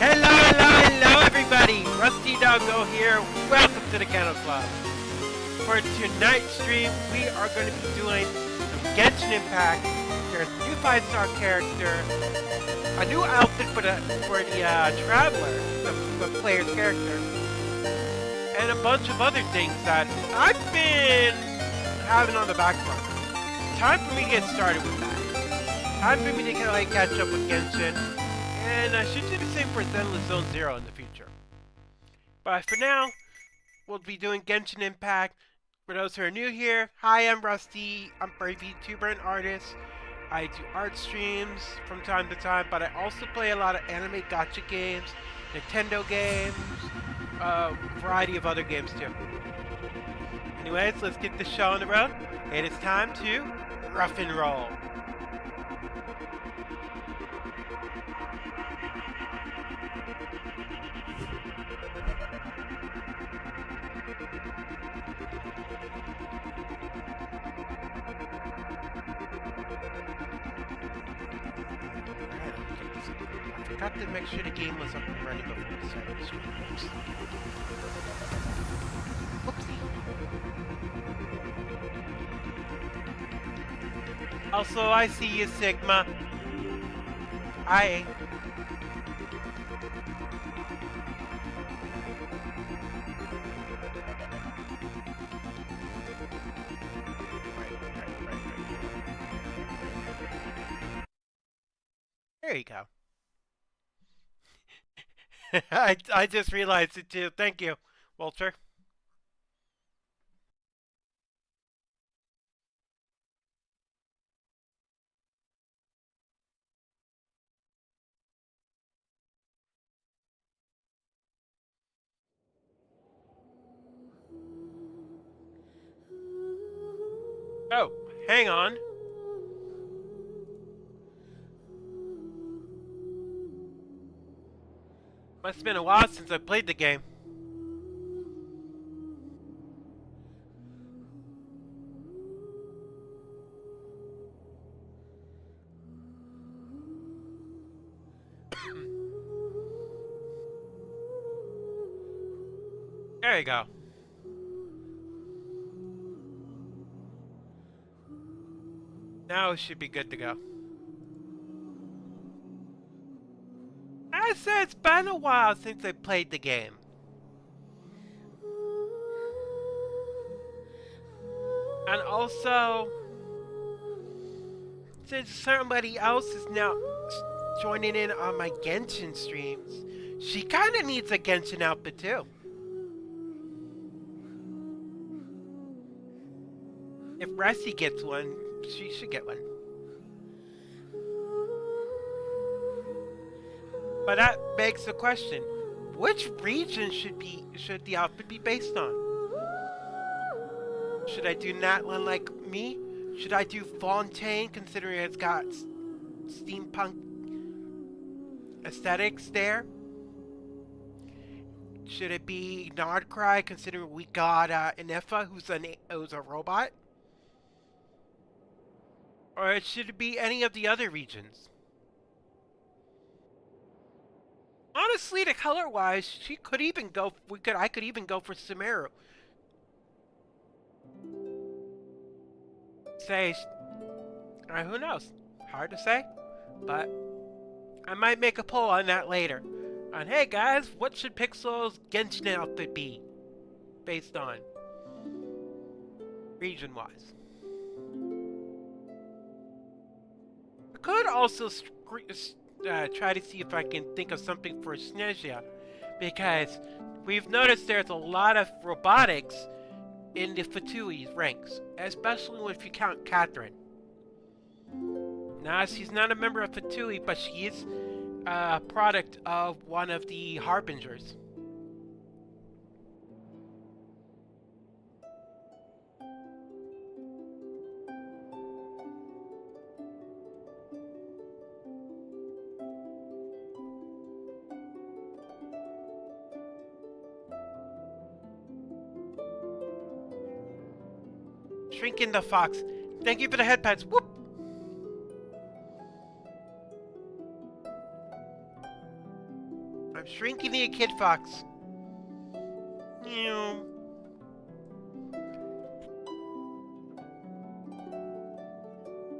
Hello, everybody! Rusty Doggo here. Welcome to the Kennel Club. For tonight's stream, we are going to be doing some Genshin Impact. There's a new 5-star character, a new outfit for the Traveler, the player's character, and a bunch of other things that I've been having on the back burner. Time for me to get started with that. Time for me to kind of like catch up with Genshin. And I should do the same for Zenless Zone Zero in the future. But for now, we'll be doing Genshin Impact. For those who are new here, hi, I'm Rusty. I'm a VTuber and artist. I do art streams from time to time, but I also play a lot of anime gacha games, Nintendo games, a variety of other games too. Anyways, let's get this show on the road. It is time to Ruff N Roll. I forgot to make sure the game was up and running before we started the stream. Whoopsie. Also, I see you, Sigma. Hi. There you go. I just realized it too. Thank you, Walter. Oh, hang on. Must have been a while since I played the game. There you go. Now it should be good to go. I said it's been a while since I played the game. And also, since somebody else is now joining in on my Genshin streams, she kind of needs a Genshin outfit too. If Rusty gets one, she should get one. But that begs the question, which region should the outfit be based on? Should I do Natlan like me? Should I do Fontaine, considering it's got steampunk aesthetics there? Should it be Nardcry, considering we got Inefa, who's a robot? Or should it be any of the other regions? Honestly, the color-wise, she could even go. I could even go for Sumeru. Say, who knows? Hard to say, but I might make a poll on that later. On hey guys, what should Pixel's Genshin outfit be based on, region-wise? I could also try to see if I can think of something for Snezia, because we've noticed there's a lot of robotics in the Fatui's ranks, especially if you count Catherine. Now, she's not a member of Fatui, but she is a product of one of the Harbingers. Shrinking the fox. Thank you for the headpads. Whoop! I'm shrinking the kid fox. Meow.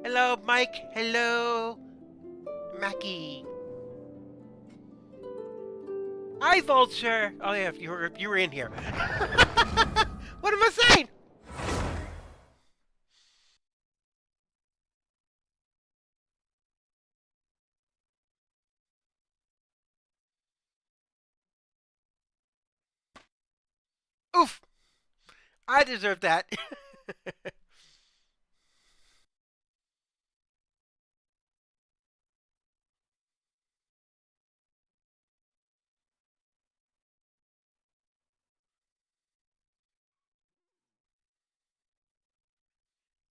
Hello, Mike. Hello, Mackie. Hi, Vulture. Oh yeah, if you were in here. What am I saying? Oof! I deserve that.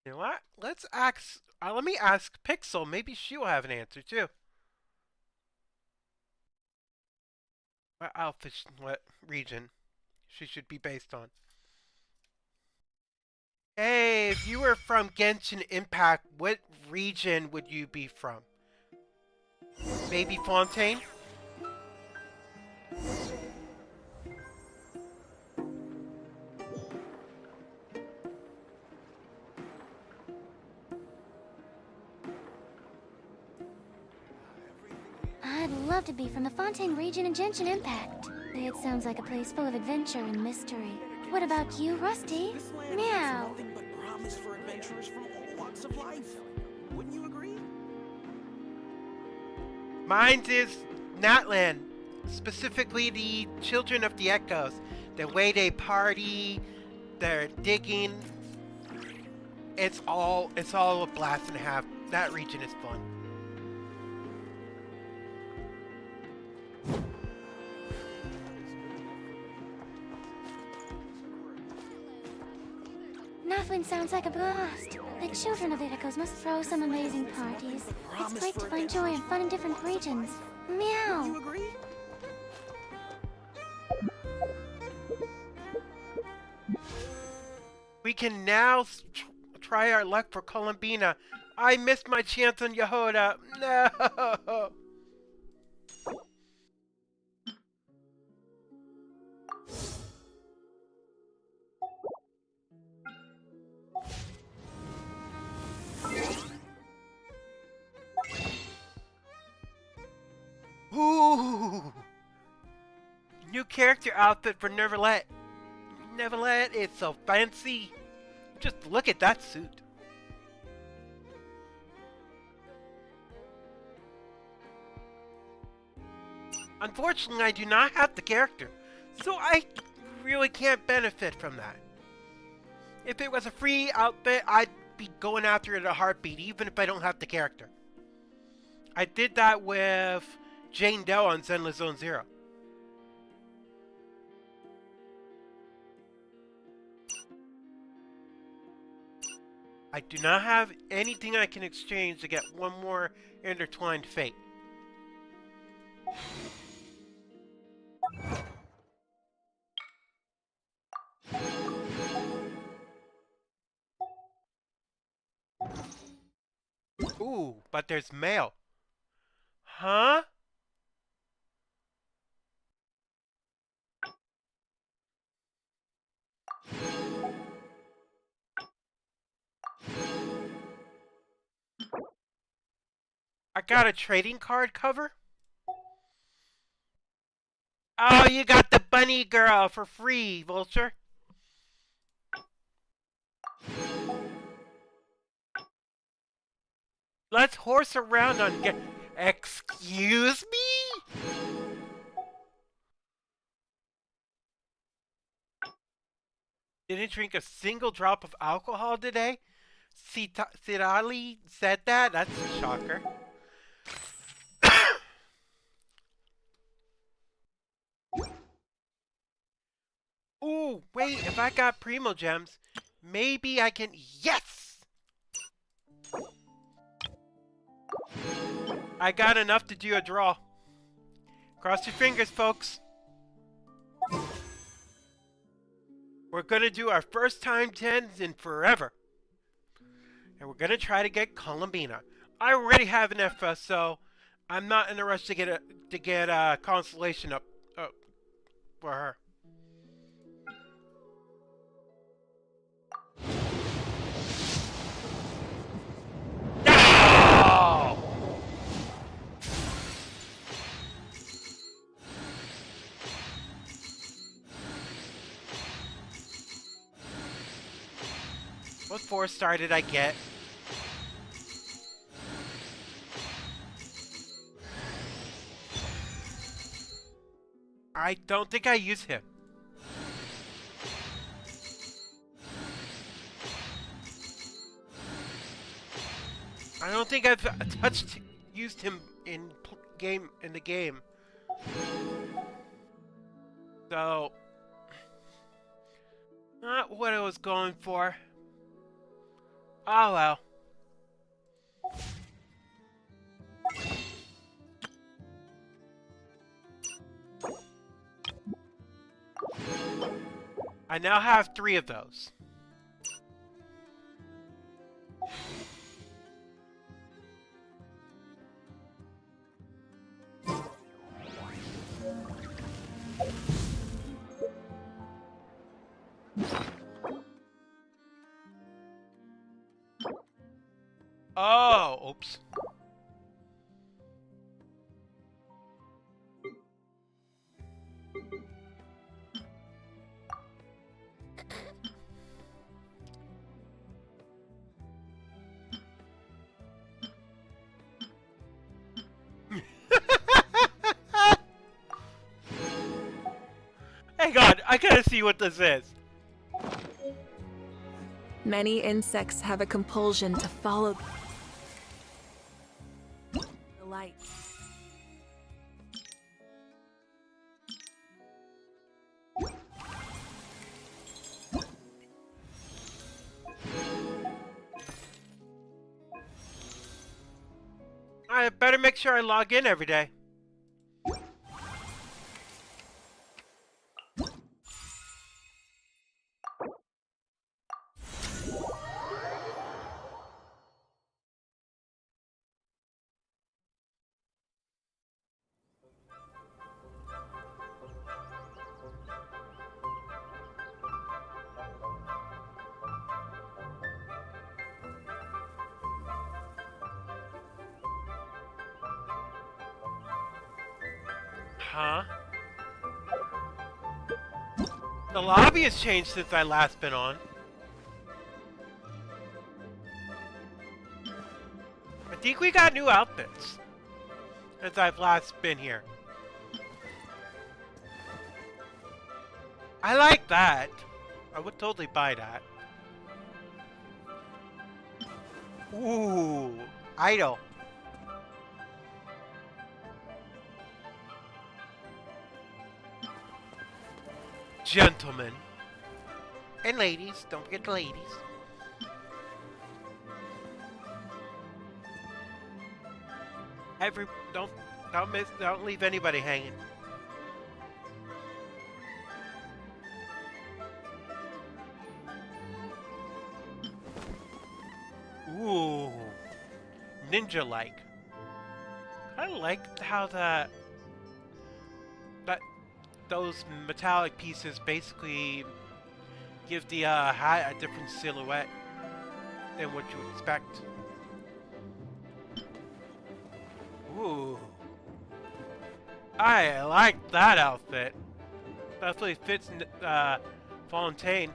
You know what? Let's ask. Let me ask Pixel. Maybe she'll have an answer too. What outfit? What region she should be based on? Hey, if you were from Genshin Impact, what region would you be from? Maybe Fontaine? I'd love to be from the Fontaine region in Genshin Impact. It sounds like a place full of adventure and mystery. What about you, Rusty? Meow. Nothing but promise for adventurers from all walks of life. Wouldn't you agree? Mine is Natlan, specifically the Children of the Echoes. The way they party, their digging. It's all a blast and a half. That region is fun. Northwind sounds like a blast. The children of Itakos must throw some amazing parties. It's great to find joy and fun in different regions. Meow! You agree? We can now try our luck for Columbina. I missed my chance on Yehoda. No! Ooh! New character outfit for Neverlet. Neverlet, it's so fancy. Just look at that suit. Unfortunately, I do not have the character, so I really can't benefit from that. If it was a free outfit, I'd be going after it at a heartbeat, even if I don't have the character. I did that with Jane Doe on Zenless Zone Zero. I do not have anything I can exchange to get one more intertwined fate. Ooh, but there's mail. Huh? I got a trading card cover? Oh, you got the bunny girl for free, Vulture. Let's horse around on get. Excuse me? Didn't drink a single drop of alcohol today? Sirali said that? That's a shocker. Ooh, wait, if I got Primo Gems, maybe I can. Yes! I got enough to do a draw. Cross your fingers, folks. We're gonna do our first time 10s in forever. And we're gonna try to get Columbina. I already have an FS, so I'm not in a rush to get a constellation up for her. No! What 4-star did I get? I don't think I use him. I don't think I've used him in the game. So, not what I was going for. Oh well. I now have 3 of those. Oh, oops. Hang on, I gotta see what this is. Many insects have a compulsion to follow the light. I better make sure I log in every day. Huh? The lobby has changed since I last been on. I think we got new outfits since I've last been here. I like that. I would totally buy that. Ooh, idol. Gentlemen. And ladies, don't forget the ladies. Don't leave anybody hanging. Ooh, ninja-like. I like how those metallic pieces basically give the hat a different silhouette than what you expect. Ooh, I like that outfit. Definitely fits Fontaine.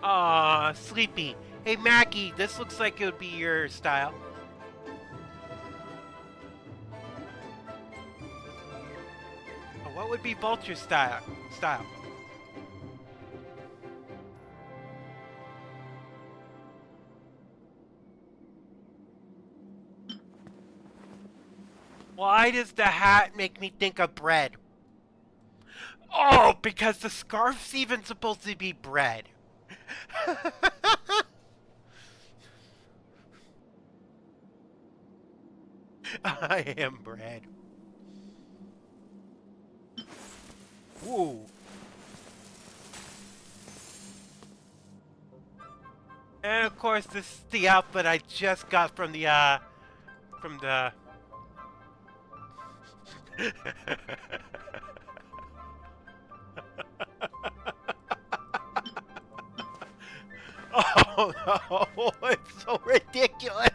Aw, Sleepy. Hey Mackie, this looks like it would be your style. What would be Vulture's style? Why does the hat make me think of bread? Oh, because the scarf's even supposed to be bread. I am bread. Ooh. And of course, this is the outfit I just got from the Oh no, it's so ridiculous.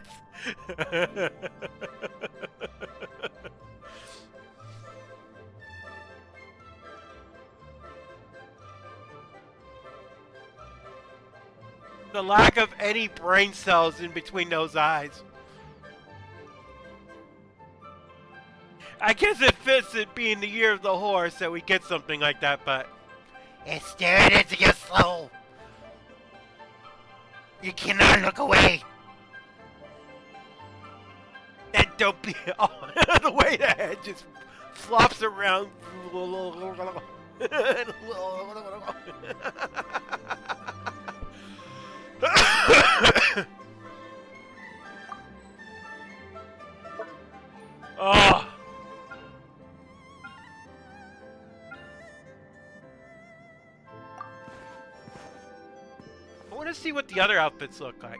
The lack of any brain cells in between those eyes. I guess it fits it being the year of the horse that we get something like that, but it's staring into your soul. You cannot look away. And don't be the way the head just flops around. Oh. I want to see what the other outfits look like.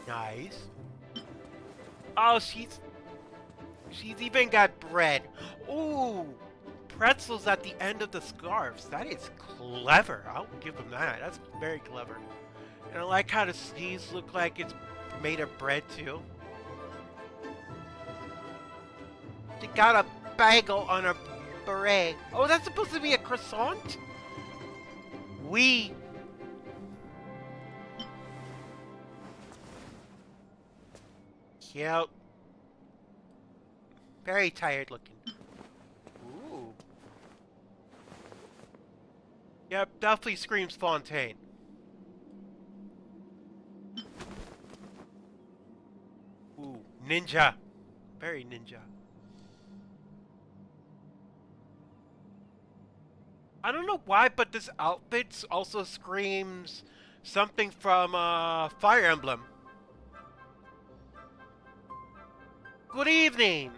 Nice. Oh, she's even got bread. Ooh, pretzels at the end of the scarves. That is clever. I'll give them that. That's very clever. And I like how the sleeves look like it's made of bread too. They got a bagel on a beret. Oh, that's supposed to be a croissant? Oui. Yep. Very tired looking. Ooh. Yep, definitely screams Fontaine. Ooh, ninja. Very ninja. I don't know why, but this outfit also screams something from Fire Emblem. Good evening.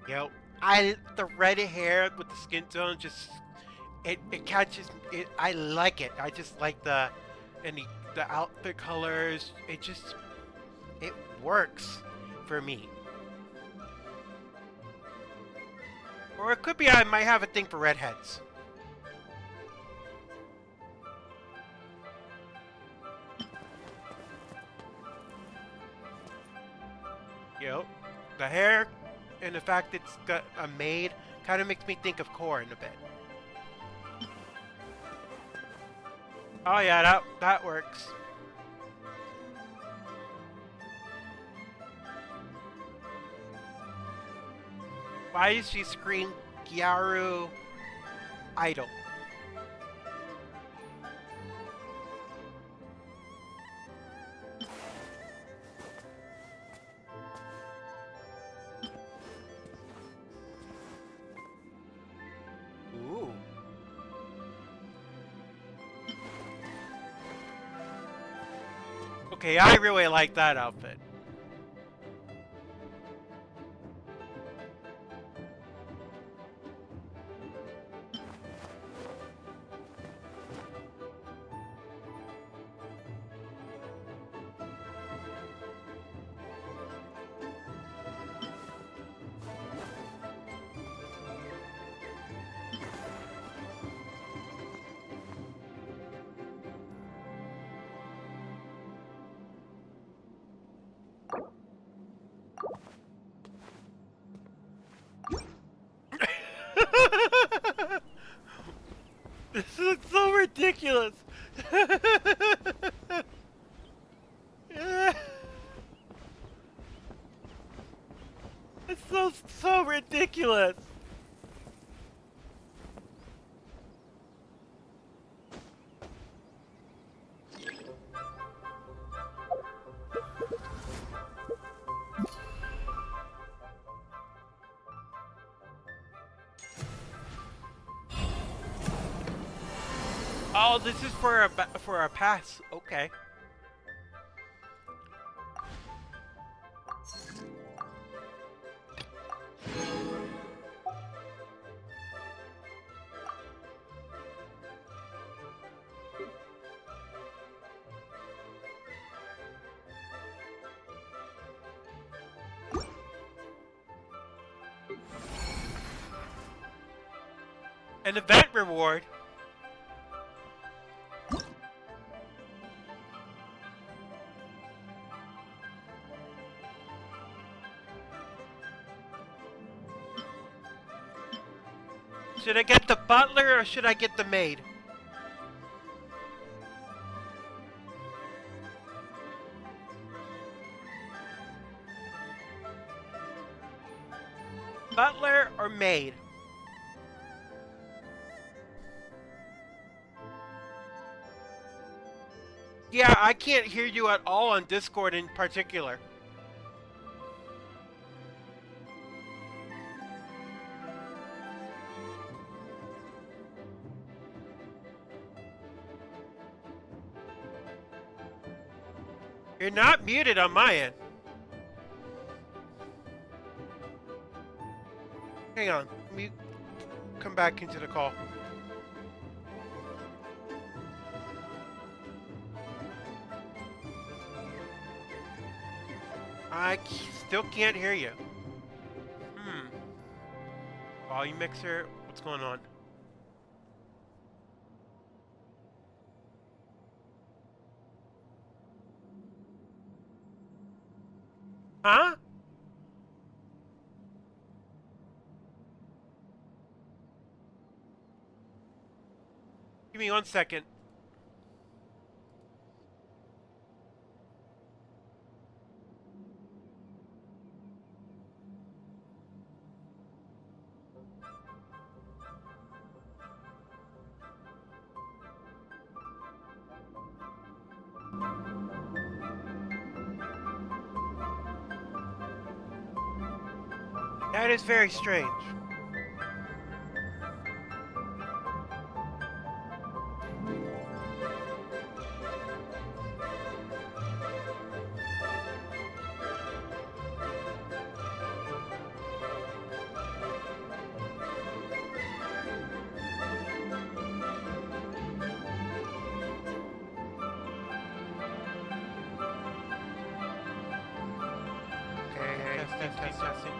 Yo, the red hair with the skin tone just it catches it. I like it. I just like the outfit colors. It works for me. Or it could be I might have a thing for redheads. Yo, the hair and the fact it's got a maid kind of makes me think of Korn a bit. Oh yeah, that works. Why does she scream Gyaru idol? Ooh. Okay, I really like that outfit. This is so ridiculous. It's so ridiculous. Oh, this is for a pass. Okay. An event reward. Should I get the butler or should I get the maid? Butler or maid? Yeah, I can't hear you at all on Discord in particular. You're not muted on my end. Hang on, let me come back into the call. Still can't hear you. Volume mixer, what's going on? Huh? Give me 1 second. That is very strange. Testing.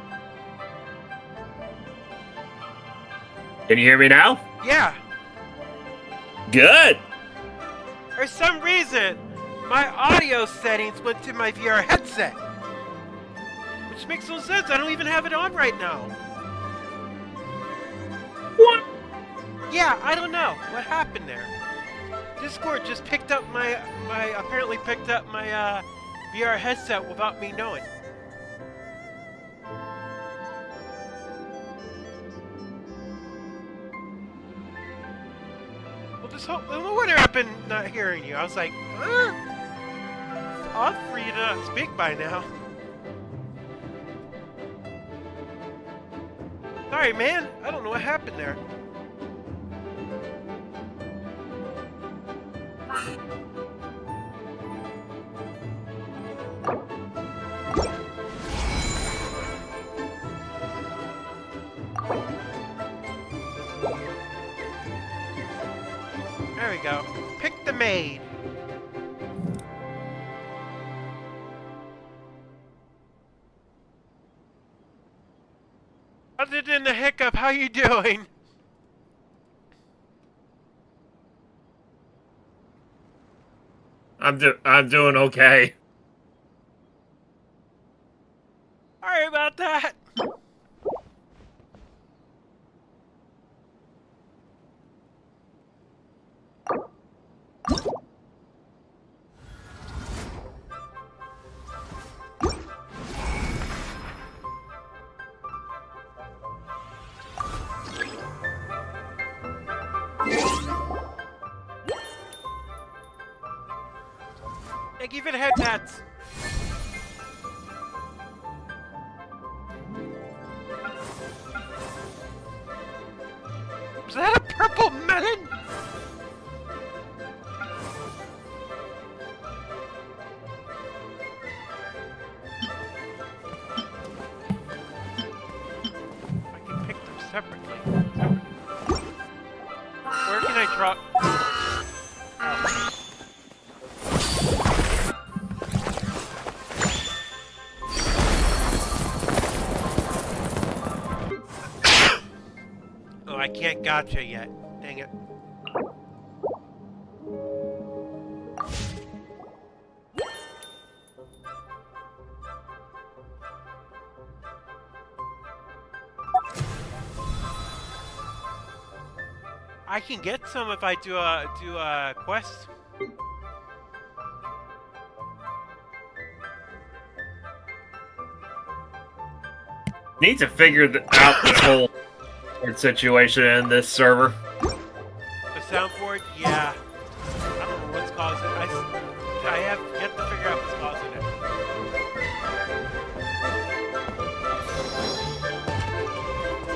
Can you hear me now? Yeah. Good. For some reason, my audio settings went to my VR headset. Which makes no sense. I don't even have it on right now. What? Yeah, I don't know. What happened there? Discord just picked up apparently picked up my VR headset without me knowing. No wonder I've been not hearing you. I was like, huh? It's odd for you to not speak by now. Sorry, man. I don't know what happened there. There we go. Pick the maid. Other than the hiccup, how you doing? I'm doing okay. Sorry about that. Thank you for the head pats. Was that a purple melon? I can pick them separately. Where can I drop? Oh. Oh, I can't gotcha yet. Dang it. I can get some if I do a quest. Need to figure out this whole situation in this server. The soundboard, yeah. I don't know what's causing it. I have yet to figure out what's causing it.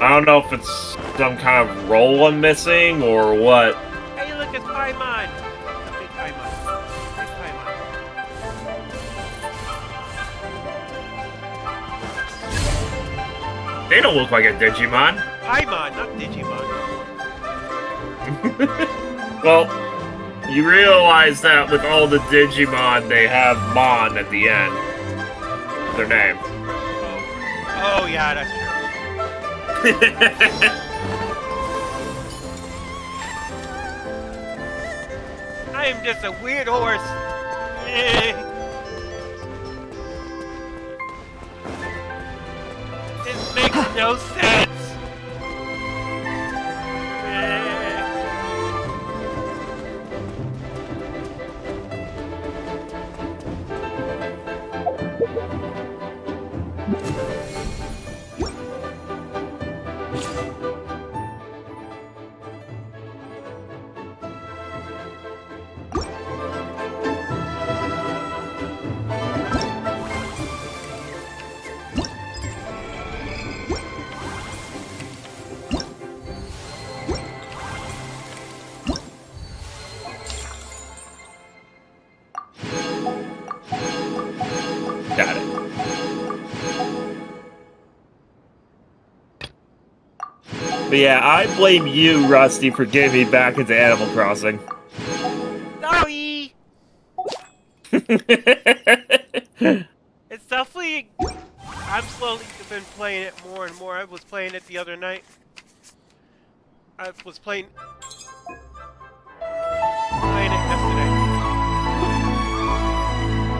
I don't know if it's some kind of roll I'm missing or what. Hey, look, it's Paimon. Big Paimon. Big Paimon. They don't look like a Digimon. Paimon, not Digimon. Well, you realize that with all the Digimon, they have Mon at the end. Their name. Oh yeah, that's true. I am just a weird horse. This makes no sense. But yeah, I blame you, Rusty, for getting me back into Animal Crossing. Sorry! It's definitely... I'm slowly been playing it more and more. I was playing it the other night. I was playing it yesterday.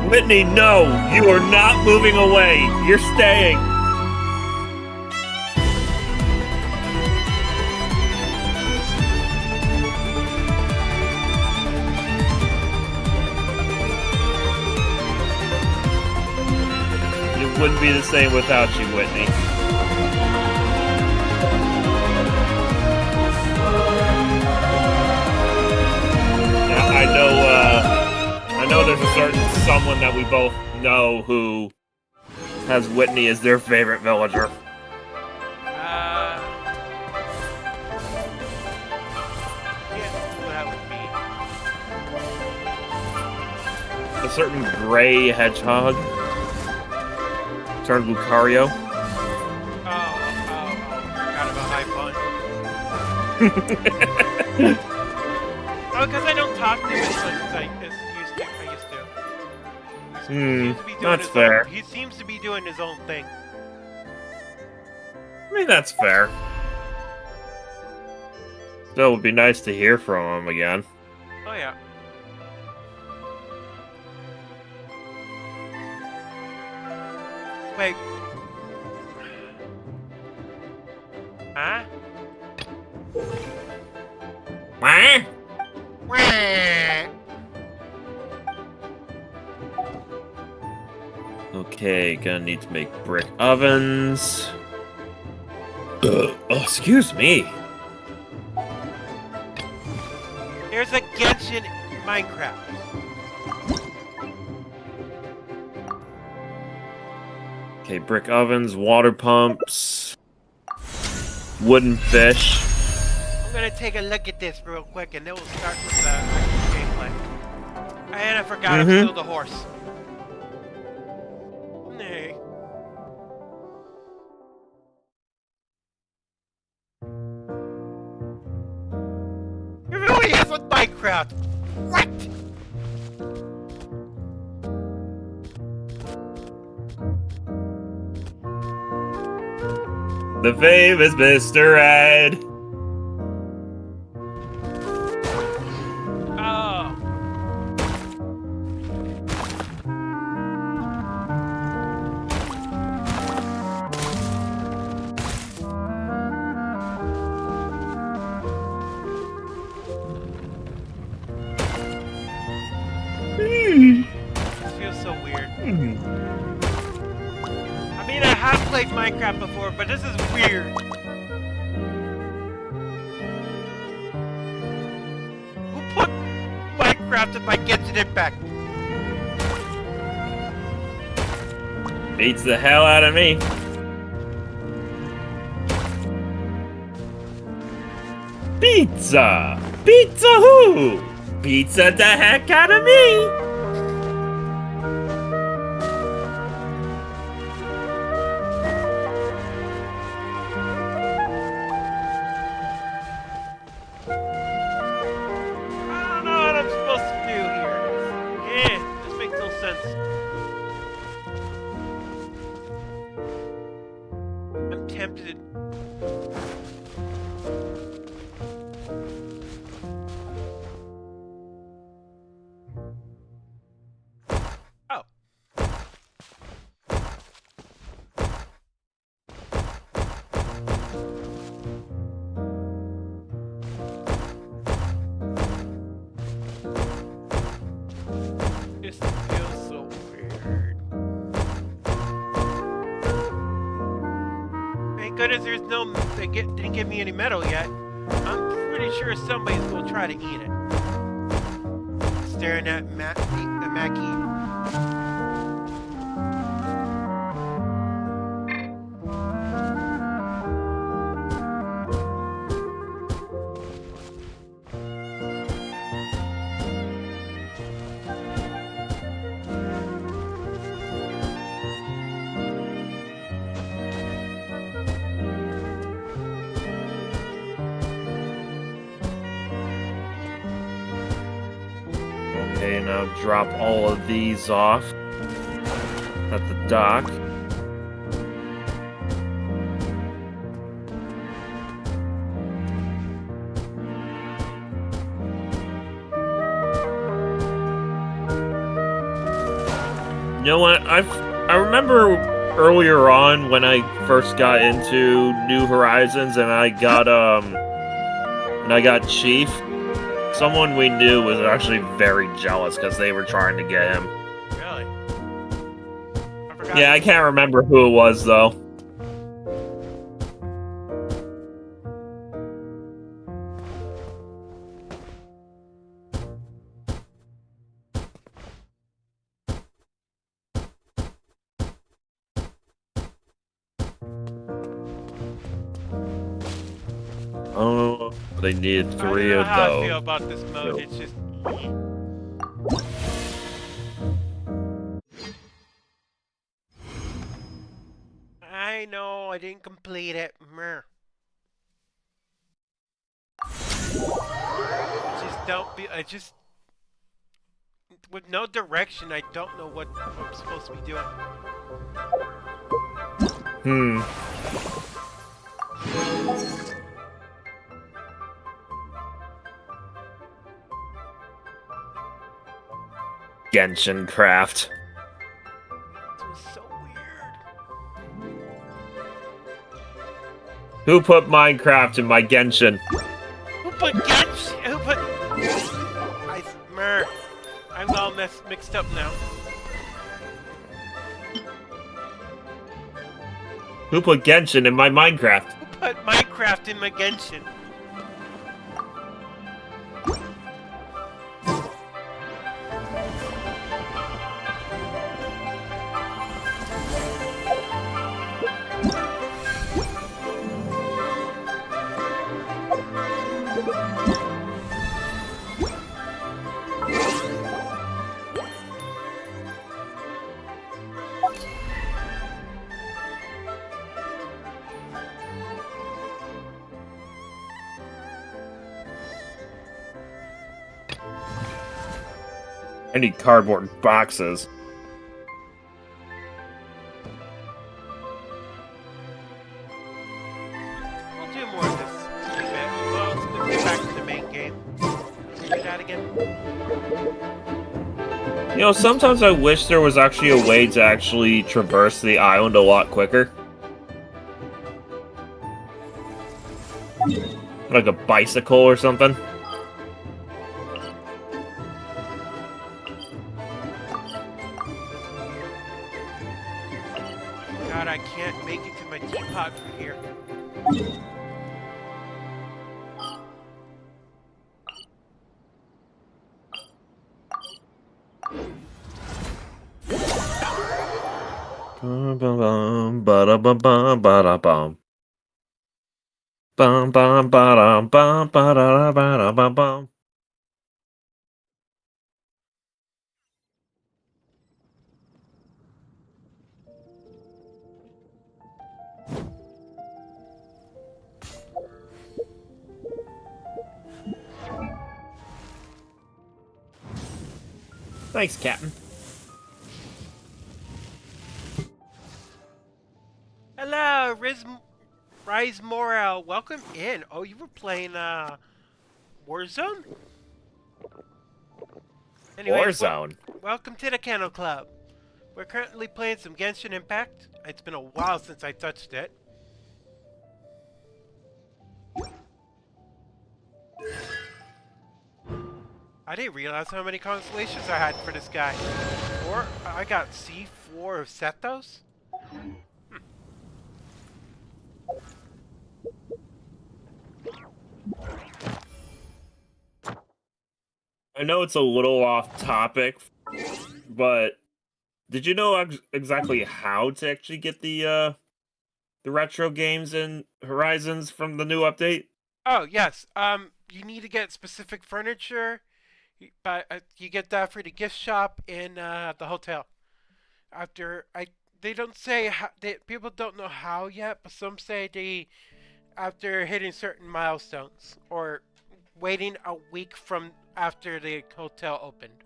Whitney, no! You are not moving away! You're staying! It wouldn't be the same without you, Whitney. I know there's a certain someone that we both know who has Whitney as their favorite villager. Yeah, who that would be. A certain gray hedgehog turned Lucario. Kind of a high fun. Oh, because I don't talk to him as much as I used to. He seems to be doing That's his fair. He seems to be doing his own thing. I mean, that's fair. Still, it would be nice to hear from him again. Oh, yeah. Wait. Huh? Wah? Okay, gonna need to make brick ovens. Oh, excuse me. There's a Genshin Minecraft. Okay, brick ovens, water pumps, wooden fish. I'm gonna take a look at this real quick, and then we'll start with the gameplay. And I forgot I'm still the horse. Nay. It really is with Minecraft. What? The famous Mr. Ed. Oh. This feels so weird. I mean, I have played Minecraft before, but this is weird. Who put Minecraft in my Genshin Impact? Beats the hell out of me. Pizza! Pizza who? Pizza the heck out of me! I don't know what I'm supposed to do here. This makes no sense. I'm tempted. Oh. This feels so weird. Thank goodness there's no... They didn't give me any metal yet. I'm pretty sure somebody's gonna try to eat it. Staring at Mackie. Okay, now drop all of these off at the dock. You know what? I remember earlier on when I first got into New Horizons and I got Chief. Someone we knew was actually very jealous because they were trying to get him. Really? I forgot. Yeah, I can't remember who it was though. Oh, they needed 3 I don't know of how I those. feel about this mode. It's just. I know I didn't complete it. Meh. Just don't be. I just. With no direction, I don't know what I'm supposed to be doing. Genshin Craft. This was so weird. Who put Minecraft in my Genshin? Who put Genshin? Who put? I'm all mixed up now. Who put Genshin in my Minecraft? Who put Minecraft in my Genshin? I need cardboard boxes. We'll do more of this in a bit. Well, let's get back to the main game. Do that again. You know, sometimes I wish there was actually a way to actually traverse the island a lot quicker. Like a bicycle or something. God, I can't make it to my teapot from here. Bum bum bum ba bum bum ba bum. Bum bum ba bum ba bum bum. Thanks, Captain. Hello, Rise Morale. Welcome in. Oh, you were playing Warzone? Anyways, Warzone. welcome to the Kennel Club. We're currently playing some Genshin Impact. It's been a while since I touched it. I didn't realize how many constellations I had for this guy. I got C4 of Sethos? I know it's a little off topic, but did you know exactly how to actually get the retro games in Horizons from the new update? Oh, yes. You need to get specific furniture. But you get that for the gift shop in the hotel. They don't say how. People don't know how yet, but some say after hitting certain milestones or waiting a week from after the hotel opened.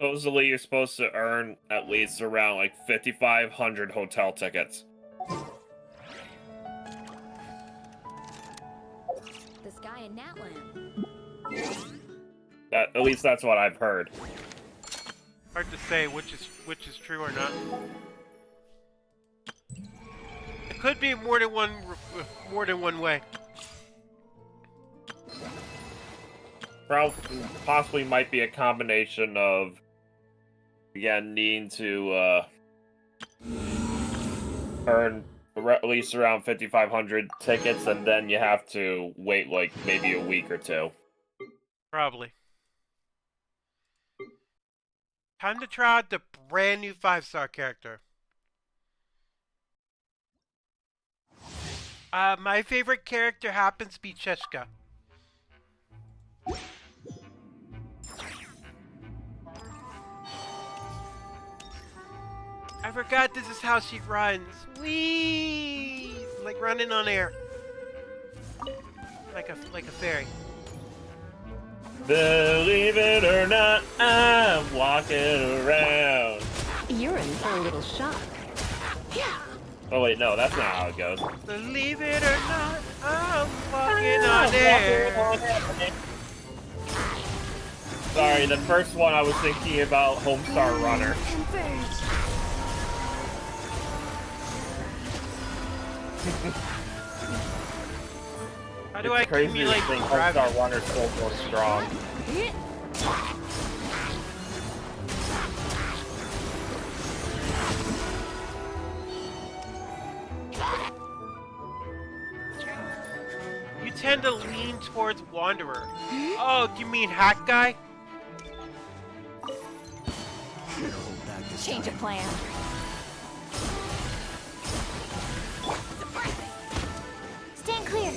Supposedly, you're supposed to earn at least around like 5,500 hotel tickets. The sky in Natland. At least that's what I've heard. Hard to say which is true or not. It could be more than one way. Possibly might be a combination of, again, needing to earn at least around 5,500 tickets, and then you have to wait like maybe a week or two. Probably. Time to try out the brand new 5-star character. My favorite character happens to be Cheshka. I forgot this is how she runs. Whee! Like running on air. Like a fairy. Believe it or not, I'm walking around. You're in for a little shock. Oh wait, no, that's not how it goes. Believe it or not, I'm walking on air. Sorry, the first one I was thinking about Homestar Runner. How do I Crazy to accumulate think gravity? Homestar Runner's so more strong. You tend to lean towards Wanderer. Oh, do you mean Hack Guy? Change of plan. Stand clear.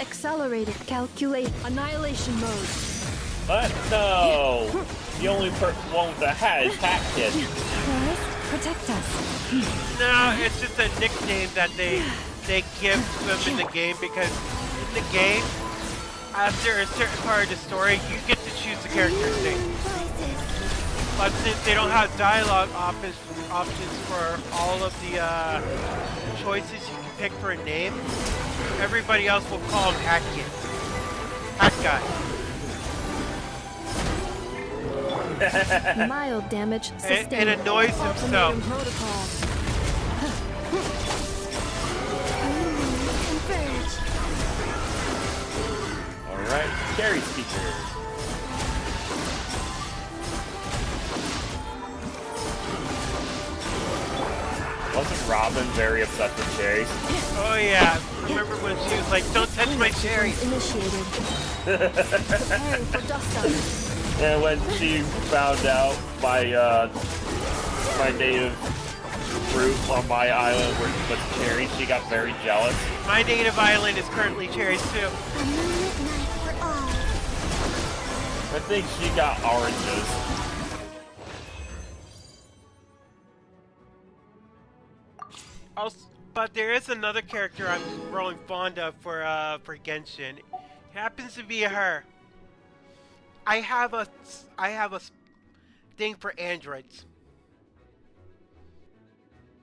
Accelerated, calculate, annihilation mode. But no! The only one with the hat is Hat Kid. Forest, protect us. No, it's just a nickname that they give to them in the game, because in the game, after a certain part of the story, you get to choose the character's name. But since they don't have dialogue options for all of the choices you can pick for a name, everybody else will call him Hack Kid. Hack Guy. Mild damage sustained. It annoys himself. Ultimatum protocol. Alright, Cherry Speaker. Wasn't Robin very upset with cherries? Oh yeah, remember when she was like, "Don't touch my cherries." Initiated. Preparing for dust up. And when she found out my my native fruit on my island was cherries, she got very jealous. My native island is currently cherries too. A moonlit night for all. I think she got oranges. Also, but there is another character I'm growing fond of for Genshin. It happens to be her. I have a thing for androids.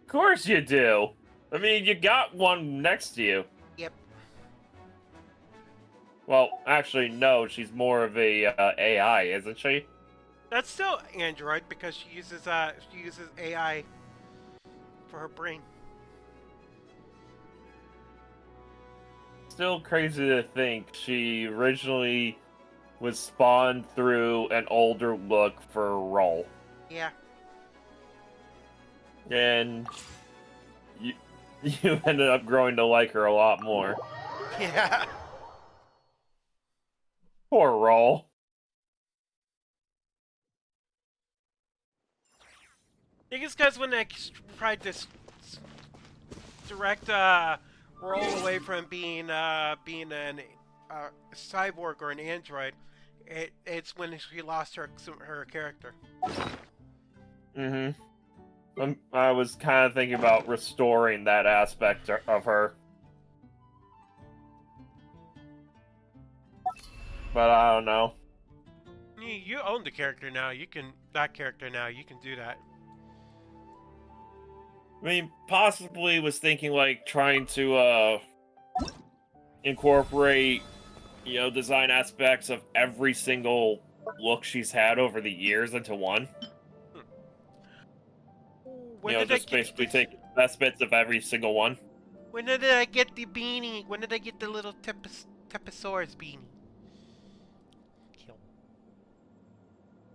Of course you do. I mean, you got one next to you. Yep. Well, actually, no. She's more of a AI, isn't she? That's still android because she uses AI for her brain. Still crazy to think she originally was spawned through an older look for a role. Yeah. And you ended up growing to like her a lot more. Yeah. Poor Roll. I think it's because when they tried to direct Roll away from being an cyborg or an android, it's when she lost her character. Mm-hmm. I was kind of thinking about restoring that aspect of her. But I don't know. mean, you own the character now. You can that character now. You can do that. I mean, possibly was thinking like trying to incorporate, design aspects of every single look she's had over the years into one. When did I Just get basically this? take the best bits of every single one. When did I get the beanie? When did I get the little Teposaurus beanie? Kill.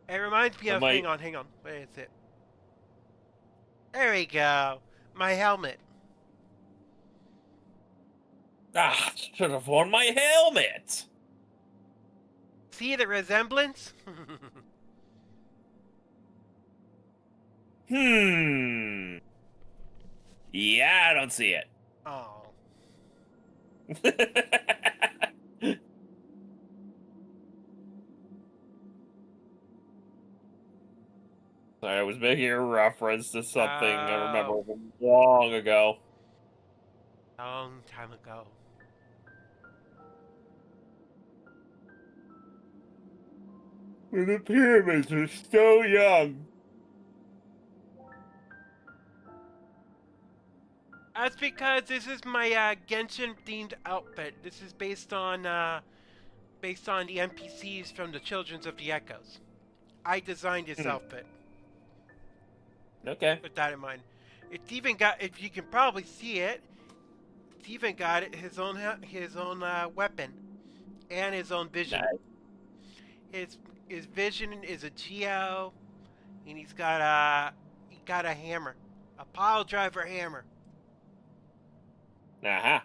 It reminds me of. Hang on. Where is it? There we go. My helmet. Ah, should have worn my helmet. See the resemblance? Yeah, I don't see it. Oh. Sorry, I was making a reference to something I remember from long ago. Long time ago. When the pyramids were so young. That's because this is my Genshin themed outfit. This is based on the NPCs from the Children's of the Echoes. I designed this outfit. Okay. With that in mind, it's even got. If you can probably see it, it's even got his own weapon and his own vision. Nice. His vision is a Geo, and he got a hammer, a pile driver hammer. Uh-huh.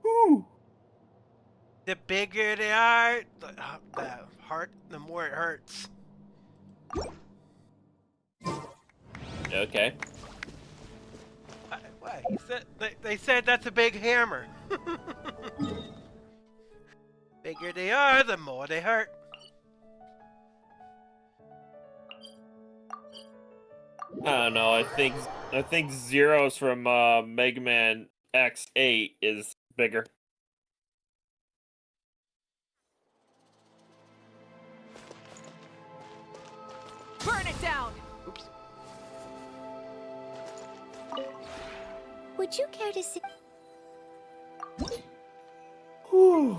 Whew. The bigger they are, the more it hurts. Okay. What? They said that's a big hammer. Bigger they are, the more they hurt. I don't know. I think Zero's from Mega Man X8 is bigger. Burn it down! Oops. Would you care to see? Whew.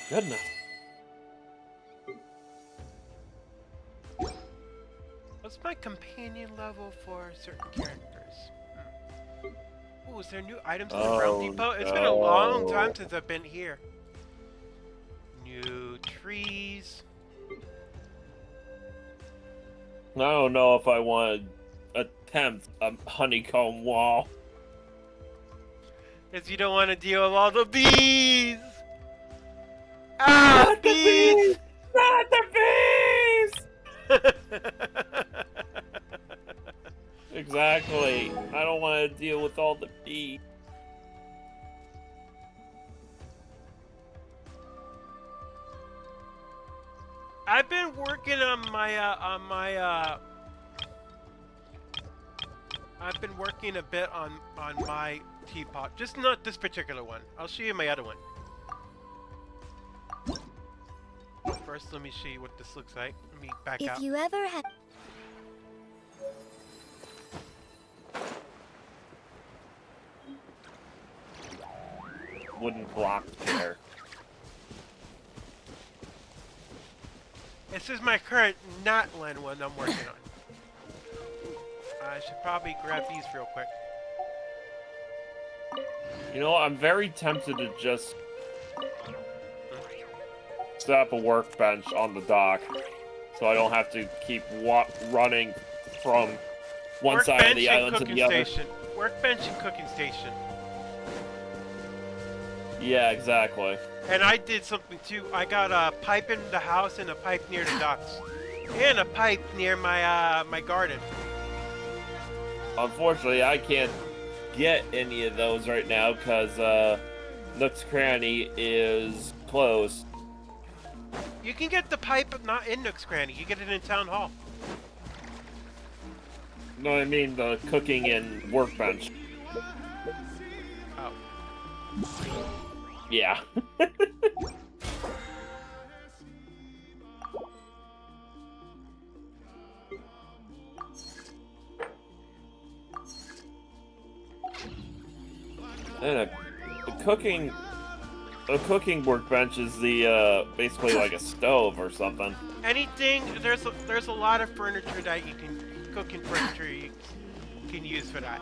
Goodness. What's my companion level for certain characters? Oh, is there new items in the Realm Depot? It's been a long time since I've been here. New trees. I don't know if I want to attempt a honeycomb wall. Because you don't want to deal with all the bees! Ah, Not the bees! Not the bees! Exactly. I don't want to deal with all the bees. I've been working on my I've been working a bit on my teapot. Just not this particular one. I'll show you my other one. Oh, first, let me show you what this looks like. Let me back If out. you ever had. Wooden block there. This is my current Natlan one I'm working on. I should probably grab these real quick. You know, I'm very tempted to just set up a workbench on the dock, so I don't have to keep running from one side of the island to the other. Workbench and cooking station. Yeah, exactly. And I did something too. I got a pipe in the house and a pipe near the docks. And a pipe near my my garden. Unfortunately, I can't get any of those right now because Nook's Cranny is closed. You can get the pipe, but not in Nook's Cranny. You get it in Town Hall. No, I mean the cooking and workbench. Oh. Yeah. And a cooking workbench is the basically like a stove or something. Anything, there's a lot of furniture that you can, cooking furniture you can use for that.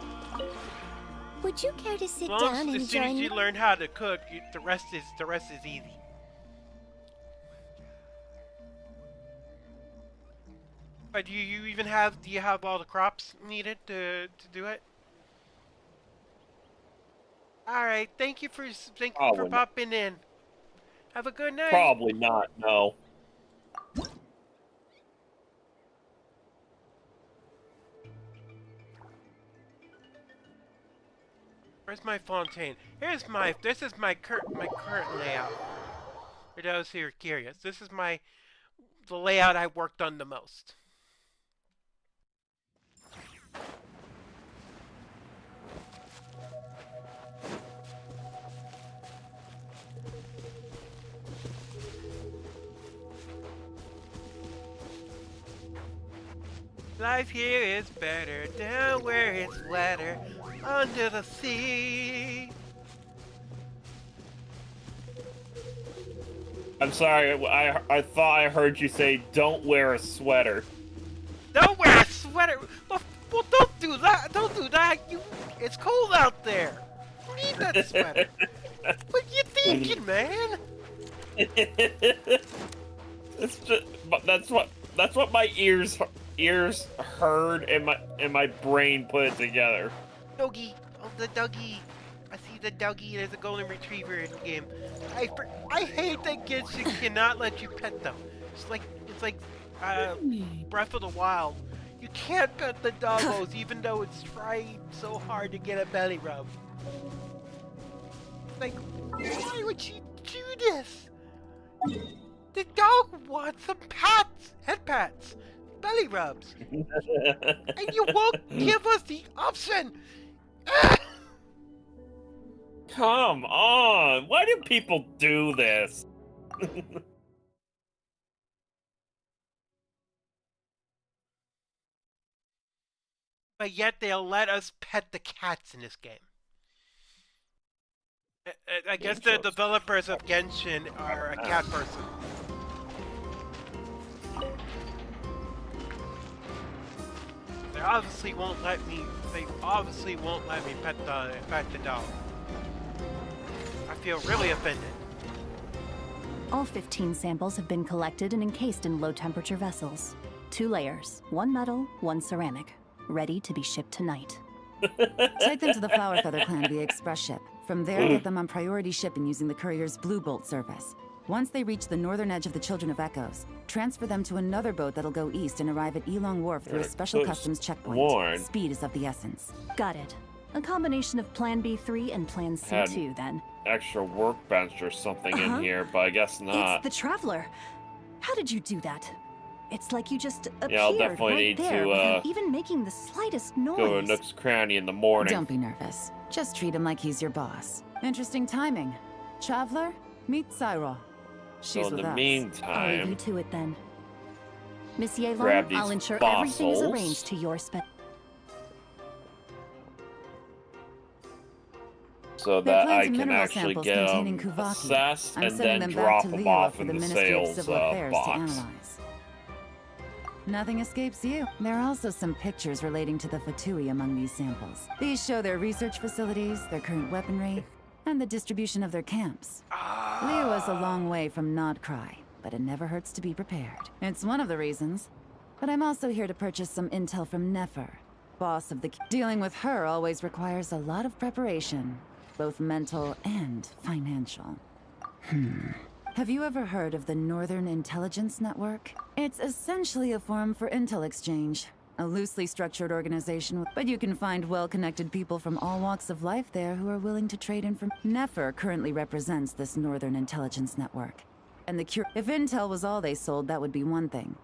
Would you care to sit As down long and as soon as join you me? learn how to cook, the rest is easy. But do you have all the crops needed to do it? All right, thank you for Probably not. popping in. Have a good night. Probably not. No. Where's my fontaine? This is my current layout. For those who are curious, this is the layout I worked on the most. Life here is better down where it's wetter, under the sea. I'm sorry. I thought I heard you say, "Don't wear a sweater." Don't wear a sweater. Well, don't do that. Don't do that. It's cold out there. You need that sweater. What you thinking, man? It's just, but that's what my ears heard and my brain put it together. Doggy. Oh, the doggy. I see the doggy. There's a golden retriever in the game. I hate that Genshin cannot let you pet them. It's like Breath of the Wild. You can't pet the doggos even though it's trying so hard to get a belly rub. Like, why would you do this? The dog wants some pats, head pats, belly rubs, and you won't give us the option. Come on! Why do people do this? But yet they'll let us pet the cats in this game. I guess the developers of Genshin are a cat person. They obviously won't let me pet the dog. I feel really offended. All 15 samples have been collected and encased in low-temperature vessels. 2 layers, 1 metal, 1 ceramic. Ready to be shipped tonight. Take them to the Flower Feather Clan via express ship. From there, get them on priority shipping using the courier's Blue Bolt service. Once they reach the northern edge of the Children of Echoes, transfer them to another boat that'll go east and arrive at Elong Wharf through a special customs checkpoint. Speed is of the essence. Got it. A combination of Plan B3 and Plan C2, then. Extra workbench or something in here, but I guess not. It's the Traveler. How did you do that? It's like you just appeared Yeah, I'll definitely right need there to without even making the slightest noise. go to Nook's Cranny in the morning. Don't be nervous. Just treat him like he's your boss. Interesting timing. Traveler, meet Cyril. She's So in with the us. I'll leave you meantime, to it then. Monsieur grab Long, these I'll ensure everything is fossils. arranged to your spec. so They're that I plants and can mineral actually samples get containing them Kuvaki. assessed I'm and sending then them back drop to them Leo off for in the the Ministry of sales Civil Affairs to box. analyze. Nothing escapes you. There are also some pictures relating to the Fatui among these samples. These show their research facilities, their current weaponry, and the distribution of their camps. Leo is a long way from Nodcry, but it never hurts to be prepared. It's one of the reasons. But I'm also here to purchase some intel from Nefer, boss of the... Dealing with her always requires a lot of preparation, both mental and financial. Have you ever heard of the Northern Intelligence Network? It's essentially a forum for intel exchange. A loosely structured organization, but you can find well-connected people from all walks of life there who are willing to trade information. Nefer currently represents this Northern Intelligence Network. And if intel was all they sold, that would be one thing.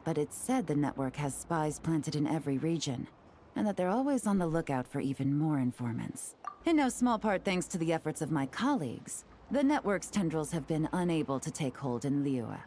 But it's said the network has spies planted in every region, and that they're always on the lookout for even more informants. In no small part thanks to the efforts of my colleagues, the network's tendrils have been unable to take hold in Liyue.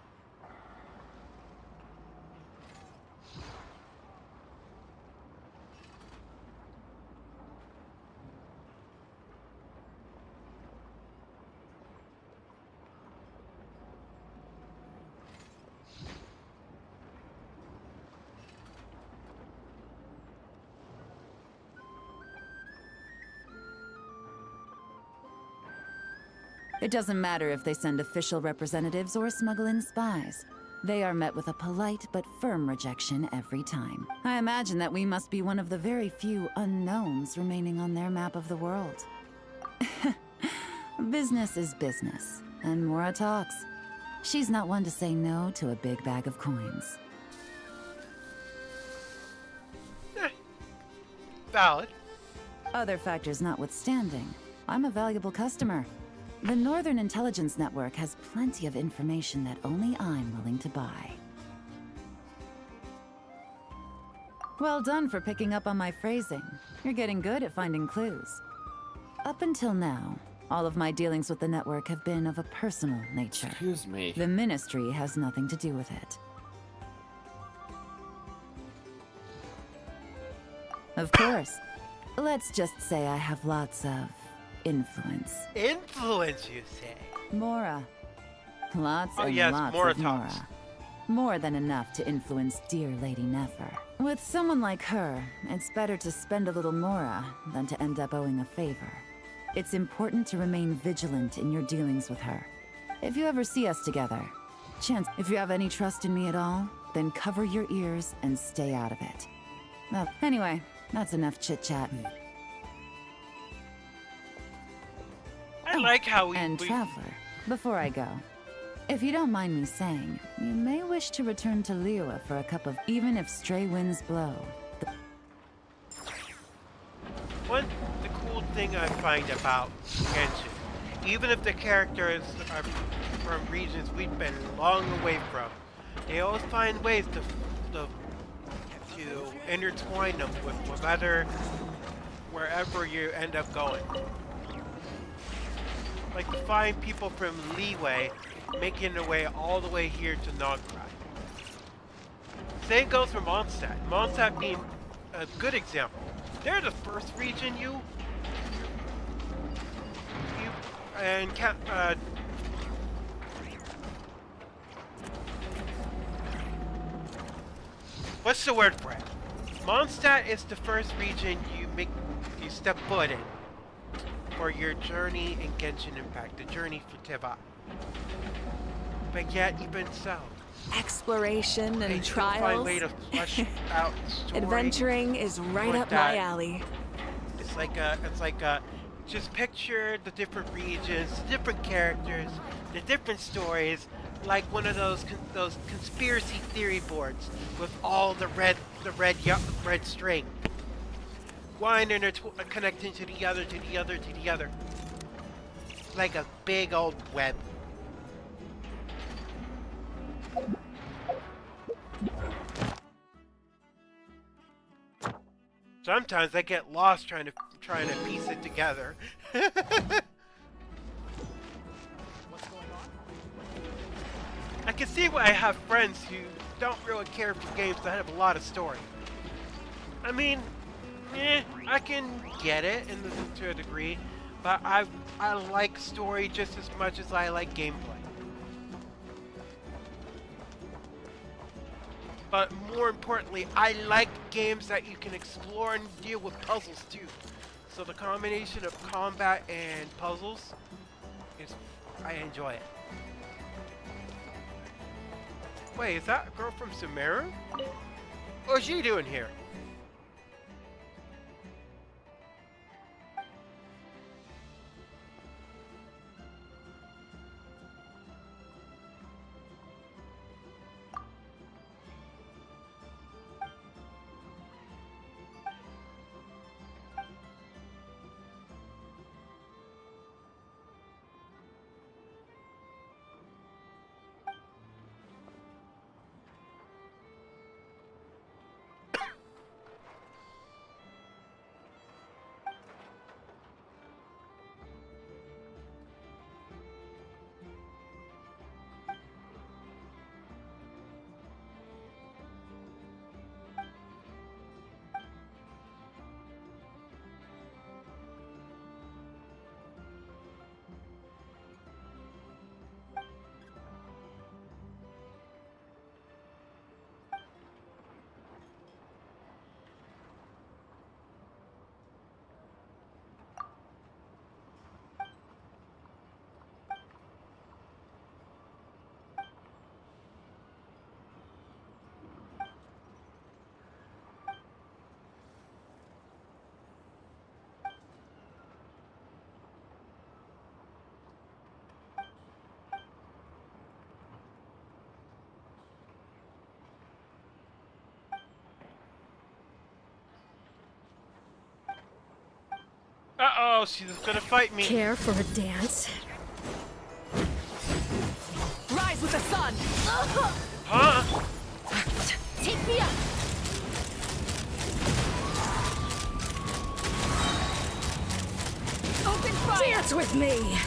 It doesn't matter if they send official representatives or smuggle in spies. They are met with a polite but firm rejection every time. I imagine that we must be one of the very few unknowns remaining on their map of the world. Business is business, and Mora talks. She's not one to say no to a big bag of coins. Valid. Other factors notwithstanding, I'm a valuable customer. The Northern Intelligence Network has plenty of information that only I'm willing to buy. Well done for picking up on my phrasing. You're getting good at finding clues. Up until now, all of my dealings with the network have been of a personal nature. Excuse me. The Ministry has nothing to do with it. Of course. Let's just say I have lots of influence. Influence, you say? Mora. Lots and yes, lots Mora of talks. Mora. More than enough to influence dear Lady Nefer. With someone like her, it's better to spend a little Mora than to end up owing a favor. It's important to remain vigilant in your dealings with her. If you ever see us together, if you have any trust in me at all, then cover your ears and stay out of it. Well, anyway, that's enough chit-chat. I like how we... And Traveler, before I go, if you don't mind me saying, you may wish to return to Liyue for a cup of even if stray winds blow. The cool thing I find about Genshin, even if the characters are from regions we've been long away from, they always find ways to intertwine them with wherever you end up going. Like to find people from Liyue making their way all the way here to Nograi. Same goes for Mondstadt. Mondstadt being a good example. They're the first region what's the word for it? Mondstadt is the first region you step foot in for your journey in Genshin Impact, the journey for Teva. But yet, even so, Exploration they and still find a way trials. to flesh out the story. Adventuring is right like up that. my alley. It's like just picture the different regions, the different characters, the different stories, like one of those conspiracy theory boards with all the red string. One connecting to the other, to the other, to the other. Like a big old web. Sometimes I get lost trying to piece it together. I can see why I have friends who don't really care for games that have a lot of story. I mean, I can get it to a degree, but I like story just as much as I like gameplay. But more importantly, I like games that you can explore and deal with puzzles too. So the combination of combat and puzzles I enjoy it. Wait, is that a girl from Sumeru? What's she doing here? Uh-oh, she's gonna fight me. Care for a dance? Rise with the sun! Huh? Take me up! Open fire! Dance with me!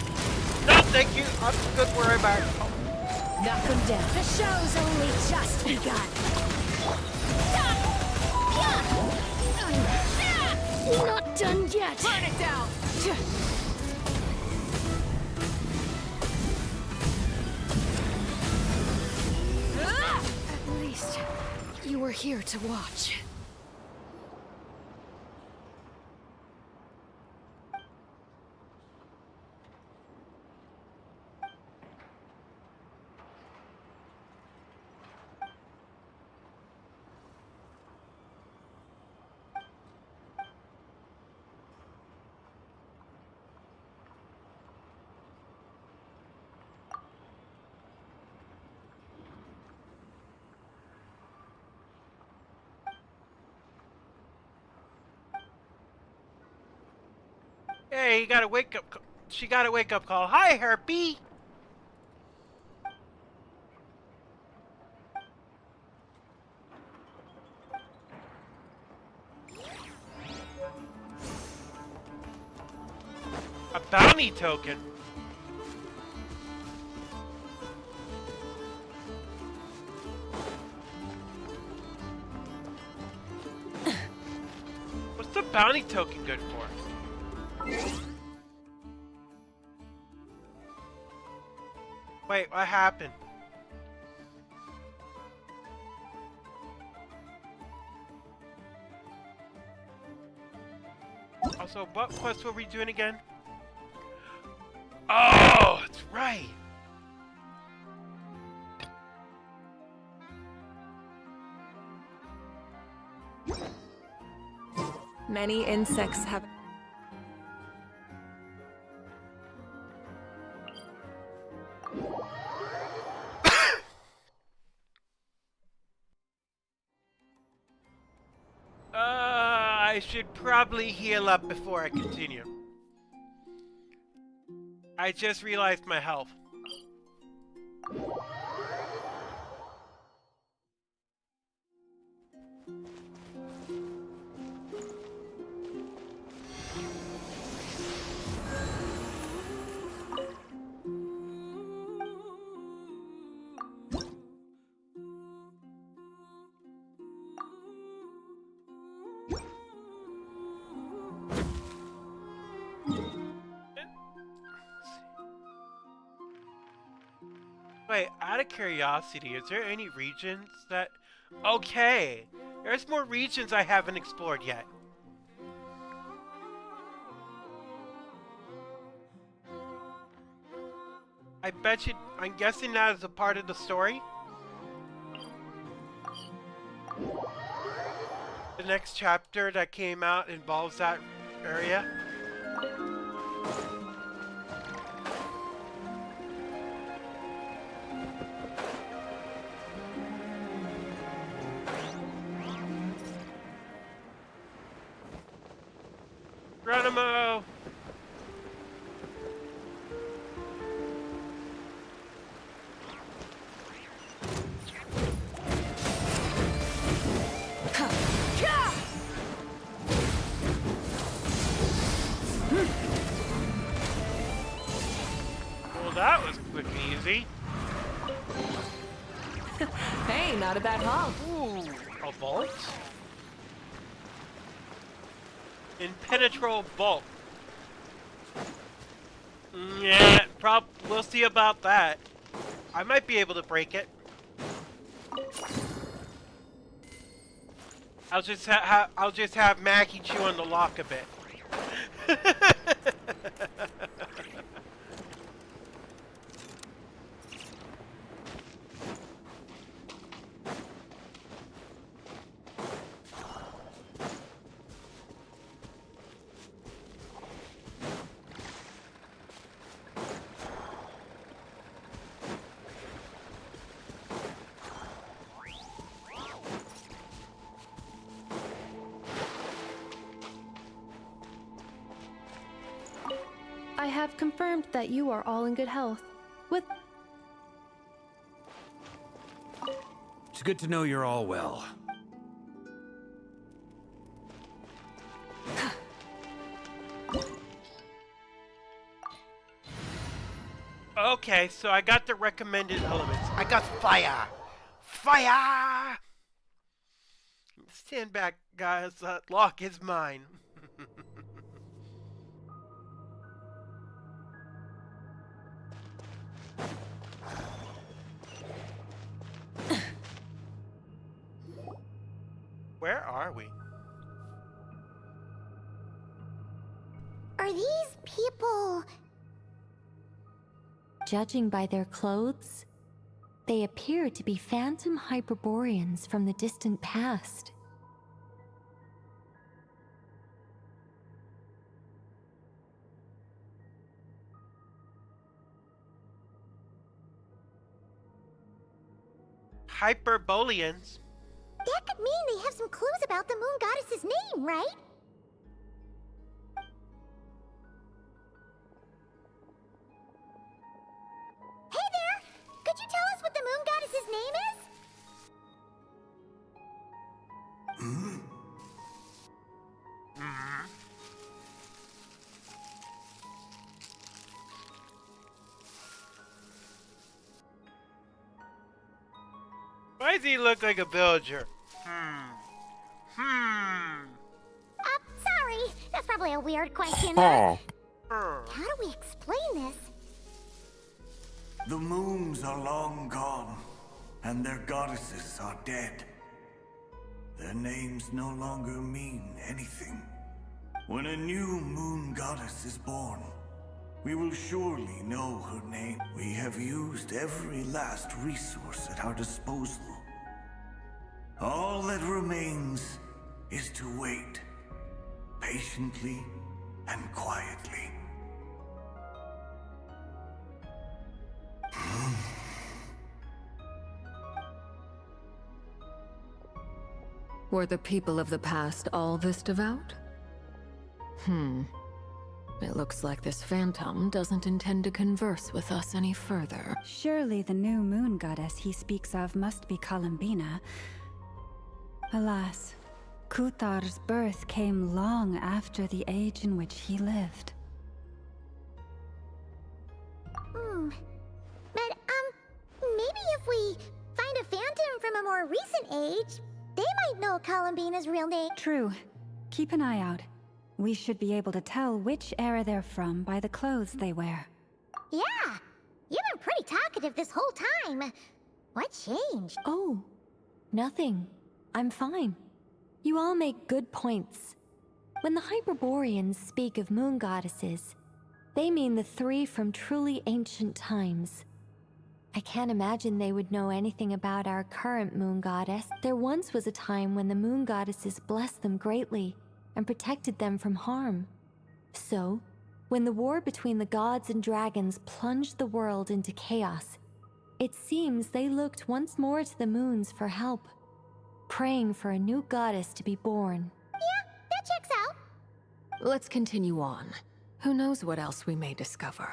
No, thank you. I'm good where I'm at. Knock them down. The show's only just begun. Not done yet. Burn it down! At least you were here to watch. Hey, you got a wake up. She got a wake up call. Hi, Harpy. A bounty token. What's the bounty token good for? Wait, what happened? Also, what quest were we doing again? Oh, that's right. Many insects have I should probably heal up before I continue. I just realized my health. Wait, out of curiosity, is there any regions that... Okay, there's more regions I haven't explored yet. I bet you... I'm guessing that is a part of the story? The next chapter that came out involves that area? Geronimo! Well, that was quick and easy. Hey, not a bad haul. Ooh, a vault? Impenetrable vault. Yeah, we'll see about that. I might be able to break it. I'll just have Mackie chew on the lock a bit. I have confirmed that you are all in good health. With It's good to know you're all well. Okay, so I got the recommended elements. I got fire! Fire! Stand back, guys. Lock is mine. Where are we? Are these people... Judging by their clothes, they appear to be phantom Hyperboreans from the distant past. Hyperboreans? That could mean they have some clues about the moon goddess's name, right? Hey there! Could you tell us what the moon goddess's name is? Why does he look like a villager? Sorry. That's probably a weird question. Oh. How do we explain this? The moons are long gone, and their goddesses are dead. Their names no longer mean anything. When a new moon goddess is born, we will surely know her name. We have used every last resource at our disposal. All that remains is to wait, patiently and quietly. Were the people of the past all this devout? It looks like this phantom doesn't intend to converse with us any further. Surely the new moon goddess he speaks of must be Columbina. Alas, Kuthar's birth came long after the age in which he lived. But, maybe if we find a phantom from a more recent age, they might know Columbina's real name. True. Keep an eye out. We should be able to tell which era they're from by the clothes they wear. Yeah! You've been pretty talkative this whole time. What changed? Oh, nothing. I'm fine. You all make good points. When the Hyperboreans speak of moon goddesses, they mean the three from truly ancient times. I can't imagine they would know anything about our current moon goddess. There once was a time when the moon goddesses blessed them greatly and protected them from harm. So, when the war between the gods and dragons plunged the world into chaos, it seems they looked once more to the moons for help, praying for a new goddess to be born. Yeah, that checks out. Let's continue on. Who knows what else we may discover?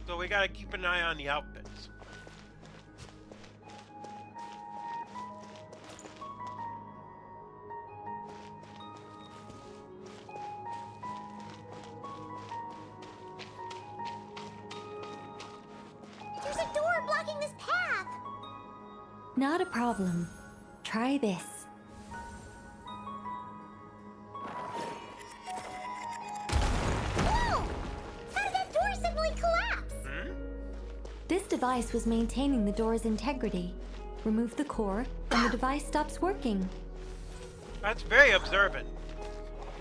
So we gotta keep an eye on the outfits. There's a door blocking this path. Not a problem. Try this. Whoa! How did that door suddenly collapse? This device was maintaining the door's integrity. Remove the core, and the device stops working. That's very observant.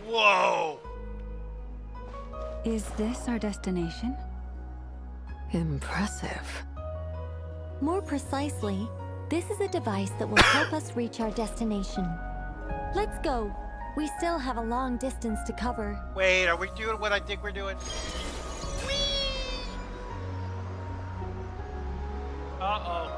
Whoa! Is this our destination? Impressive. More precisely, this is a device that will help us reach our destination. Let's go. We still have a long distance to cover. Wait, are we doing what I think we're doing? Whee! Uh-oh.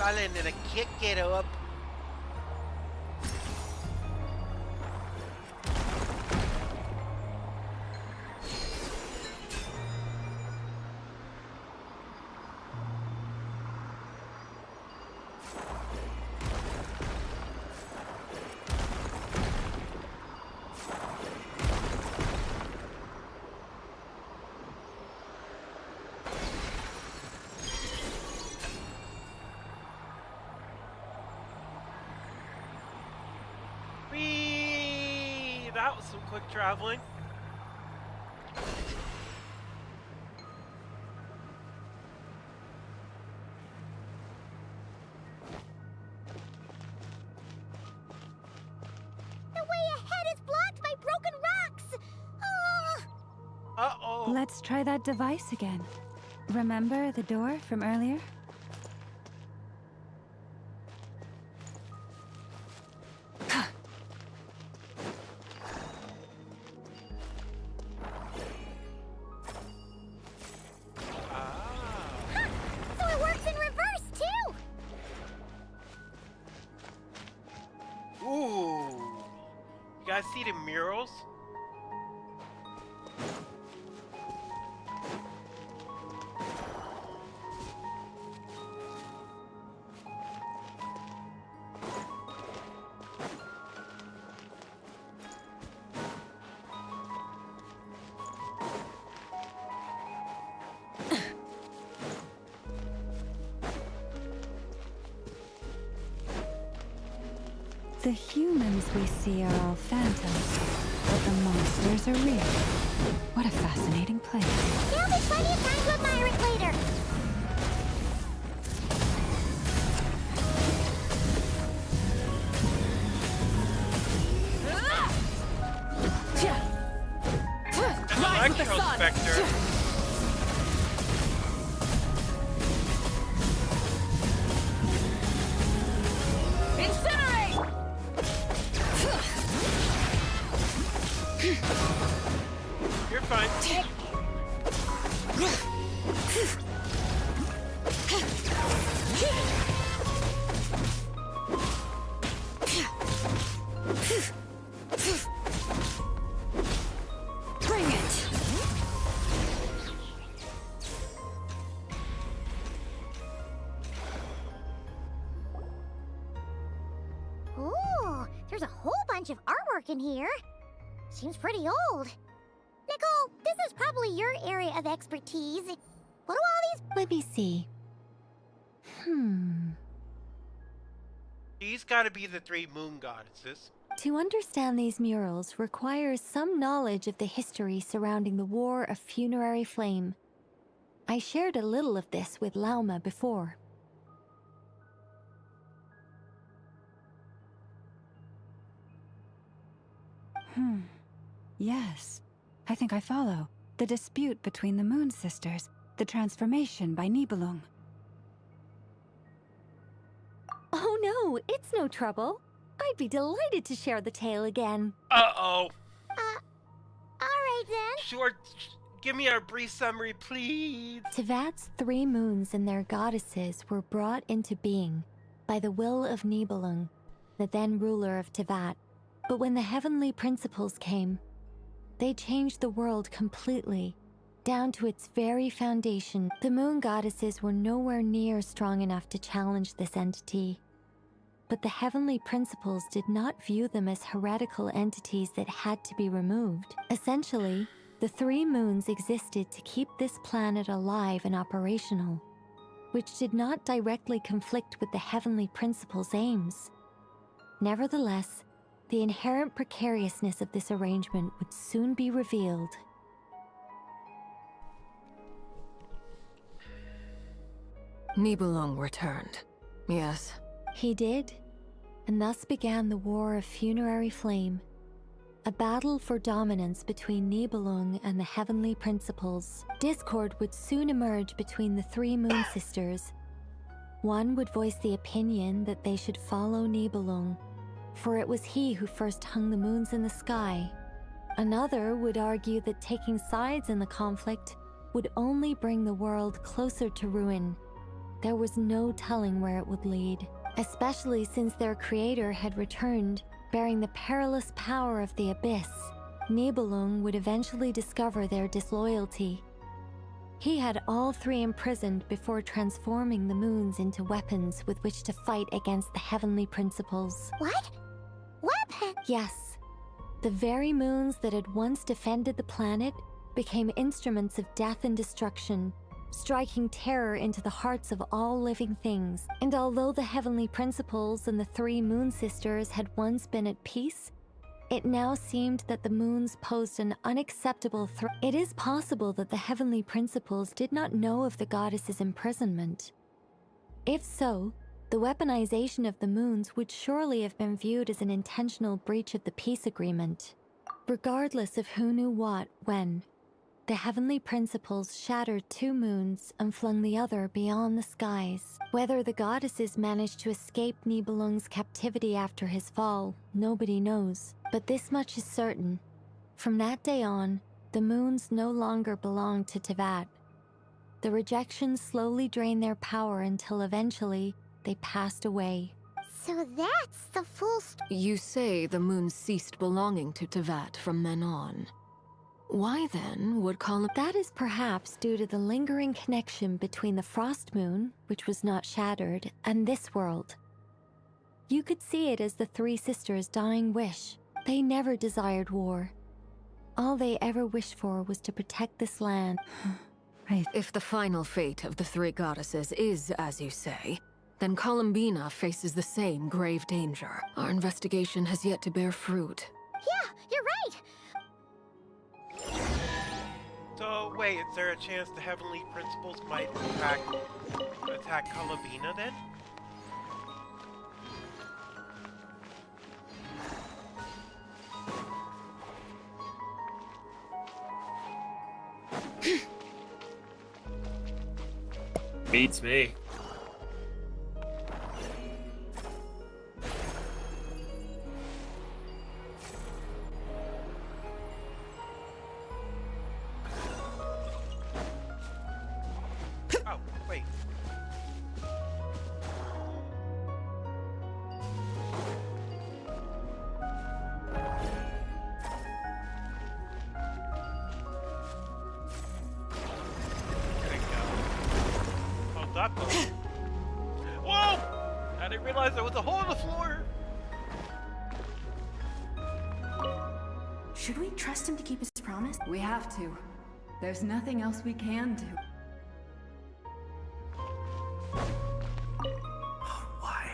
sale and then I kick it up. Whee! That was some quick traveling. The way ahead is blocked by broken rocks! Oh. Uh-oh. Let's try that device again. Remember the door from earlier? So it works in reverse, too! Ooh. You guys see the murals? The humans we see are all phantoms, but the monsters are real. What a fascinating place. There'll be plenty of time to admire it later. Electro Spectre. You're fine. Bring it! Ooh, there's a whole bunch of artwork in here. Seems pretty old. Nicole, this is probably your area of expertise. What do all these... Let me see. These gotta be the three moon goddesses. To understand these murals requires some knowledge of the history surrounding the War of Funerary Flame. I shared a little of this with Lauma before. Yes, I think I follow. The dispute between the Moon Sisters, the transformation by Nibelung. Oh no, it's no trouble. I'd be delighted to share the tale again. Uh-oh. Alright then. Sure, give me a brief summary, please. Tevat's three moons and their goddesses were brought into being by the will of Nibelung, the then ruler of Tevat. But when the heavenly principles came, they changed the world completely, down to its very foundation. The moon goddesses were nowhere near strong enough to challenge this entity. But the heavenly principles did not view them as heretical entities that had to be removed. Essentially, the three moons existed to keep this planet alive and operational, which did not directly conflict with the heavenly principles' aims. Nevertheless, the inherent precariousness of this arrangement would soon be revealed. Nibelung returned. Yes. He did, and thus began the War of Funerary Flame, a battle for dominance between Nibelung and the heavenly principles. Discord would soon emerge between the three Moon Sisters. One would voice the opinion that they should follow Nibelung, for it was he who first hung the moons in the sky. Another would argue that taking sides in the conflict would only bring the world closer to ruin, there was no telling where it would lead, especially since their creator had returned, bearing the perilous power of the Abyss. Nibelung would eventually discover their disloyalty. He had all three imprisoned before transforming the moons into weapons with which to fight against the heavenly principles. What? Weapon? Yes. The very moons that had once defended the planet became instruments of death and destruction, striking terror into the hearts of all living things. And although the heavenly principles and the three moon sisters had once been at peace, it now seemed that the moons posed an unacceptable threat. It is possible that the heavenly principles did not know of the goddess's imprisonment. If so, the weaponization of the moons would surely have been viewed as an intentional breach of the peace agreement. Regardless of who knew what, when, the heavenly principles shattered two moons and flung the other beyond the skies. Whether the goddesses managed to escape Nibelung's captivity after his fall, nobody knows. But this much is certain. From that day on, the moons no longer belonged to Tevat. The rejection slowly drained their power until eventually they passed away. So that's the full story. You say the moon ceased belonging to Tevat from then on. Why then would Colin... That is perhaps due to the lingering connection between the Frost Moon, which was not shattered, and this world. You could see it as the three sisters' dying wish. They never desired war. All they ever wished for was to protect this land. Right. If the final fate of the three goddesses is, as you say, then Columbina faces the same grave danger. Our investigation has yet to bear fruit. Yeah, you're right. So, wait, is there a chance the heavenly principles might attack Columbina then? Beats me. Oh, wait. There we go. Hold up. Whoa! I didn't realize there was a hole in the floor. Should we trust him to keep his promise? We have to. There's nothing else we can do. Why?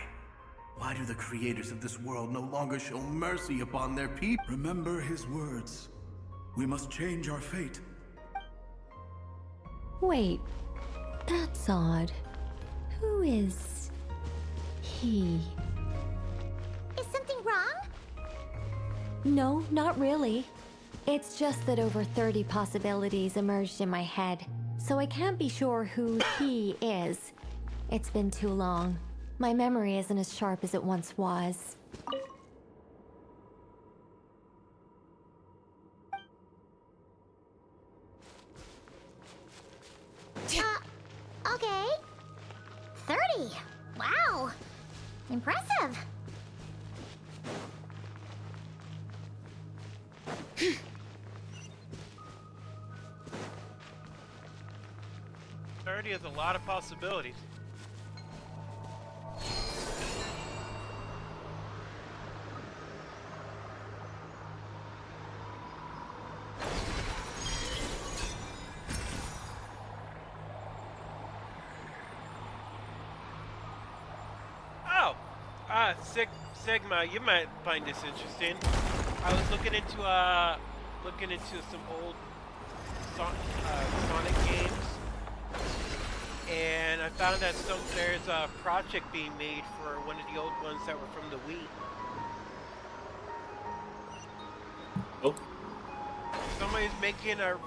Why do the creators of this world no longer show mercy upon their people? Remember his words. We must change our fate. Wait, that's odd. Who is he? Is something wrong? No, not really. It's just that over 30 possibilities emerged in my head, so I can't be sure who he is. It's been too long. My memory isn't as sharp as it once was. Okay. 30. Wow. Impressive. Thirty is a lot of possibilities. Oh, Sigma, you might find this interesting. I was looking into some old Sonic games, and I found that there's a project being made for one of the old ones that were from the Wii. Oh. Somebody's making a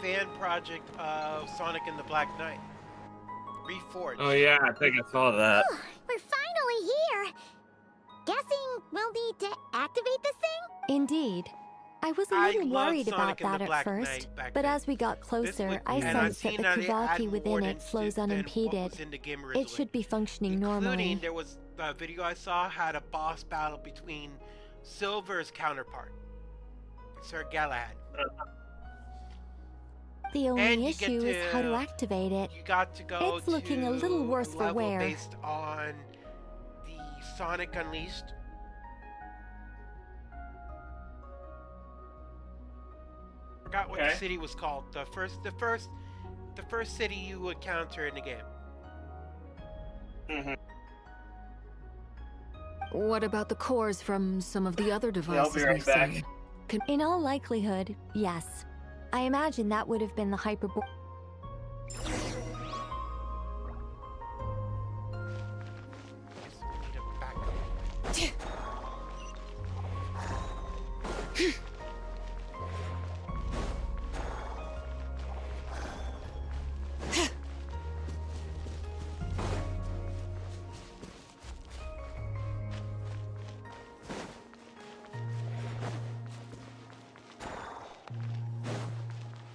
fan project of Sonic and the Black Knight. Reforged. Oh yeah, I think I saw that. We're finally here. Guessing we'll need to activate this thing? Indeed. I was a I little loved worried Sonic about and the that at Black first, Knight back but then. as we got closer, I and I've sensed that seen the that it Kavaki had within more it flows than what unimpeded. was in the game It originally. should be functioning Including, normally. there was a video I saw had a boss battle between Silver's counterpart, Sir Galahad. The And only you get issue is how to to- activate it. You got to go It's looking a to little worse for level wear. based on the Sonic Unleashed. Forgot what the city was called. The first city you encounter in the game. What about the cores from some of the other I'll devices be right we've back. seen? In all likelihood, yes. I imagine that would have been the hyperbole. Need a backup.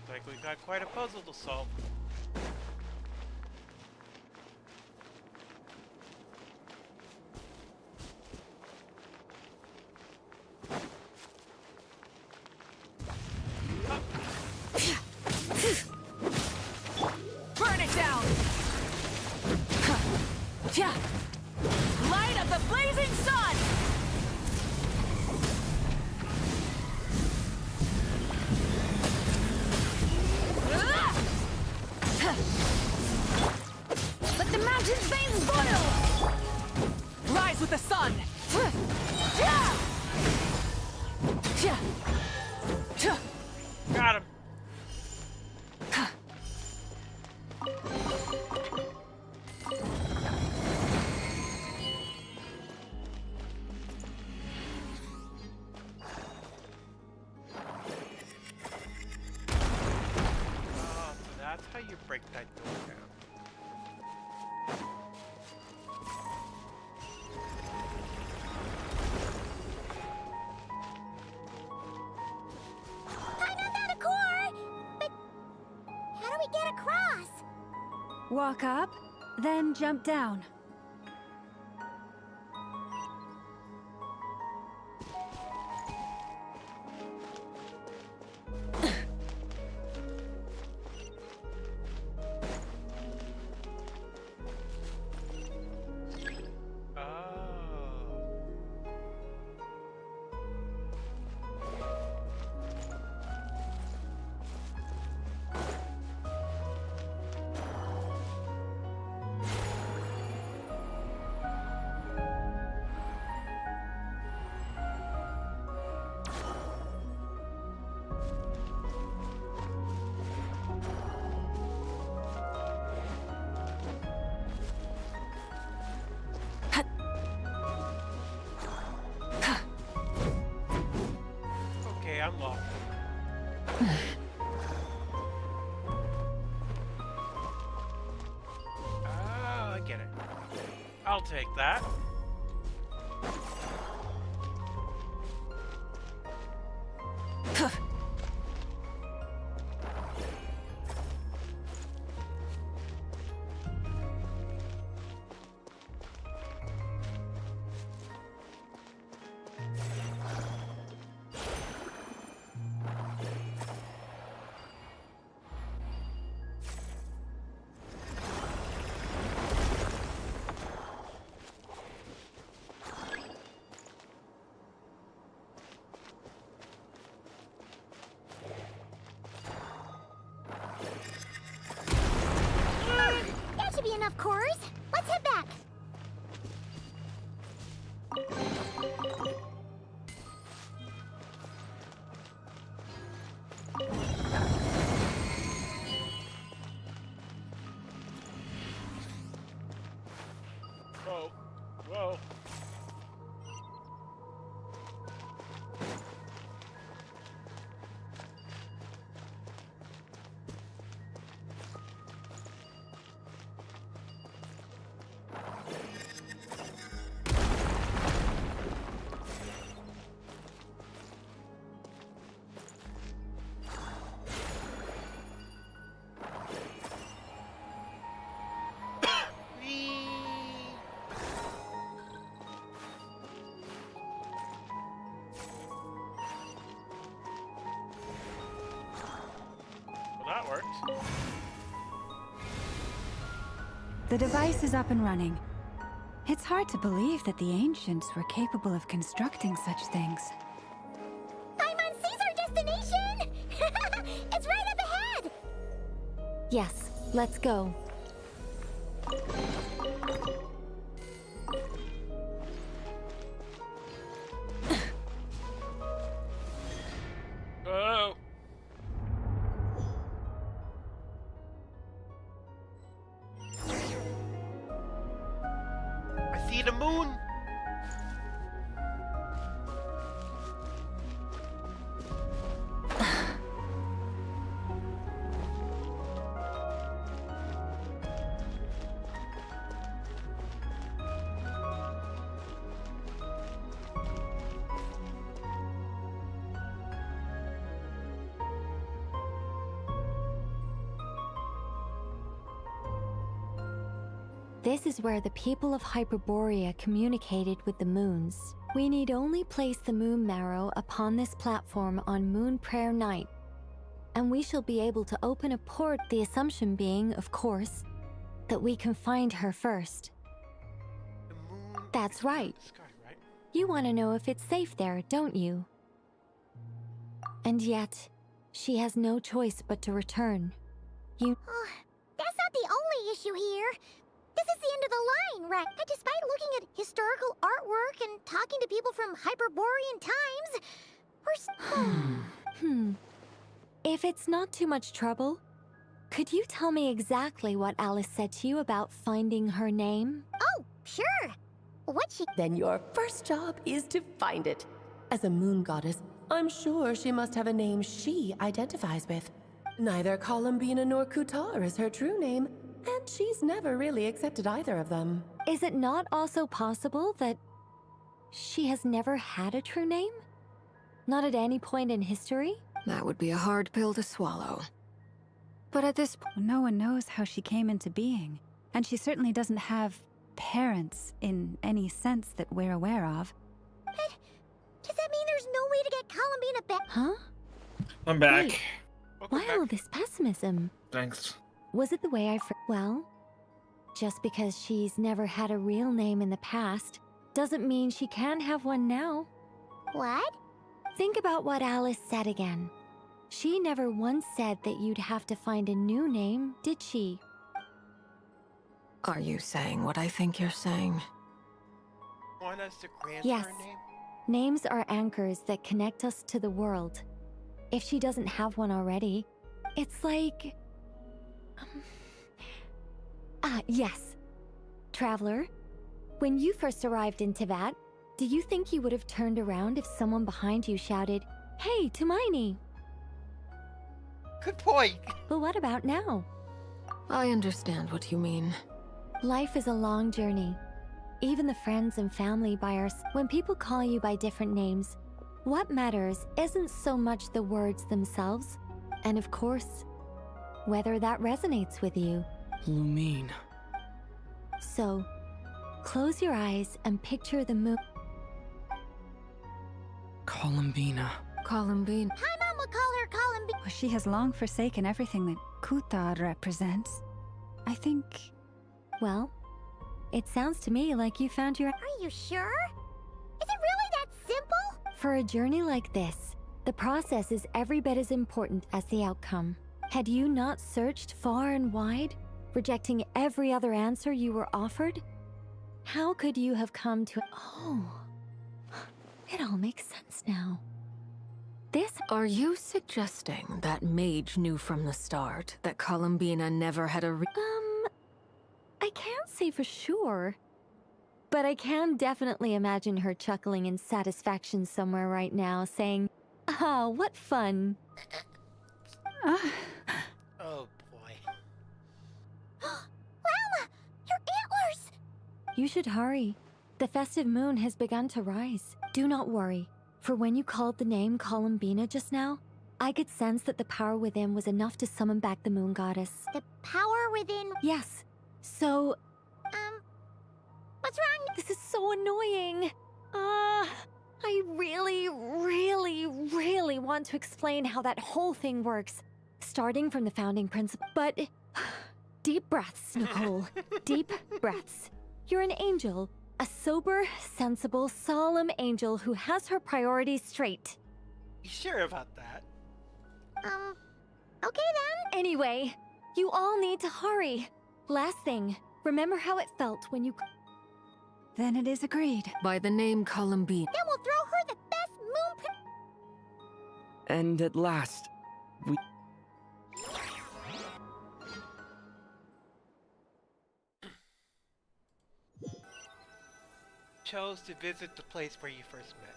Like we've got quite a puzzle to solve. Burn it down! Light of the blazing sun! Let the mountain's veins boil! Rise with the sun! Got him. Oh, so that's how you break that door down. I know that a core! But how do we get across? Walk up, then jump down. Oh. Okay, I'm lost. Oh, I get it. I'll take that. The device is up and running. It's hard to believe that the ancients were capable of constructing such things. Paimon sees our destination! It's right up ahead! Yes, let's go. Oh. I see the moon. This is where the people of Hyperborea communicated with the moons. We need only place the moon marrow upon this platform on Moon Prayer Night, and we shall be able to open a port, the assumption being, of course, that we can find her first. The moon. That's right. The sky, right? You want to know if it's safe there, don't you? And yet, she has no choice but to return. You... Oh, that's not the only issue here. This is the end of the line, right? And despite looking at historical artwork and talking to people from Hyperborean times, we're If it's not too much trouble, could you tell me exactly what Alice said to you about finding her name? Oh, sure. What she... Then your first job is to find it. As a moon goddess, I'm sure she must have a name she identifies with. Neither Columbina nor Kutar is her true name, and she's never really accepted either of them. Is it not also possible that she has never had a true name? Not at any point in history? That would be a hard pill to swallow. But at this point, No one knows how she came into being, and she certainly doesn't have parents in any sense that we're aware of. But does that mean there's no way to get Columbina back? Huh? I'm back. Wait. Welcome Why back. all this pessimism? Thanks. Was it the way well, just because she's never had a real name in the past, doesn't mean she can't have one now. What? Think about what Alice said again. She never once said that you'd have to find a new name, did she? are you saying what I think you're saying? Want us to grant Yes. her name? Names are anchors that connect us to the world. If she doesn't have one already, it's like... yes. Traveler, when you first arrived in Teyvat, do you think you would have turned around if someone behind you shouted, "Hey, Tumaini"? Good point. But what about now? I understand what you mean. Life is a long journey. Even the friends and family by our when people call you by different names, what matters isn't so much the words themselves, and of course, whether that resonates with you. Lumine. So, close your eyes and picture the moon. Columbina. Columbine. Hi, Mom will call her Columbine. Well, she has long forsaken everything that Kuthar represents. I think... Well, it sounds to me like you found your... Are you sure? Is it really that simple? For a journey like this, the process is every bit as important as the outcome. Had you not searched far and wide, rejecting every other answer you were offered, how could you have come to... Oh, it all makes sense now. This... Are you suggesting that Mage knew from the start that Columbina never had a I can't say for sure, but I can definitely imagine her chuckling in satisfaction somewhere right now, saying, "Ah, what fun." Oh boy. Llama! Your antlers! You should hurry. The festive moon has begun to rise. Do not worry, for when you called the name Columbina just now, I could sense that the power within was enough to summon back the moon goddess. The power within... Yes, so... What's wrong? This is so annoying. I really want to explain how that whole thing works. starting from the founding principle, but deep breaths, Nicole. Deep breaths. You're an angel, a sober, sensible, solemn angel who has her priorities straight. You sure about that? Okay then. Anyway, you all need to hurry. Last thing, remember how it felt when you... Then it is agreed. By the name Columbine. Then we'll throw her the best moon And at last, we... Chose to visit the place where you first met.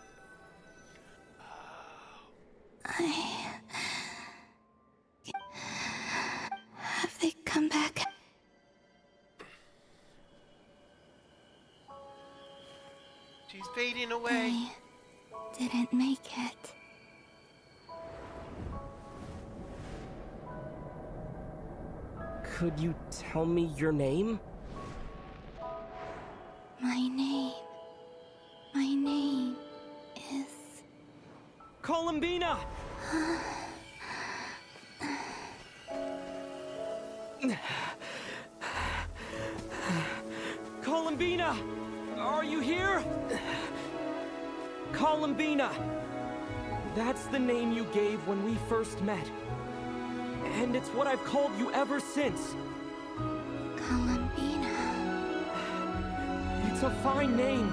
Have they come back? She's fading away. I didn't make it. Could you tell me your name? My name is... Columbina! Columbina! Are you here? Columbina! That's the name you gave when we first met. And it's what I've called you ever since. Columbina. It's a fine name.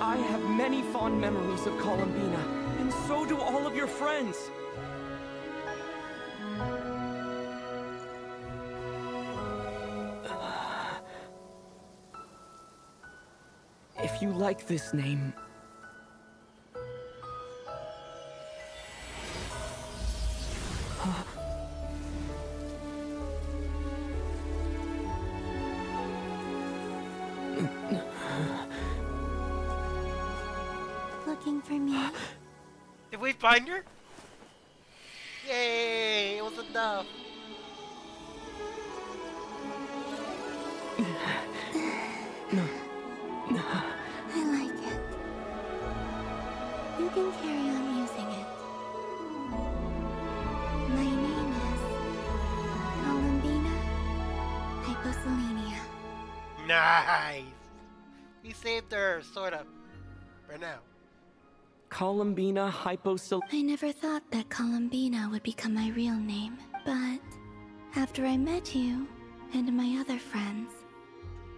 I have many fond memories of Columbina, and so do all of your friends. If you like this name... Looking for me? Did we find her? Yay! It was enough. I like it. You can carry on using it. My name is Columbina Hyposelenia. Nice! We saved her, sort of. For now. Columbina Hyposel... I never thought that Columbina would become my real name, but after I met you and my other friends,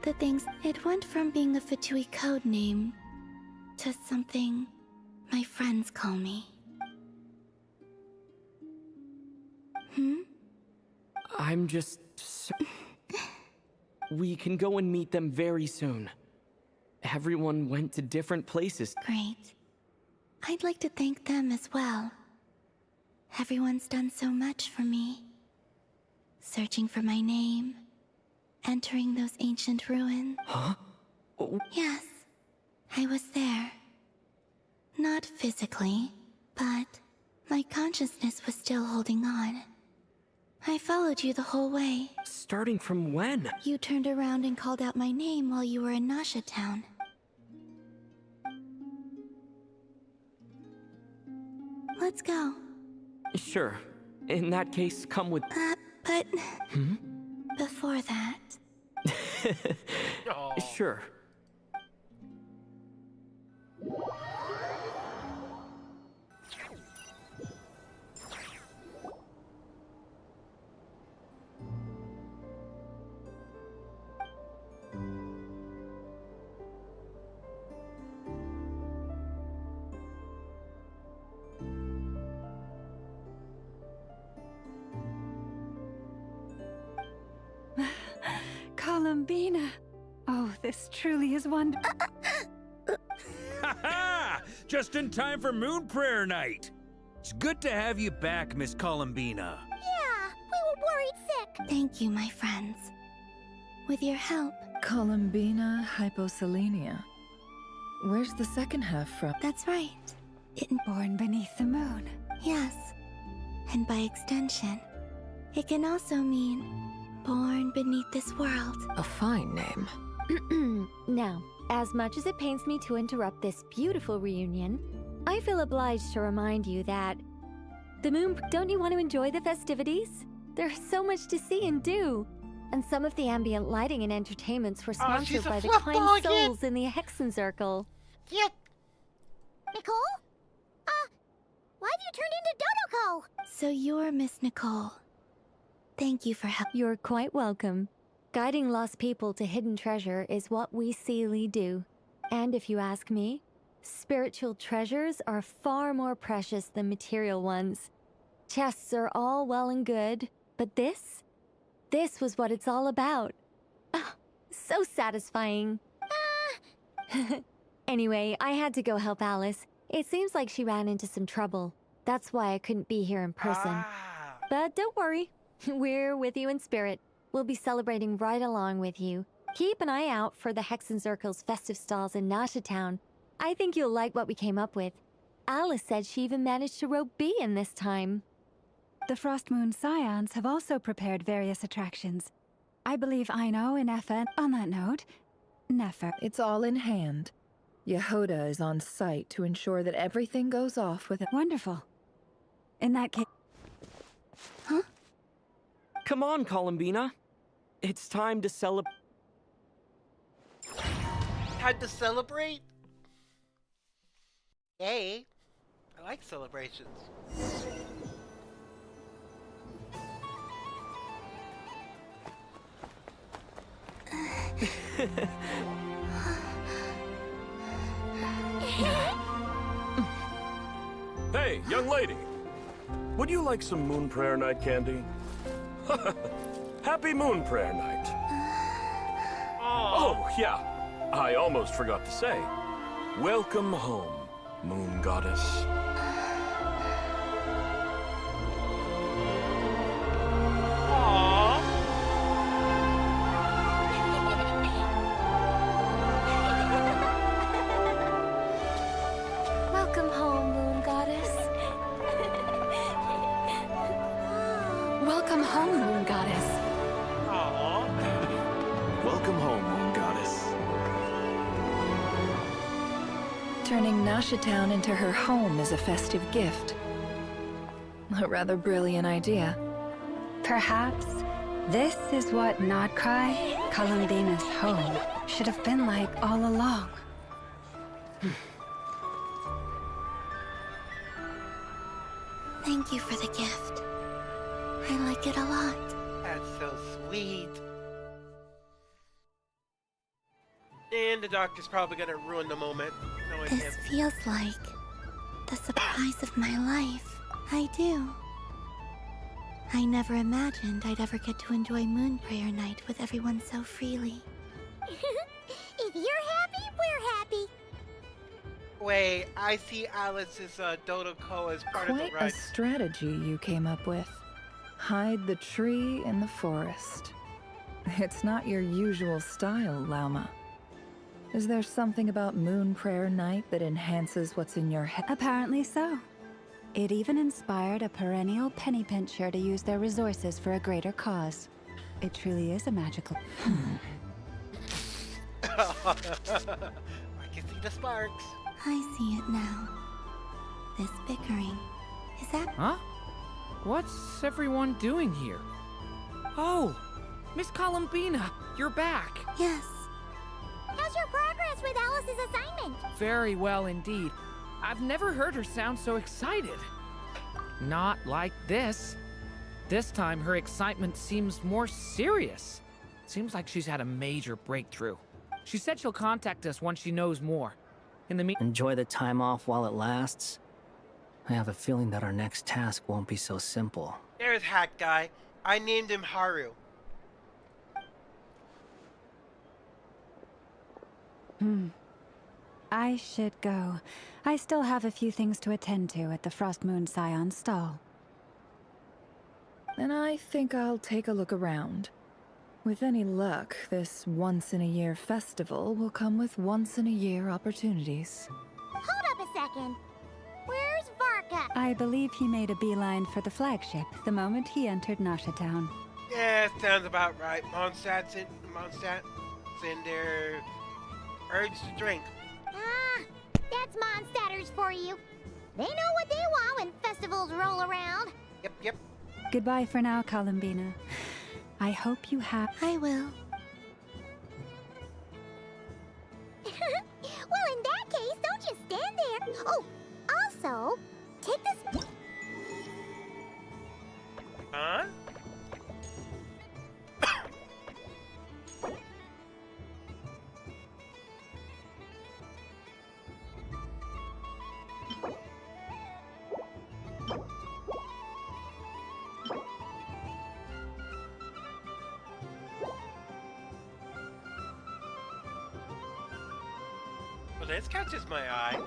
the things... It went from being a Fatui code name to something my friends call me. I'm just... We can go and meet them very soon. Everyone went to different places. Great. I'd like to thank them as well. Everyone's done so much for me. Searching for my name, entering those ancient ruins. Huh? Oh. Yes, I was there. Not physically, but my consciousness was still holding on. I followed you the whole way. Starting from when? You turned around and called out my name while you were in Nasha Town. Let's go. Sure. In that case, come with... But... Before that... Sure. Columbina. Oh, this truly is wonderful. Ha-ha! Just in time for Moon Prayer Night. It's good to have you back, Miss Columbina. Yeah, we were worried sick. Thank you, my friends. With your help... Columbina Hyposelenia. Where's the second half from? That's right. Born beneath the moon. Yes. And by extension, it can also mean born beneath this world. A fine name. Now, as much as it pains me to interrupt this beautiful reunion, I feel obliged to remind you that Don't you want to enjoy the festivities? There's so much to see and do. And some of the ambient lighting and entertainments were sponsored by the kind souls in the Hexen Circle. Yeah. Nicole? Why have you turned into Dodoko? So you're Miss Nicole. Thank you for help. You're quite welcome. Guiding lost people to hidden treasure is what we Seelie do. And if you ask me, spiritual treasures are far more precious than material ones. Chests are all well and good, but this was what it's all about. Oh, so satisfying. Anyway, I had to go help Alice. It seems like she ran into some trouble. That's why I couldn't be here in person. But don't worry, we're with you in spirit. We'll be celebrating right along with you. Keep an eye out for the Hexen Circle's festive stalls in Nasha Town. I think you'll like what we came up with. Alice said she even managed to rope B in this time. The Frost Moon Scions have also prepared various attractions. I believe Aino and Effa. On that note, Nefer. It's all in hand. Yehoda is on site to ensure that everything goes off with it. Wonderful. In that case... Huh? Come on, Columbina. It's time to celebrate. Time to celebrate? Yay. I like celebrations. Hey, young lady. Would you like some Moon Prayer Night candy? Happy Moon Prayer Night. Oh, yeah. I almost forgot to say. Welcome home, Moon Goddess. Welcome home, Moon Goddess. Welcome home, Moon Goddess. Welcome home, Moon Goddess. Turning Nasha Town into her home is a festive gift. A rather brilliant idea. Perhaps this is what Nodcry, Columbina's home, should have been like all along. Thank you for the gift. I like it a lot. That's so sweet. And the doctor's probably gonna ruin the moment, knowing him. This feels like the surprise of my life. I do. I never imagined I'd ever get to enjoy Moon Prayer Night with everyone so freely. If you're happy, we're happy. Wait, I see Alice's Dodoko as part of Quite the a ride. strategy you came up with. Hide the tree in the forest. It's not your usual style, Lauma. Is there something about Moon Prayer Night that enhances what's in your head? Apparently so. It even inspired a perennial penny pincher to use their resources for a greater cause. It truly is a magical... I can see the sparks. I see it now. This bickering. Is that... Huh? What's everyone doing here? Oh! Miss Columbina, you're back! Yes. How's your progress with Alice's assignment? Very well indeed. I've never heard her sound so excited. Not like this. This time her excitement seems more serious. Seems like she's had a major breakthrough. She said she'll contact us once she knows more. In the Enjoy the time off while it lasts. I have a feeling that our next task won't be so simple. There's Hack Guy. I named him Haru. I should go. I still have a few things to attend to at the Frost Moon Scion stall. And I think I'll take a look around. With any luck, this once-in-a-year festival will come with once-in-a-year opportunities. Hold up a second. Where's Varka? I believe he made a beeline for the flagship the moment he entered Nasha Town. Yeah, sounds about right. Mondstadt's in their urge to drink. Ah, that's Mondstadters for you. They know what they want when festivals roll around. Yep. Goodbye for now, Columbina. I hope you have. I will. Well, in that case, don't just stand there. Oh, also, take this. Huh? Well, this catches my eye.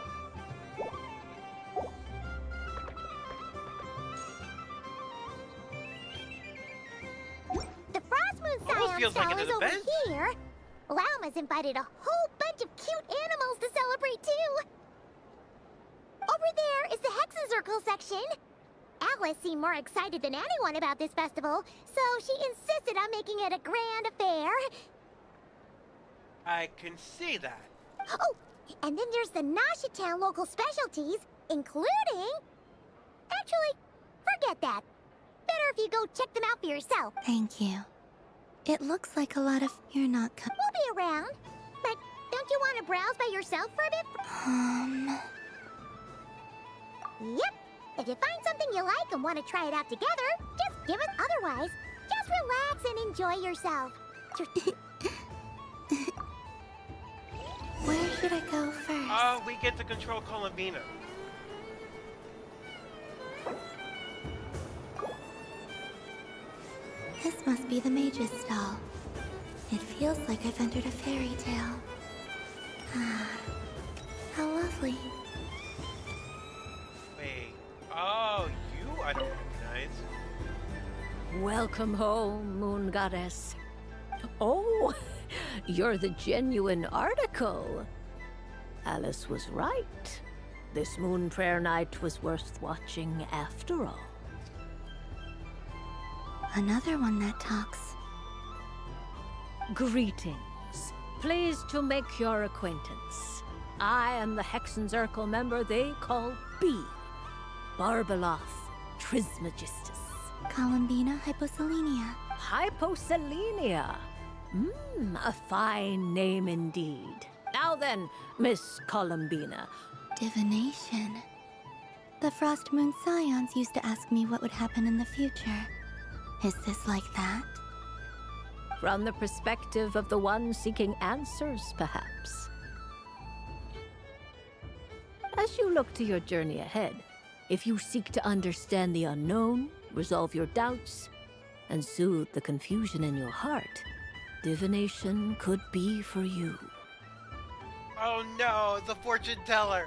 The Frost Moon Almost Scion feels like stall an is over event. here. Lauma's invited a whole bunch of cute animals to celebrate too. Over there is the Hexenzirkel section. Alice seemed more excited than anyone about this festival, so she insisted on making it a grand affair. I can see that. Oh, and then there's the Nasha Town local specialties, including... Actually, forget that. Better if you go check them out for yourself. Thank you. It looks like a lot of... You're not We'll be around. But don't you want to browse by yourself for a bit? Yep. If you find something you like and want to try it out together, just give it. Otherwise, just relax and enjoy yourself. Where should I go first? Oh, we get to control Columbina. This must be the mage's stall. It feels like I've entered a fairy tale. Ah, how lovely. Wait. Oh, you I don't recognize. Welcome home, Moon Goddess. Oh, you're the genuine article. Alice was right. This Moon Prayer Night was worth watching after all. Another one that talks. Greetings. Pleased to make your acquaintance. I am the Hexenzirkel member they call B. Barbeloth Trismegistus. Columbina Hyposelenia. Hyposelenia. A fine name indeed. Now then, Miss Columbina. Divination. The Frost Moon Scions used to ask me what would happen in the future. Is this like that? From the perspective of the one seeking answers, perhaps. As you look to your journey ahead, if you seek to understand the unknown, resolve your doubts, and soothe the confusion in your heart, divination could be for you. Oh no, the fortune teller.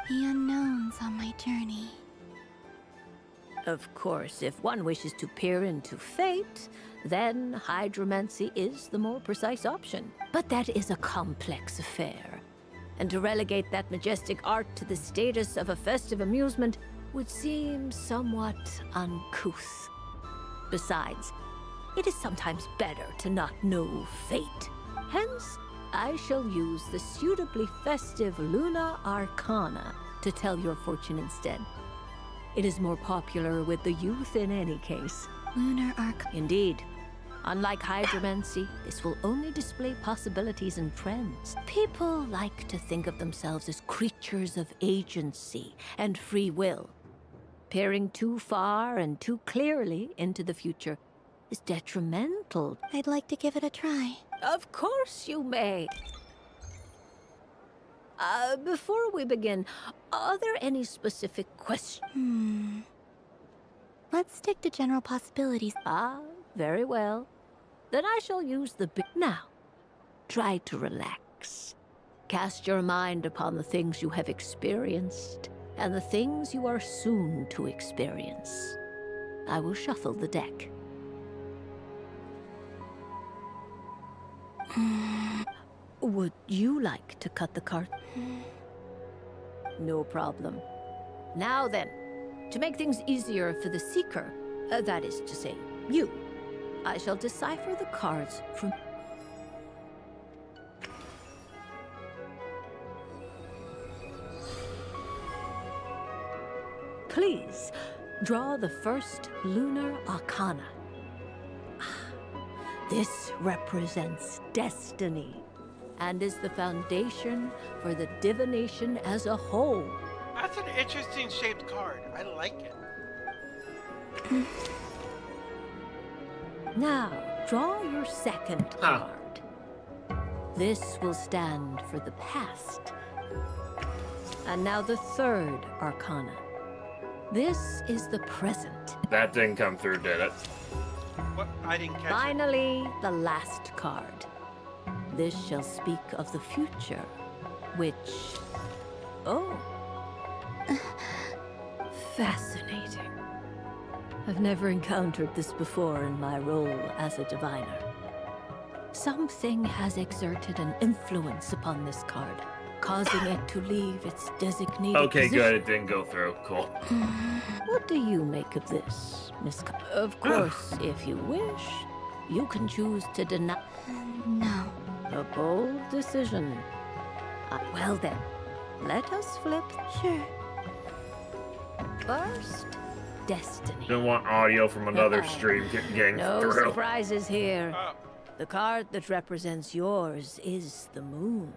The unknowns on my journey. Of course, if one wishes to peer into fate, then hydromancy is the more precise option. But that is a complex affair, and to relegate that majestic art to the status of a festive amusement would seem somewhat uncouth. Besides, it is sometimes better to not know fate. Hence, I shall use the suitably festive Luna Arcana to tell your fortune instead. It is more popular with the youth in any case. Lunar Arc. Indeed. Unlike hydromancy, this will only display possibilities and trends. People like to think of themselves as creatures of agency and free will. Peering too far and too clearly into the future is detrimental. I'd like to give it a try. Of course you may. Before we begin, are there any specific questions? Let's stick to general possibilities. Ah, very well. Then I shall use the Now, try to relax. Cast your mind upon the things you have experienced and the things you are soon to experience. I will shuffle the deck. Would you like to cut the card? No problem. Now then, to make things easier for the seeker, that is to say, you, I shall decipher the cards from... Please, draw the first lunar arcana. This represents destiny and is the foundation for the divination as a whole. That's an interesting shaped card. I like it. Now, draw your second card. This will stand for the past. And now the third arcana. This is the present. That didn't come through, did it? What? I didn't catch Finally, the last card. This shall speak of the future, which... Oh. Fascinating. I've never encountered this before in my role as a diviner. Something has exerted an influence upon this card, causing it to leave its designated Okay, position. good. It didn't go through. Cool. What do you make of this, Miss? Of course, if you wish, you can choose to deny. No. A bold decision. Well then, let us flip. Sure. First, destiny. Didn't want audio from another stream getting No through. surprises here. The card that represents yours is the moon.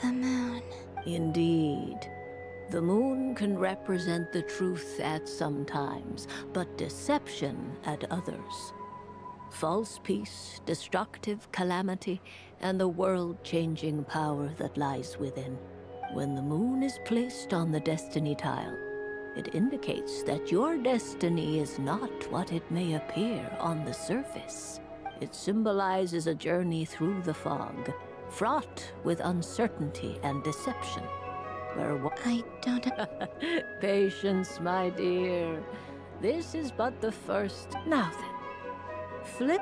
The moon. Indeed. The moon can represent the truth at some times, but deception at others. False peace, destructive calamity, and the world-changing power that lies within. When the moon is placed on the destiny tile, it indicates that your destiny is not what it may appear on the surface. It symbolizes a journey through the fog, fraught with uncertainty and deception. Where I don't... Patience, my dear. This is but the first. Now then, flip.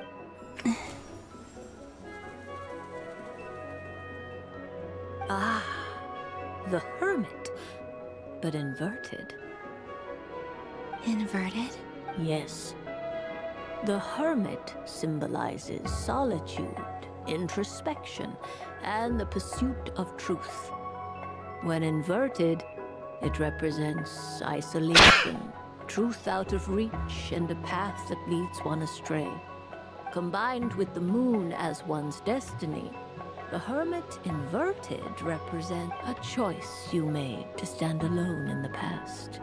Ah, the Hermit, but inverted. Inverted? Yes. The Hermit symbolizes solitude, introspection, and the pursuit of truth. When inverted, it represents isolation, truth out of reach, and a path that leads one astray. Combined with the moon as one's destiny, the Hermit inverted represents a choice you made to stand alone in the past.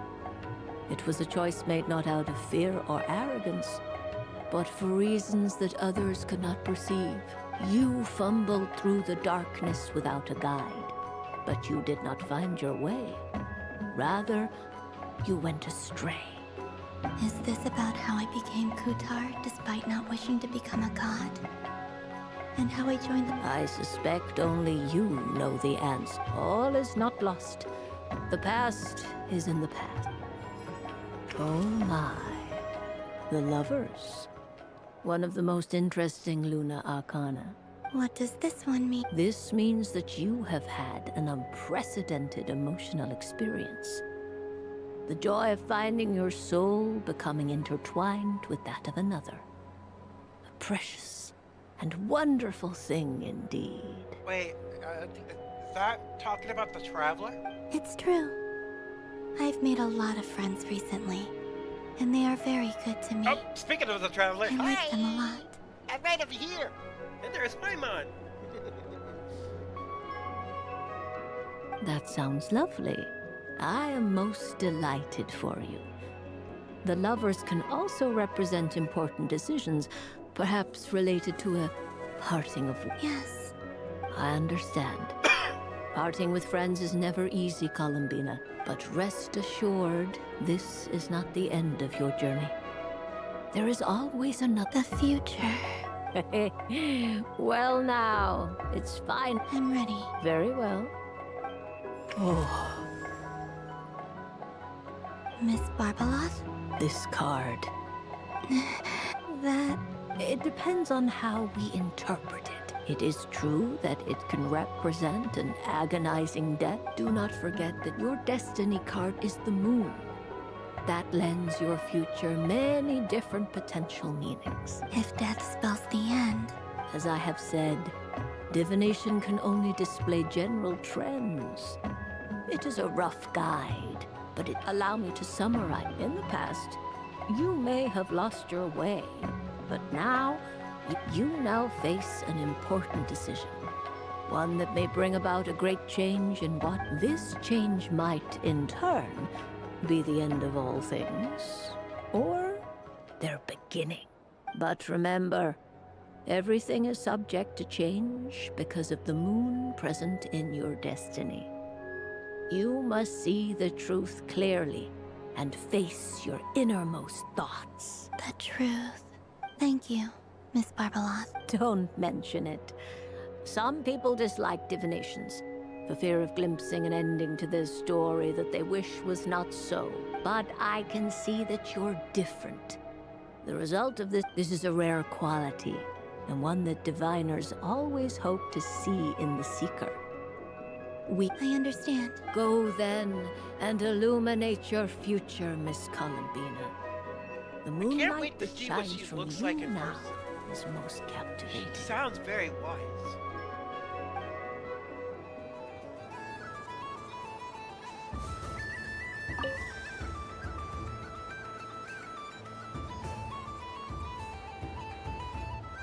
It was a choice made not out of fear or arrogance, but for reasons that others could not perceive. You fumbled through the darkness without a guide, but you did not find your way. Rather, you went astray. Is this about how I became Kutar despite not wishing to become a god? And how I joined the... I suspect only you know the answer. All is not lost. The past is in the past. Oh my. The Lovers. One of the most interesting Luna Arcana. What does this one mean? This means that you have had an unprecedented emotional experience. The joy of finding your soul becoming intertwined with that of another. A precious and wonderful thing indeed. Wait, is that talking about the Traveler? It's true. I've made a lot of friends recently, and they are very good to me. Oh, speaking of the Traveler, I like them a lot. I'm right over here. And there's Paimon. That sounds lovely. I am most delighted for you. The Lovers can also represent important decisions, perhaps related to a parting of... Yes. I understand. Parting with friends is never easy, Columbina, but rest assured, this is not the end of your journey. There is always another... The future. Well now, it's fine. I'm ready. Very well. Oh. Miss Barbeloth? This card. That... It depends on how we interpret it. It is true that it can represent an agonizing death. Do not forget that your destiny card is the moon. That lends your future many different potential meanings. If death spells the end. As I have said, divination can only display general trends. It is a rough guide, but allow me to summarize. In the past, you may have lost your way, but now, you now face an important decision. One that may bring about a great change in what this change might, in turn, be the end of all things, or their beginning. But remember, everything is subject to change because of the moon present in your destiny. You must see the truth clearly and face your innermost thoughts. The truth. Thank you, Miss Barbeloth. Don't mention it. Some people dislike divinations, for fear of glimpsing an ending to their story that they wish was not so. But I can see that you're different. The result of this is a rare quality, and one that diviners always hope to see in the seeker. I understand. Go then and illuminate your future, Miss Columbina. The Can't moonlight wait to that see what shines she from looks you like in now person. is most captivating. She sounds very wise.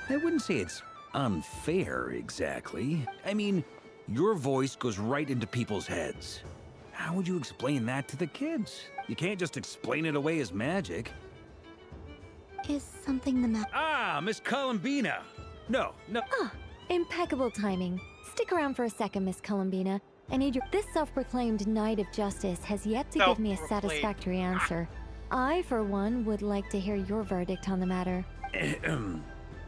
I wouldn't say it's unfair, exactly. I mean, your voice goes right into people's heads. How would you explain that to the kids? You can't just explain it away as magic. Is something the matter? Ah, Miss Columbina! No. Ah, impeccable timing. Stick around for a second, Miss Columbina. I need your... This self-proclaimed Knight of Justice has yet to give me a satisfactory answer. I, for one, would like to hear your verdict on the matter.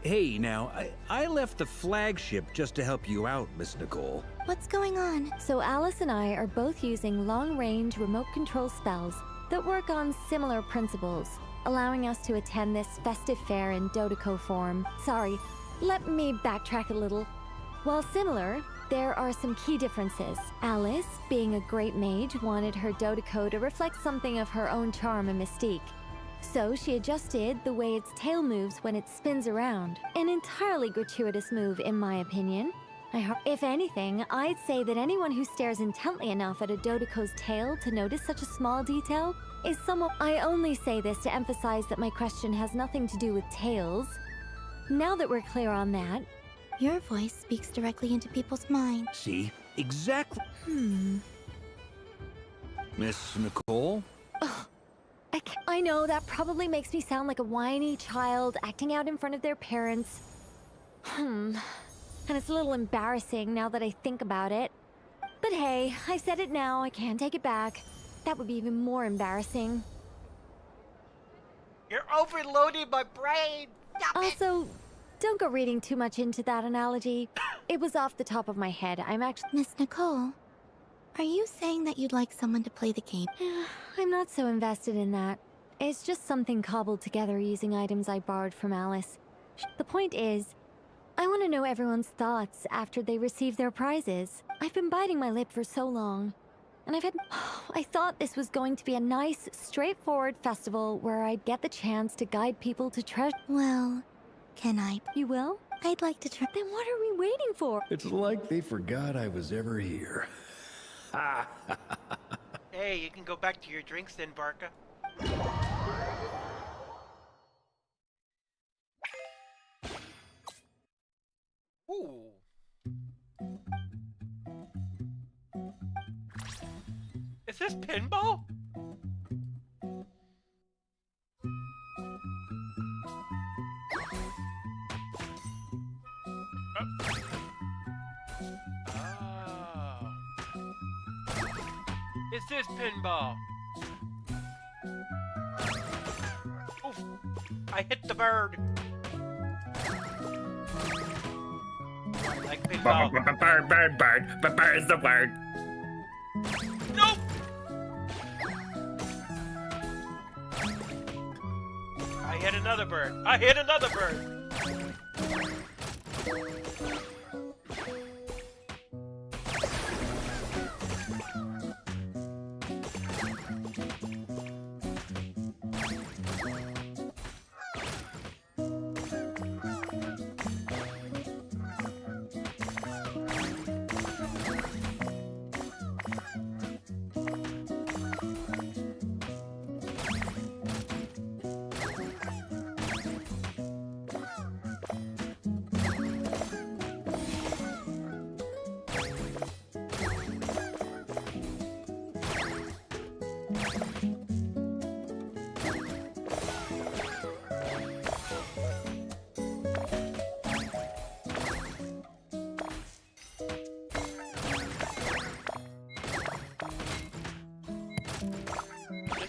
Hey, now, I left the flagship just to help you out, Miss Nicole. What's going on? So Alice and I are both using long-range remote control spells that work on similar principles, allowing us to attend this festive fair in Dodeco form. Sorry, let me backtrack a little. While similar, there are some key differences. Alice, being a great mage, wanted her Dodeco to reflect something of her own charm and mystique. So she adjusted the way its tail moves when it spins around. An entirely gratuitous move, in my opinion. If anything, I'd say that anyone who stares intently enough at a Dodeco's tail to notice such a small detail is somewhat... I only say this to emphasize that my question has nothing to do with tails. Now that we're clear on that... Your voice speaks directly into people's minds. See? Exactly. Miss Nicole? I know that probably makes me sound like a whiny child acting out in front of their parents. And it's a little embarrassing now that I think about it. But hey, I said it now, I can't take it back. That would be even more embarrassing. You're overloading my brain! Stop it! Also, don't go reading too much into that analogy. It was off the top of my head. I'm actually... Miss Nicole, are you saying that you'd like someone to play the game? I'm not so invested in that. It's just something cobbled together using items I borrowed from Alice. The point is, I want to know everyone's thoughts after they receive their prizes. I've been biting my lip for so long. And I thought this was going to be a nice, straightforward festival where I'd get the chance to guide people to treasure. Well, can I? You will? I'd like to try. Then what are we waiting for? It's like they forgot I was ever here. Hey, you can go back to your drinks then, Barca. Ooh. Is this pinball? Oh. Is this pinball? Oof. I hit the bird. I like pinball. Bird's the word. Nope! I hit another bird. I hit another bird.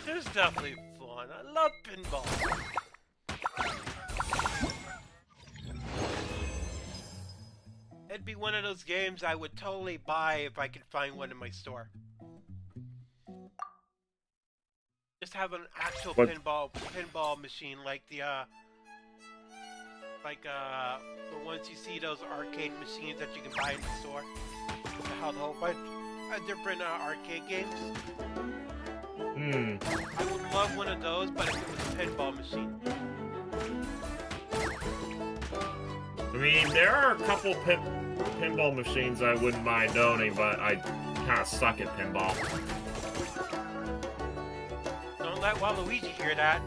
This is definitely fun. I love pinball. It'd be one of those games I would totally buy if I could find one in my store. Just have an actual pinball machine like the ones you see, those arcade machines that you can buy in the store. That have a whole bunch of different arcade games. I would love one of those, but if it was a pinball machine. I mean, there are a couple pinball machines I wouldn't mind owning, but I kind of suck at pinball. Don't let Waluigi hear that.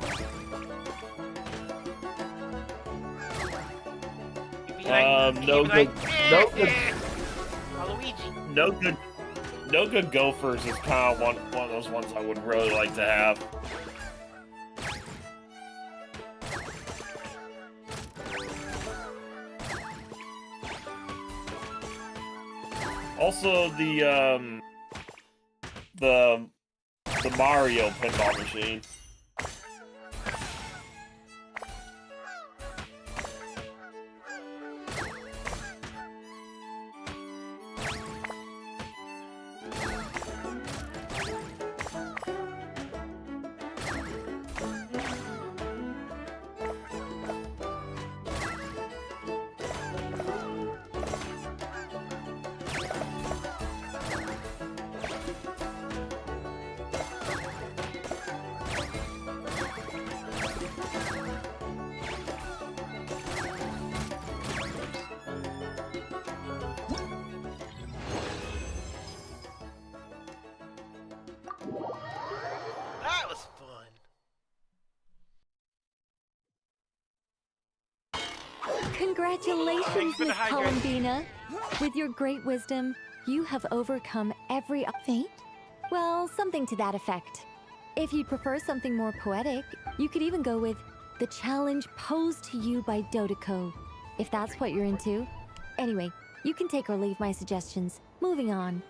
No good gophers is kind of one of those ones I would really like to have. Also, the Mario pinball machine. That was fun. Congratulations, Miss Columbina. With your great wisdom, you have overcome every fate. Well, something to that effect. If you'd prefer something more poetic, you could even go with the challenge posed to you by Dodeko, if that's what you're into. Anyway, you can take or leave my suggestions. Moving on.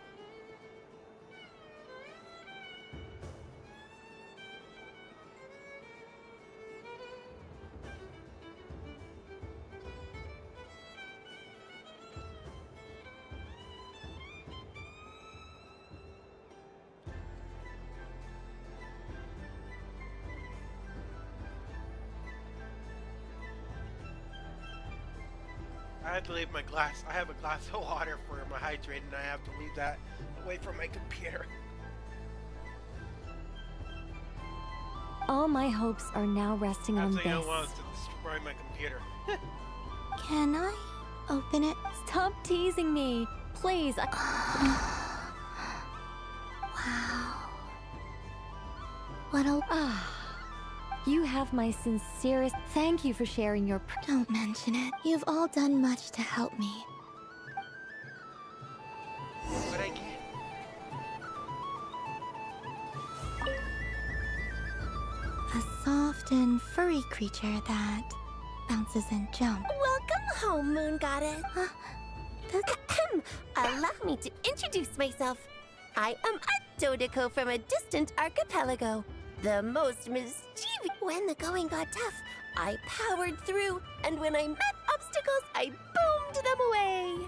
I had to leave my glass. I have a glass of water for my hydrate, and I have to leave that away from my computer. All my hopes are now resting on Absolutely this. no one wants to destroy my computer. Can I open it? Stop teasing me, please. Wow. What a... You have my sincerest thank you for sharing your... Don't mention it. You've all done much to help me. What I get? A soft and furry creature that bounces and jumps. Welcome home, Moon Goddess. Allow me to introduce myself. I am a Dodeko from a distant archipelago. The most mischievous. When the going got tough, I powered through, and when I met obstacles, I boomed them away.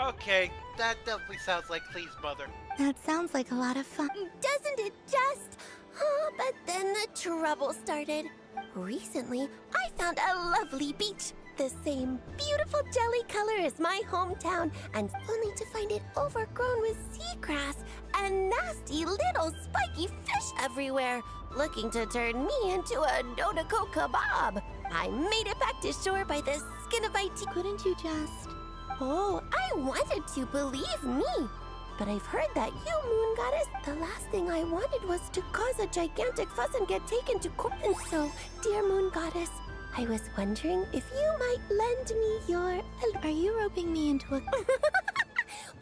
Okay, that definitely sounds like Please Mother. That sounds like a lot of fun. Doesn't it just? Oh, but then the trouble started. Recently, I found a lovely beach. The same beautiful jelly color as my hometown, and only to find it overgrown with seagrass and nasty little spiky fish everywhere, looking to turn me into a Dodeko kebab. I made it back to shore by the skin of my teeth. Couldn't you just... Oh, I wanted to, believe me. But I've heard that you, Moon Goddess, the last thing I wanted was to cause a gigantic fuss and get taken to court. And so, dear Moon Goddess, I was wondering if you might lend me your... Are you roping me into a...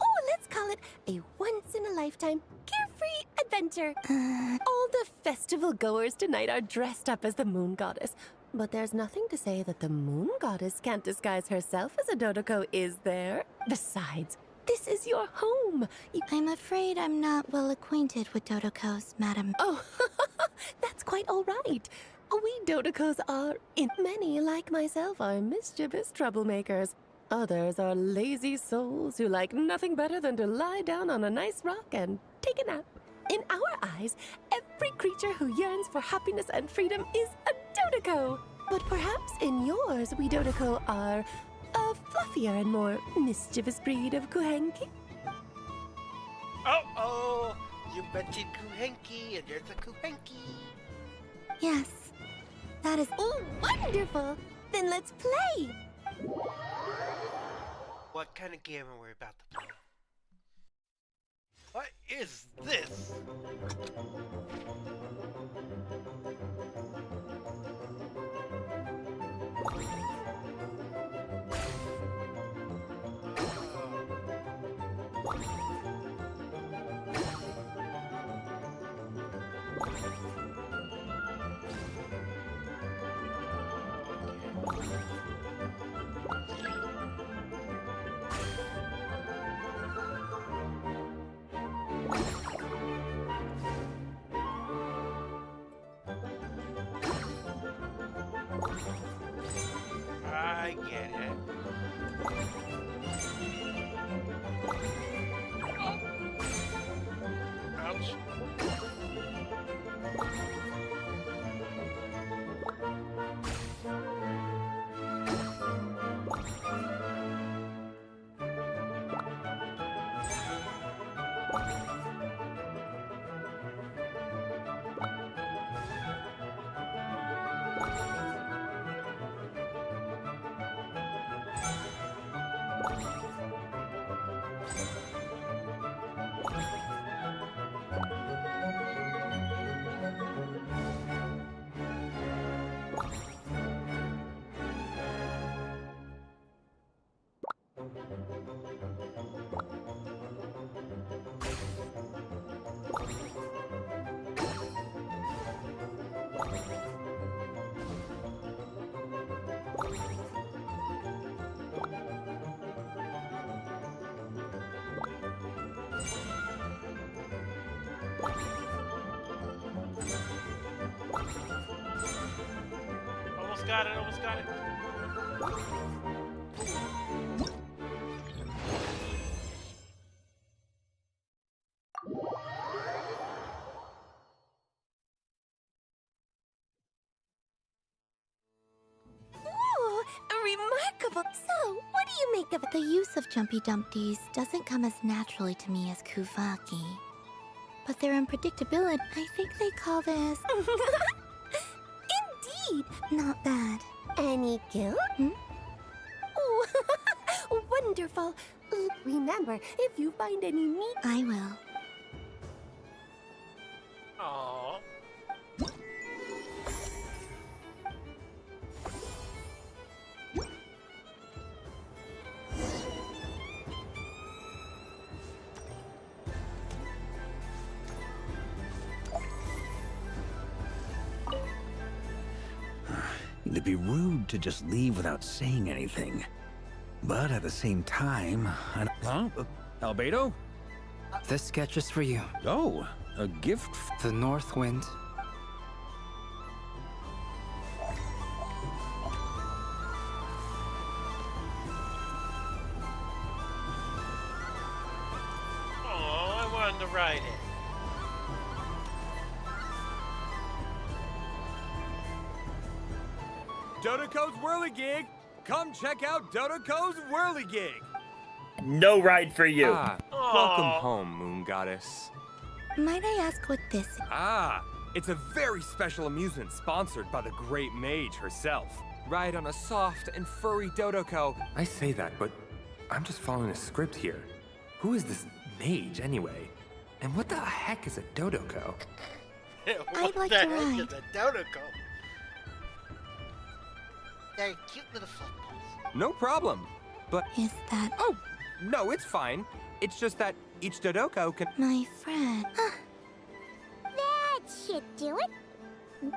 Oh, let's call it a once-in-a-lifetime carefree adventure. All the festival goers tonight are dressed up as the Moon Goddess. But there's nothing to say that the Moon Goddess can't disguise herself as a Dodeko, is there? Besides, this is your home. I'm afraid I'm not well acquainted with Dodekos, madam. Oh, quite all right. We Dodocos are, in many, like myself, are mischievous troublemakers. Others are lazy souls who like nothing better than to lie down on a nice rock and take a nap. In our eyes, every creature who yearns for happiness and freedom is a Dodoco. But perhaps in yours, we Dodoco are a fluffier and more mischievous breed of Kuhenki. Oh, you mentioned Kuhenki, and there's a Kuhenki. Yes, that is. Oh, wonderful! Then let's play! What kind of game are we about to play? What is this? I get it. Ouch. Almost got it, almost got it. Ooh, remarkable! So, what do you make of it? The use of Jumpy Dumpties doesn't come as naturally to me as Kuvaki. But their unpredictability, I think they call this... Indeed! Not bad. Any guilt? Oh, wonderful! Remember, if you find any meat... I will. Aww. It'd be rude to just leave without saying anything. But at the same time, Huh? Albedo? This sketch is for you. Oh, a gift? The North Wind. Oh, I wanted to ride it. Dodoco's Whirligig! Come check out Dodoco's Whirligig! No ride for you. Welcome home, Moon Goddess. Might I ask what this is? It's a very special amusement sponsored by the great mage herself. Ride on a soft and furry Dodoco. I say that, but I'm just following a script here. Who is this mage, anyway? And what the heck is a Dodoco? I'd like the to heck ride. is a Dodoco? They're cute little footballs. No problem. But is that... Oh, no, it's fine. It's just that each Dodoco can... My friend. That should do it.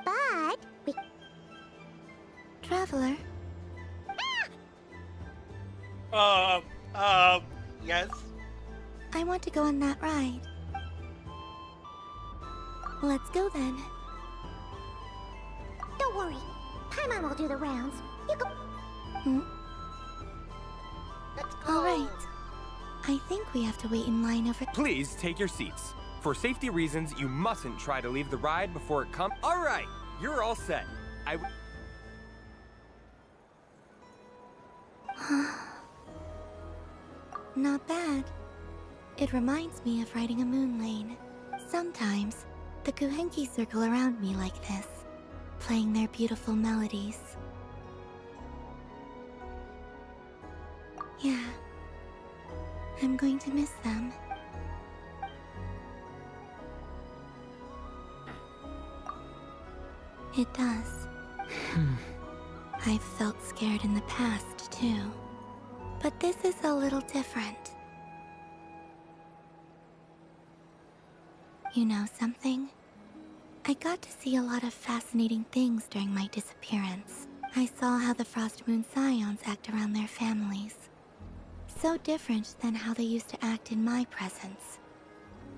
But we... Traveler. Yes? I want to go on that ride. Let's go then. Don't worry. Paimon will do the rounds. You go. All right. I think we have to wait in line over. Please take your seats. For safety reasons, you mustn't try to leave the ride before it comes. All right, you're all set. Not bad. It reminds me of riding a moon lane. Sometimes, the Kuhenki circle around me like this, playing their beautiful melodies. Yeah. I'm going to miss them. It does. I've felt scared in the past, too. But this is a little different. You know something? I got to see a lot of fascinating things during my disappearance. I saw how the Frost Moon Scions act around their families. So different than how they used to act in my presence.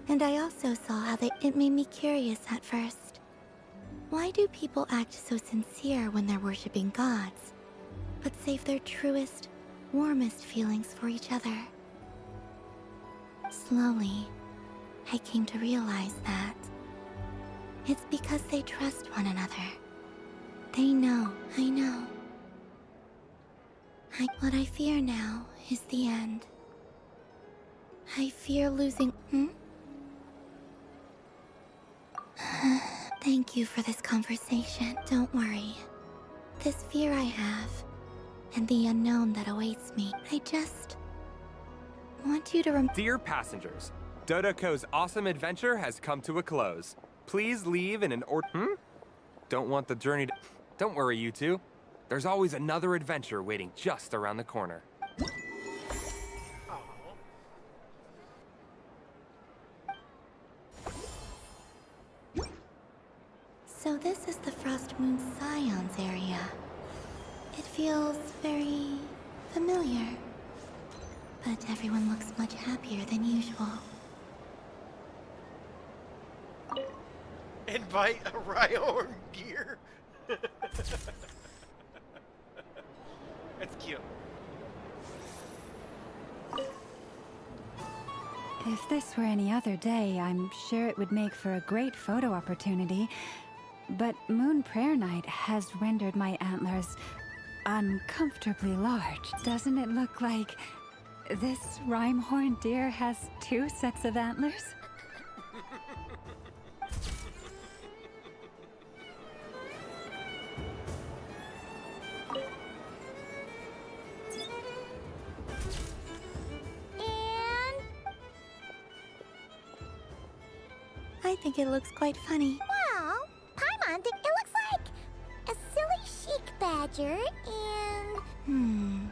And I also saw how it made me curious at first. Why do people act so sincere when they're worshipping gods, but save their truest, warmest feelings for each other? Slowly, I came to realize that it's because they trust one another. They know, I know. What I fear now is the end. I fear losing. Thank you for this conversation. Don't worry. This fear I have, and the unknown that awaits me, I just want you to Dear passengers, Dodoko's awesome adventure has come to a close. Please leave in an Don't want the journey to... Don't worry, you two. There's always another adventure waiting just around the corner. So this is the Frost Moon Scions area. It feels very familiar. But everyone looks much happier than usual. Invite a Rhyhorn gear. It's cute. If this were any other day, I'm sure it would make for a great photo opportunity. But Moon Prayer Night has rendered my antlers uncomfortably large. Doesn't it look like this Rhyhorn deer has 2 sets of antlers? I think it looks quite funny. Well, Paimon think it looks like a silly chic badger and...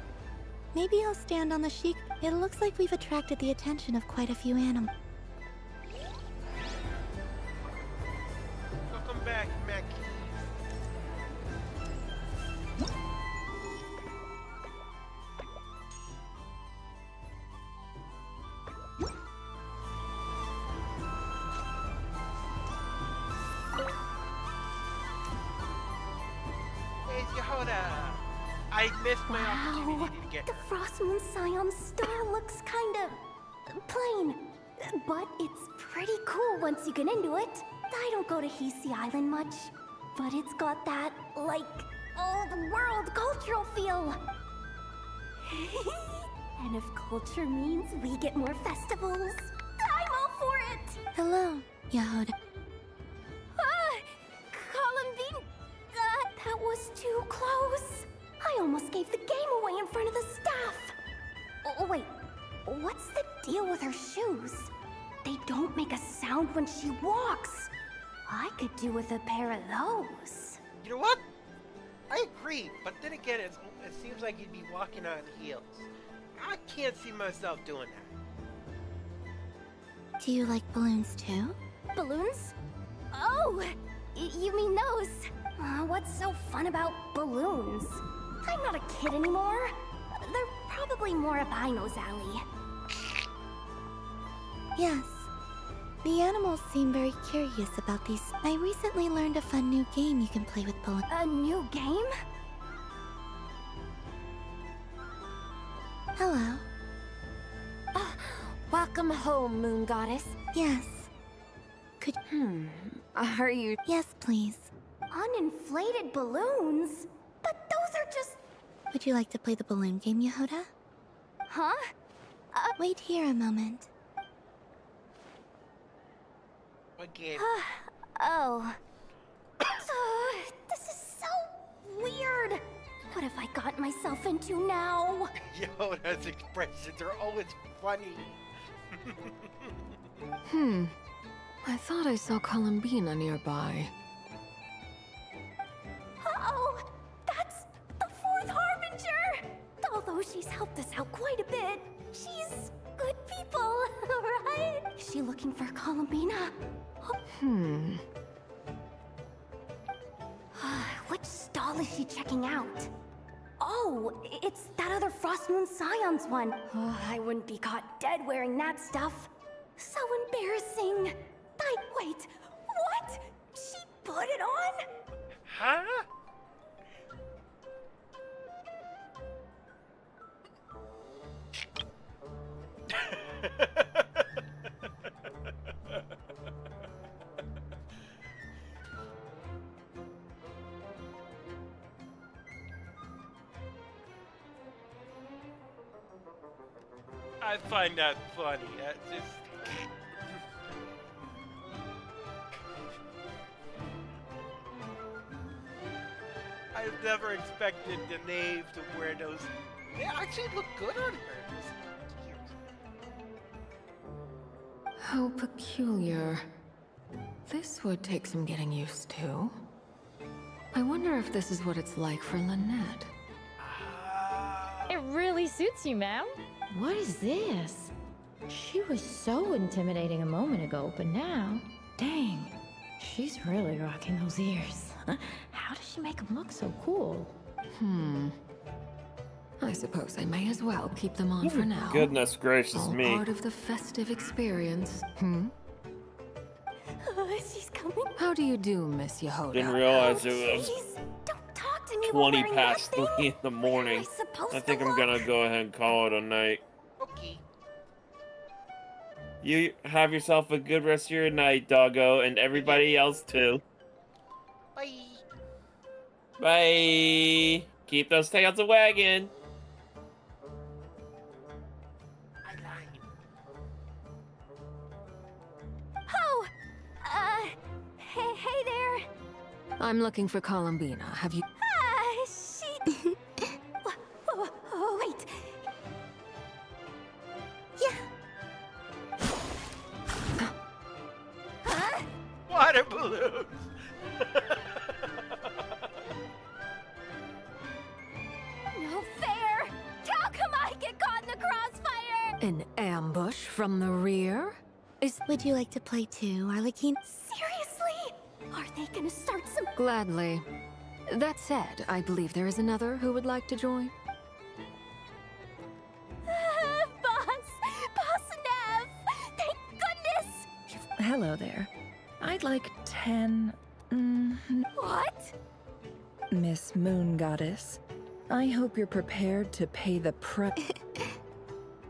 Maybe I'll stand on the chic. It looks like we've attracted the attention of quite a few animals. Welcome back, Mackie. I missed my opportunity to get the her. Frost Moon Scion star looks kinda plain, but it's pretty cool once you get into it. I don't go to Hisi Island much, but it's got that, like, old-world cultural feel. And if culture means we get more festivals, I'm all for it! Hello, Yahoda. Columbine! That was too close. I almost gave the game away in front of the staff. Oh, wait, what's the deal with her shoes? They don't make a sound when she walks. I could do with a pair of those. You know what? I agree, but then again, it seems like you'd be walking on heels. I can't see myself doing that. Do you like balloons too? Balloons? Oh, you mean those? What's so fun about balloons? I'm not a kid anymore. They're probably more up Aino's alley. Yes. The animals seem very curious about these. I recently learned a fun new game you can play with balloons. A new game? Hello. Welcome home, Moon Goddess. Yes. Could... Are you... Yes, please. Uninflated balloons? But those are just... Would you like to play the balloon game, Yehoda? Huh? Wait here a moment. What game? Oh. This is so weird. What have I got myself into now? Yoda's expressions are always funny. I thought I saw Columbina nearby. Uh-oh! That's the fourth Harbinger! Although she's helped us out quite a bit, she's good people, right? Is she looking for Columbina? Which stall is she checking out? Oh, it's that other Frost Moon Scion's one. Oh, I wouldn't be caught dead wearing that stuff. So embarrassing. Wait, what? She put it on? Huh? I find that funny. That's just... I've never expected the knave to wear those. They actually look good on her. How peculiar. This would take some getting used to. I wonder if this is what it's like for Lynette. It really suits you, ma'am. What is this? She was so intimidating a moment ago, but now, dang, she's really rocking those ears. How does she make them look so cool? I suppose I may as well keep them on for now. Goodness gracious All me. part of the festive experience. She's coming. How do you do, Miss Yehoda? Didn't realize it was Don't talk to me 20 while past wearing 3 in the morning. I think I'm gonna go ahead and call it a night. Okay. You have yourself a good rest of your night, doggo, and everybody else too. Bye. Bye. Keep those tails a wagging. Oh, hey there. I'm looking for Columbina. Have you... She... Wait. Yeah. Huh? Water balloons. No fair. How come I get caught in the crossfire? An ambush from the rear? Would you like to play too, Arlequin? Seriously? Are they gonna start some... Gladly. That said, I believe there is another who would like to join. Boss Nev! Thank goodness! Hello there. I'd like 10... What? Miss Moon Goddess. I hope you're prepared to pay the price.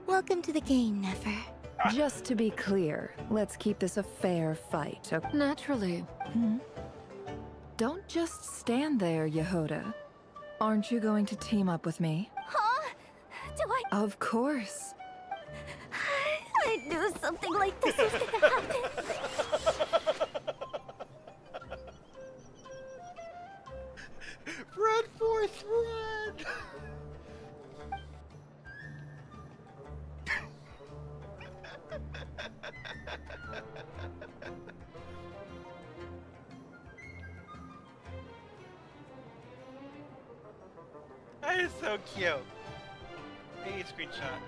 Welcome to the game, Nefer. Just to be clear, let's keep this a fair fight, okay? Naturally. Don't just stand there, Yehoda. Aren't you going to team up with me? Huh? Do I... Of course. I knew something like this was gonna happen. Run, Forth, run! That is so cute. I need a screenshot.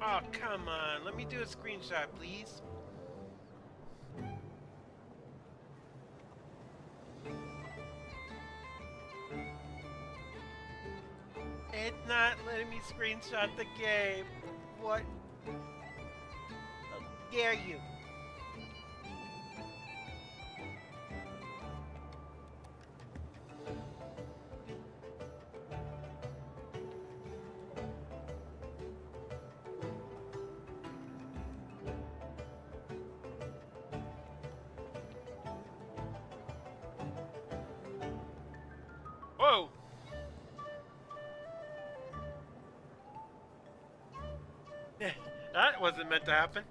Oh, come on. Let me do a screenshot, please. It's not letting me screenshot the game. What? How dare you? Whoa! That wasn't meant to happen.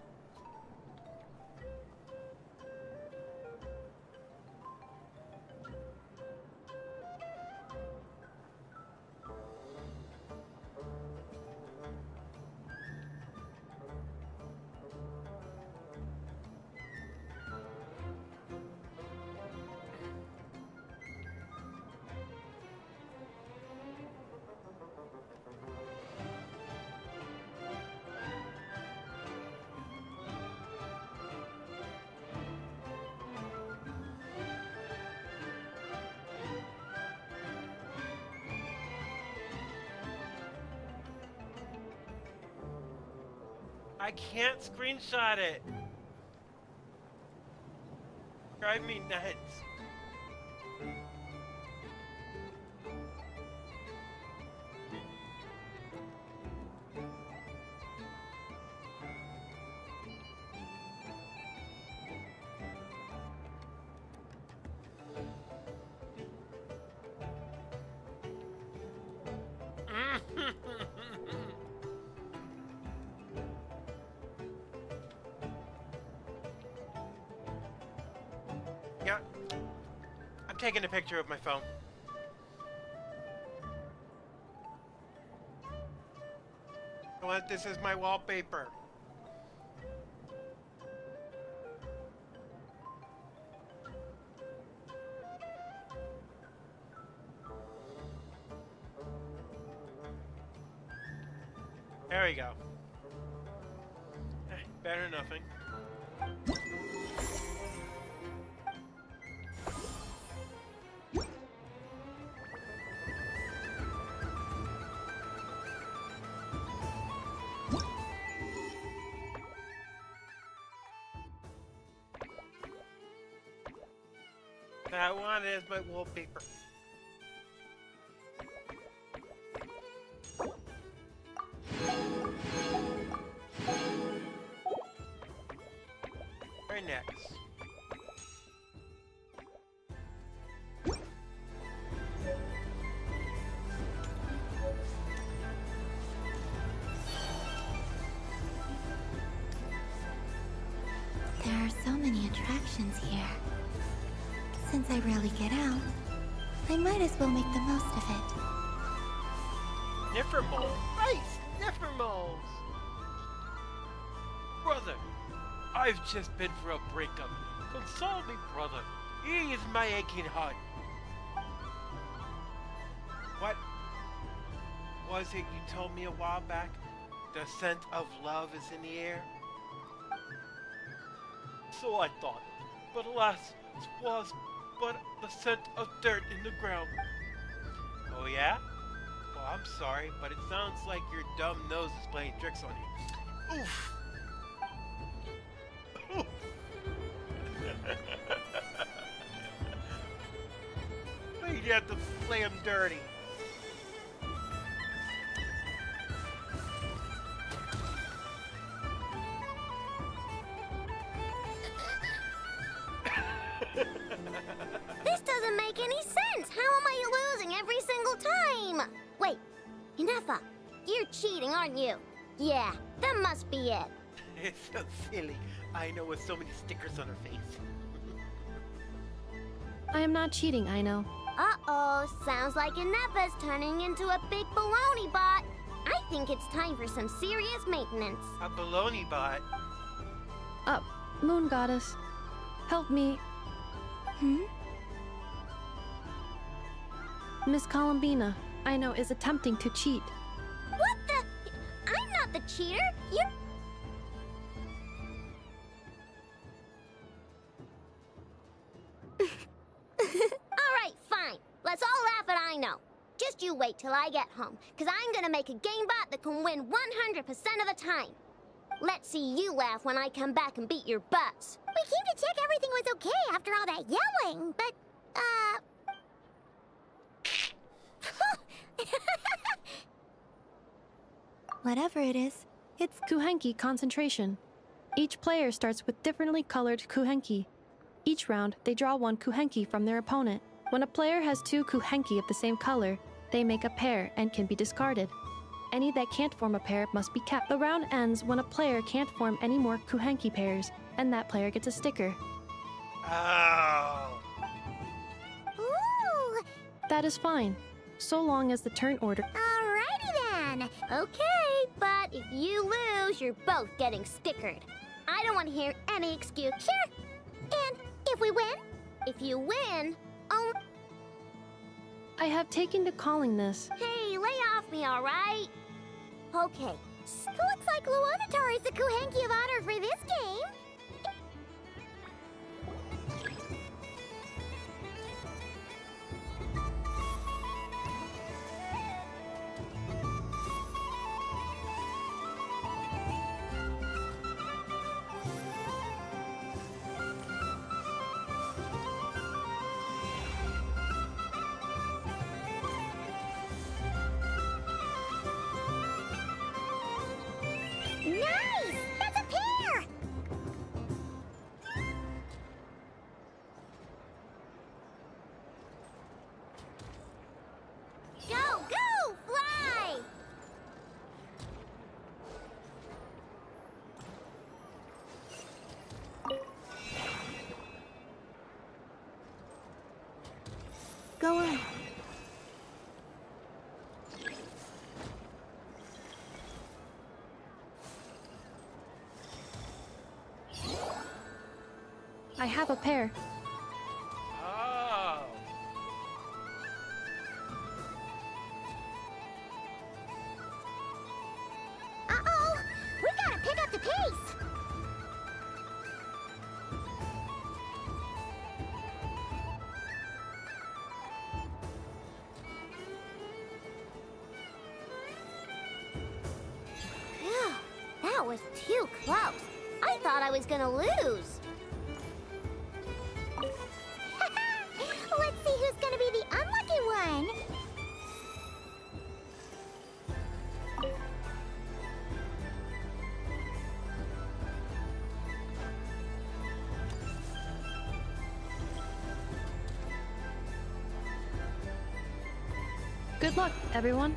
I can't screenshot it. Drive me nuts. Yeah, I'm taking a picture with my phone. I want this as my wallpaper. There we go. Better than nothing. I want it as my wallpaper. Very next. There are so many attractions here. Since I rarely get out, I might as well make the most of it. Sniffer moles. Right, sniffer moles. Brother, I've just been for a breakup. Console me, brother. Ease my aching heart. What was it you told me a while back? The scent of love is in the air? So I thought, but alas, it was but the scent of dirt in the ground. Oh yeah? Well, I'm sorry, but it sounds like your dumb nose is playing tricks on you. Oof! Oof. You have to play him dirty. This doesn't make any sense! How am I losing every single time? Wait, Inefa, you're cheating, aren't you? Yeah, that must be it. It's so silly. I know with so many stickers on her face. I am not cheating, Aino. Uh-oh, sounds like Inefa's turning into a big baloney bot. I think it's time for some serious maintenance. A baloney bot? Moon Goddess, help me. Miss Columbina, Aino is attempting to cheat. What the? I'm not the cheater. You... Alright, fine. Let's all laugh at Aino. Just Just you wait till I get home, because I'm gonna make a game bot that can win 100% of the time. Let's see you laugh when I come back and beat your butts. We came to check everything was okay after all that yelling, but, Whatever it is, it's Kuhenki concentration. Each player starts with differently colored Kuhenki. Each round, they draw one Kuhenki from their opponent. When a player has two Kuhenki of the same color, they make a pair and can be discarded. Any that can't form a pair must be kept. The round ends when a player can't form any more Kuhenki pairs, and that player gets a sticker. Oh. ooh, That is fine, so long as the turn order. alrighty then. Okay, but if you lose, you're both getting stickered. I don't want to hear any excuse. Sure. And if we win? If you win, oh, I have taken to calling this. hey, lay off me, all right? Okay. Looks like Luonatar is the Kuhenki of honor for this game. Nice! That's a pair! Go, go, fly! go on. I have a pair. Oh. Uh-oh! We gotta pick up the pace! Phew, that was too close. I thought I was gonna lose. Let's see who's gonna be the unlucky one! Good luck, everyone.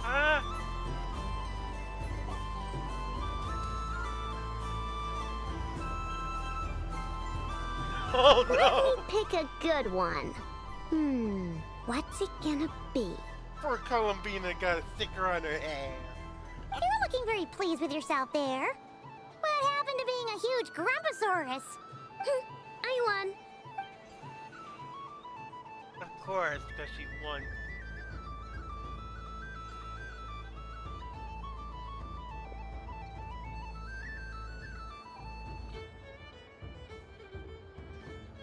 Ah. Oh no! Let me pick a good one. What's it gonna be? Poor Columbina got a sticker on her hair. You're looking very pleased with yourself there. What happened to being a huge Grumposaurus? I won. Of course, because she won.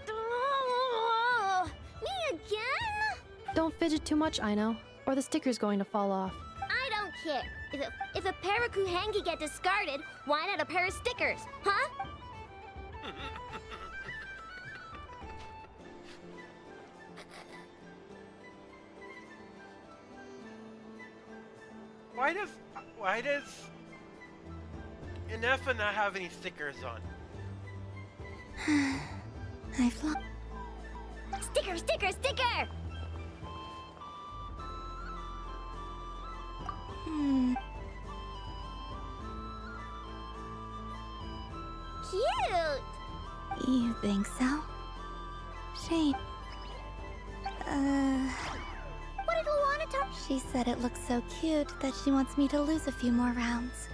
Oh, me again? Don't fidget too much, Aino, or the sticker's going to fall off. I don't care. If a pair of Kuhenki get discarded, why not a pair of stickers, huh? Why does Inefa not have any stickers on? I've lost. Sticker, sticker, sticker! Cute! You think so? Shame. What did Luonatar? She said it looks so cute that she wants me to lose a few more rounds.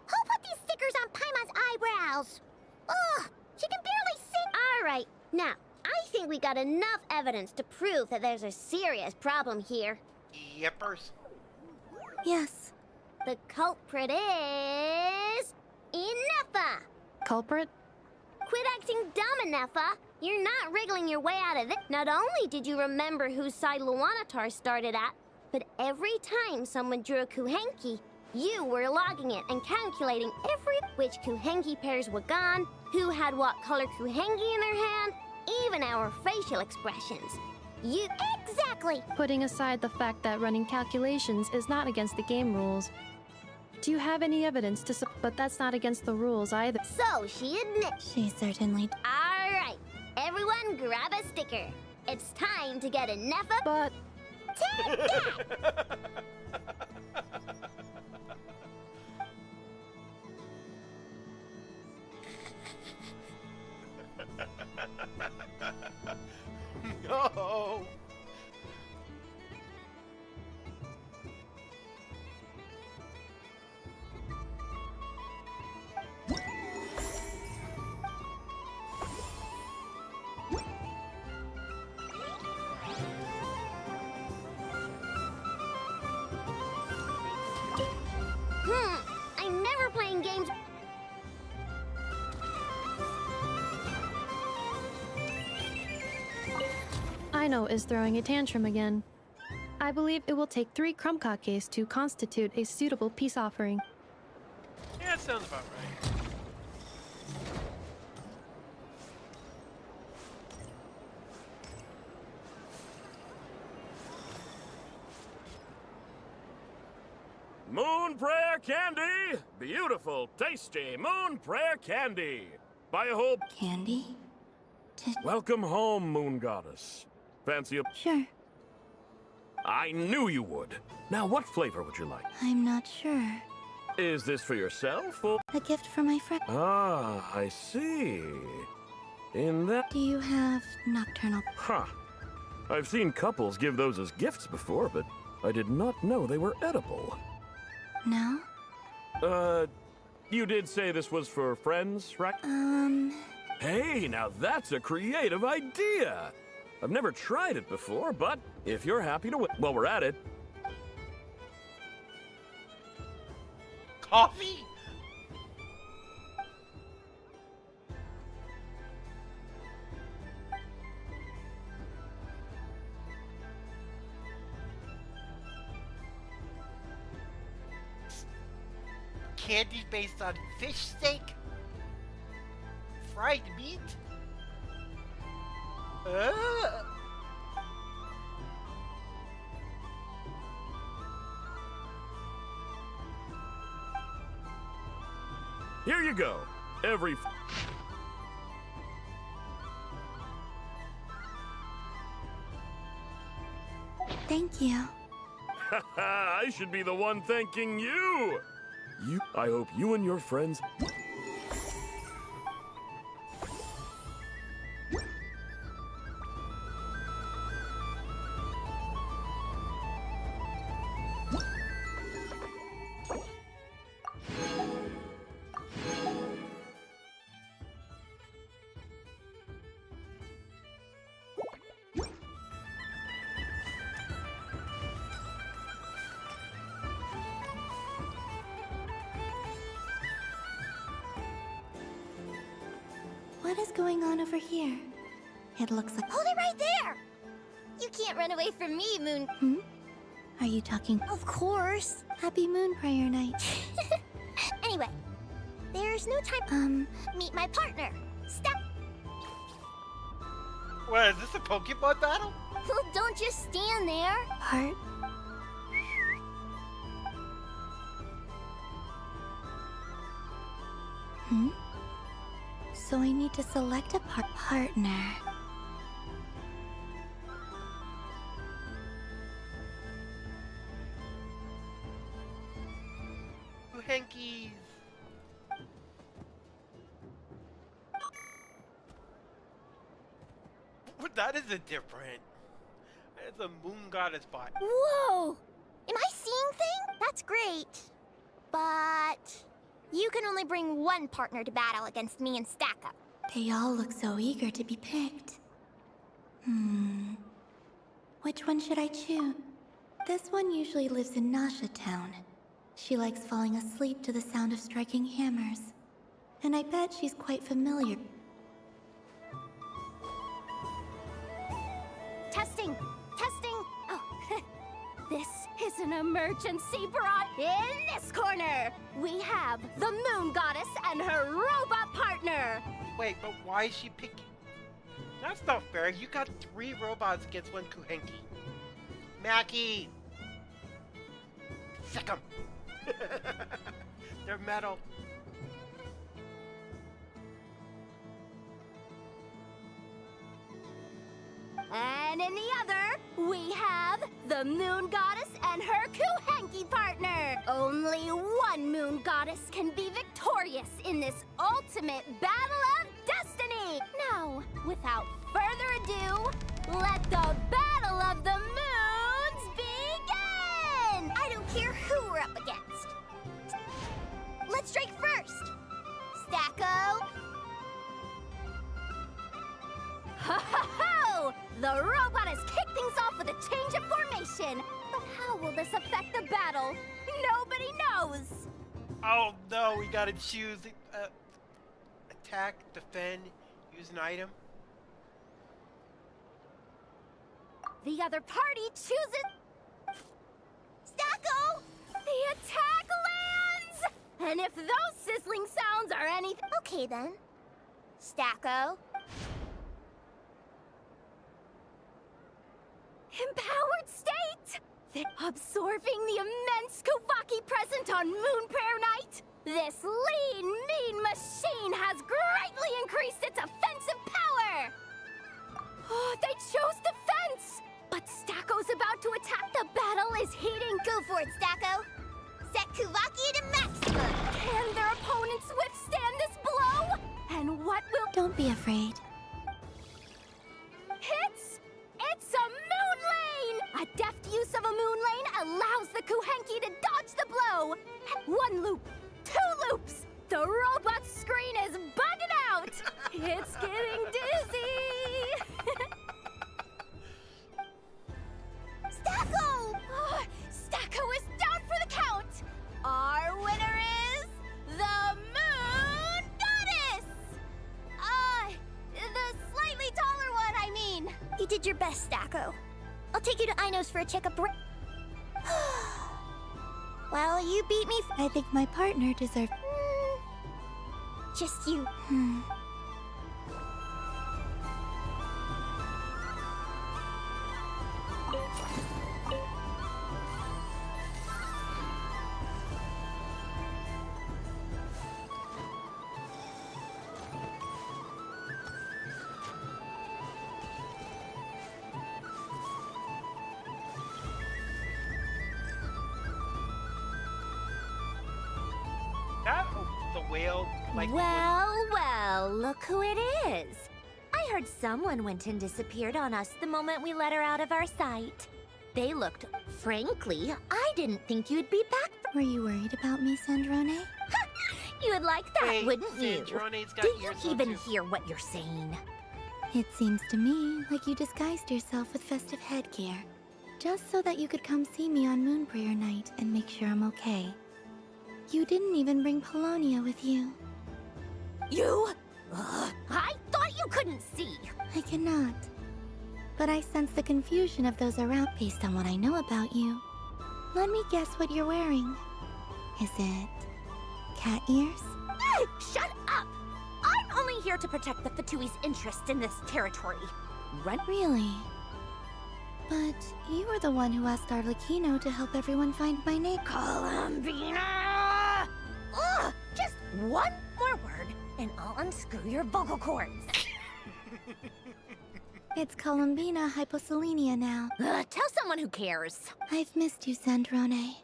Who put these stickers on Paimon's eyebrows? Ugh, she can barely see. All right, now, I think we got enough evidence to prove that there's a serious problem here. Yippers. Yes. The culprit is... Ineffa! Culprit? Quit acting dumb, Ineffa! You're not wriggling your way out of this. Not only did you remember whose side Luanatar started at, but every time someone drew a Kuhenki, you were logging it and calculating which Kuhenki pairs were gone, who had what color Kuhenki in their hand, even our facial expressions. You... Exactly! Putting aside the fact that running calculations is not against the game rules, do you have any evidence to but that's not against the rules either. So she admits. She certainly... Alright, everyone grab a sticker. It's time to get Ineffa... But... Take that! No! I'm never playing games... Aino is throwing a tantrum again. I believe it will take 3 Krumkakes to constitute a suitable peace offering. Yeah, that sounds about right. Moon Prayer Candy! Beautiful, tasty Moon Prayer Candy! Buy a whole... Candy? Welcome home, Moon Goddess. Fancy a... Sure. I knew you would. Now, what flavor would you like? I'm not sure. Is this for yourself or... A gift for my friend. Ah, I see. In that... Do you have nocturnal... Huh. I've seen couples give those as gifts before, but I did not know they were edible. No? You did say this was for friends, right? Hey, now that's a creative idea! I've never tried it before, but if you're happy to while we're at it... Coffee? Candy based on fish steak? Fried meat? Here you go. Every... Thank you. I should be the one thanking you! I hope you and your friends... What is going on over here? It looks like... Hold it right there! You can't run away from me, Moon... Hmm? Are you talking... Of course! Happy Moon Prayer Night. Anyway, there's no time... Meet my partner, Step... What, is this a Pokemon battle? Well, don't just stand there! Heart? Hmm? So I need to select a partner. Hankies. That is a different. It's a moon goddess bot. Whoa! Am I seeing things? That's great. But... you can only bring one partner to battle against me and Stacka. They all look so eager to be picked. Which one should I choose? This one usually lives in Nasha Town. She likes falling asleep to the sound of striking hammers. And I bet she's quite familiar. Testing! Testing! Oh, this is an emergency brought in this corner! We have the Moon Goddess and her robot partner! Wait, but why is she picking? That's not fair. You got 3 robots against 1 Kuhenki. Mackie! Sick 'em! They're metal. And in the other, we have the Moon Goddess and her Kuhenki partner. Only one Moon Goddess can be victorious in this ultimate battle of destiny. Now, without further ado, let the Battle of the Moons begin! I don't care who we're up against. Let's strike first. Stacko. Ho ho ho! The robot has kicked things off with a change of formation. But how will this affect the battle? Nobody knows. Oh no, we gotta choose attack, defend, use an item. The other party chooses... Stacko! The attack lands! And if those sizzling sounds are anything... Okay then. Stacko. Empowered state! Absorbing the immense Kuvaki present on Moon Prayer Night, this lean, mean machine has greatly increased its offensive power! Oh, they chose defense! But Stacko's about to attack. The battle is heating. Go for it, Stacko. Set Kuvaki to maximum. Can their opponents withstand this blow? And what will... Don't be afraid. It's a moon lane! A deft use of a moon lane allows the Kuhenki to dodge the blow. 1 loop, 2 loops. The robot's screen is bugging out. It's getting dizzy. Stacko! Oh, Stacko is down for the count. Our winner is the Moon Goddess. The slightly taller one, I mean. You did your best, Stacko. I'll take you to Ino's for a checkup. Well, you beat me. I think my partner deserved... Just you. The whale, like... Well, look who it is. I heard someone went and disappeared on us the moment we let her out of our sight. They looked... Frankly, I didn't think you'd be back. Were you worried about me, Sandrone? You would like that, Wait, wouldn't you? Sandrone's got Do you ears on even too. hear what you're saying? It seems to me like you disguised yourself with festive headgear, just so that you could come see me on Moon Prayer Night and make sure I'm okay. You didn't even bring Polonia with you. You? I thought you couldn't see. I cannot. But I sense the confusion of those around based on what I know about you. Let me guess what you're wearing. Is it cat ears? Shut up! I'm only here to protect the Fatui's interest in this territory. Really? But you were the one who asked Arlecchino to help everyone find my name. Columbina! Ugh! Just one more word, and I'll unscrew your vocal cords. It's Columbina Hyposelenia now. Tell someone who cares. I've missed you, Sandrone.